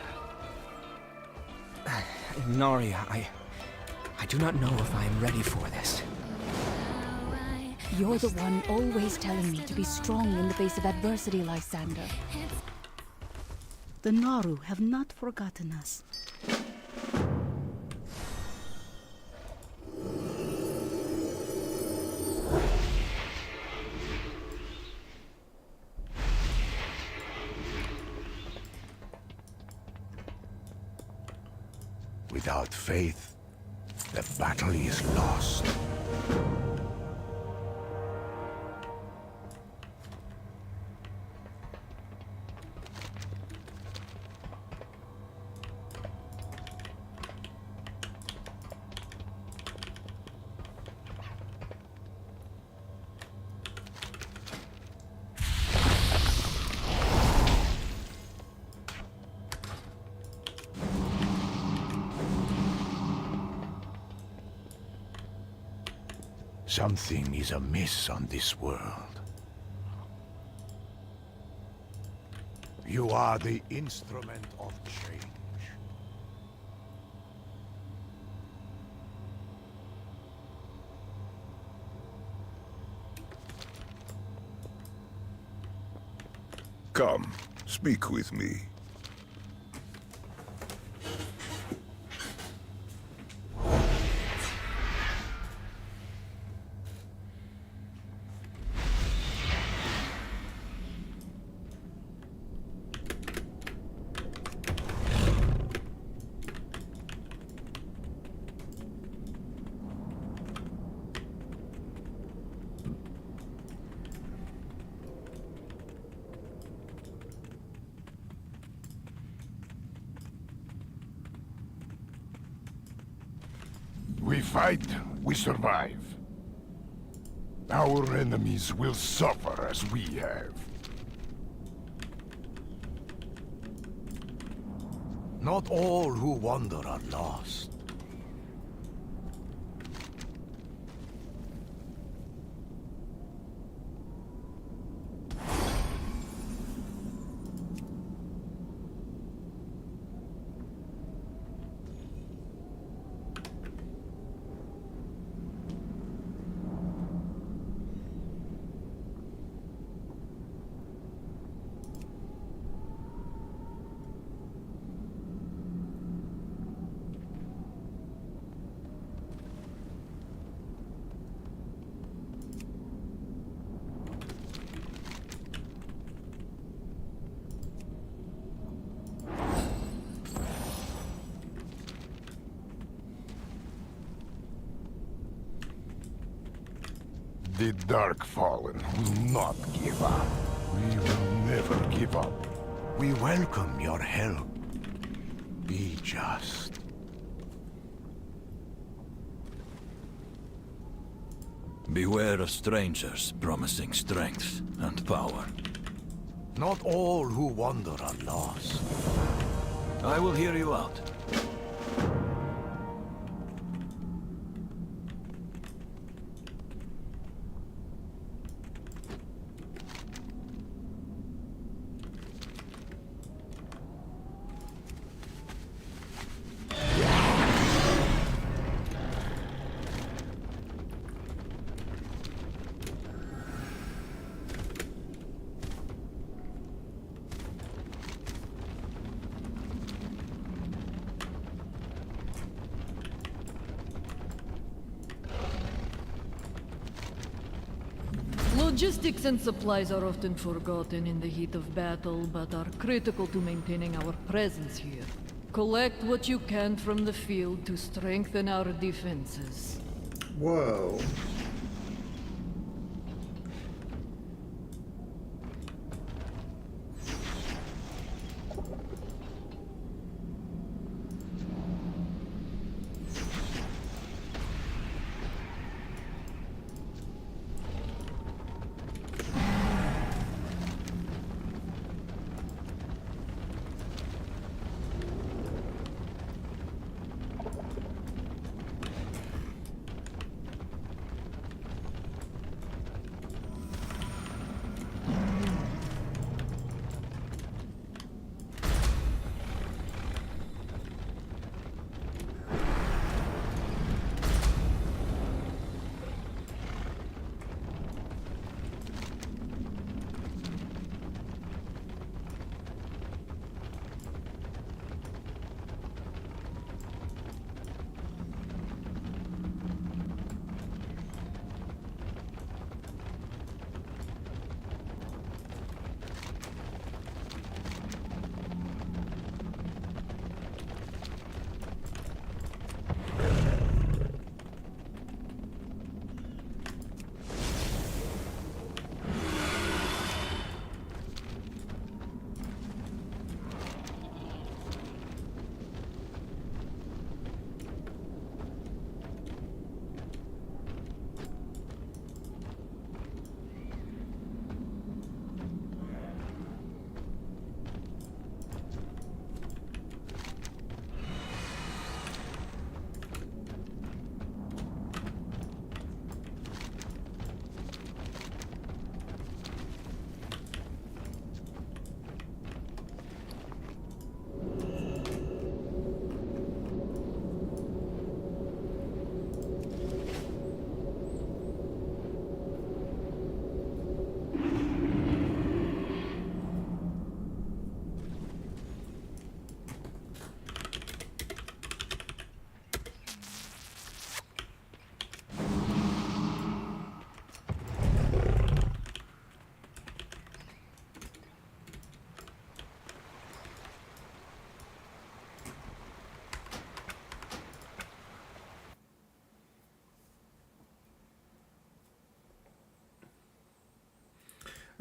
Naria, I do not know if I am ready for this. You're the one always telling me to be strong in the face of adversity, Lysander. The Naru have not forgotten us. Without faith, the battle is lost. Something is amiss on this world. You are the instrument of change. Come, speak with me. We fight, we survive. Our enemies will suffer as we have. Not all who wander are lost. The Dark Fallen will not give up. We will never give up. We welcome your help. Be just. Beware of strangers promising strength and power. Not all who wander are lost. I will hear you out. Logistics and supplies are often forgotten in the heat of battle, but are critical to maintaining our presence here. Collect what you can from the field to strengthen our defenses. Whoa.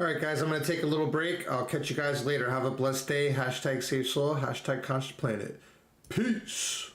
All right, guys, I'm going to take a little break. I'll catch you guys later. Have a blessed day. Hashtag save soul. Hashtag conscious planet. Peace.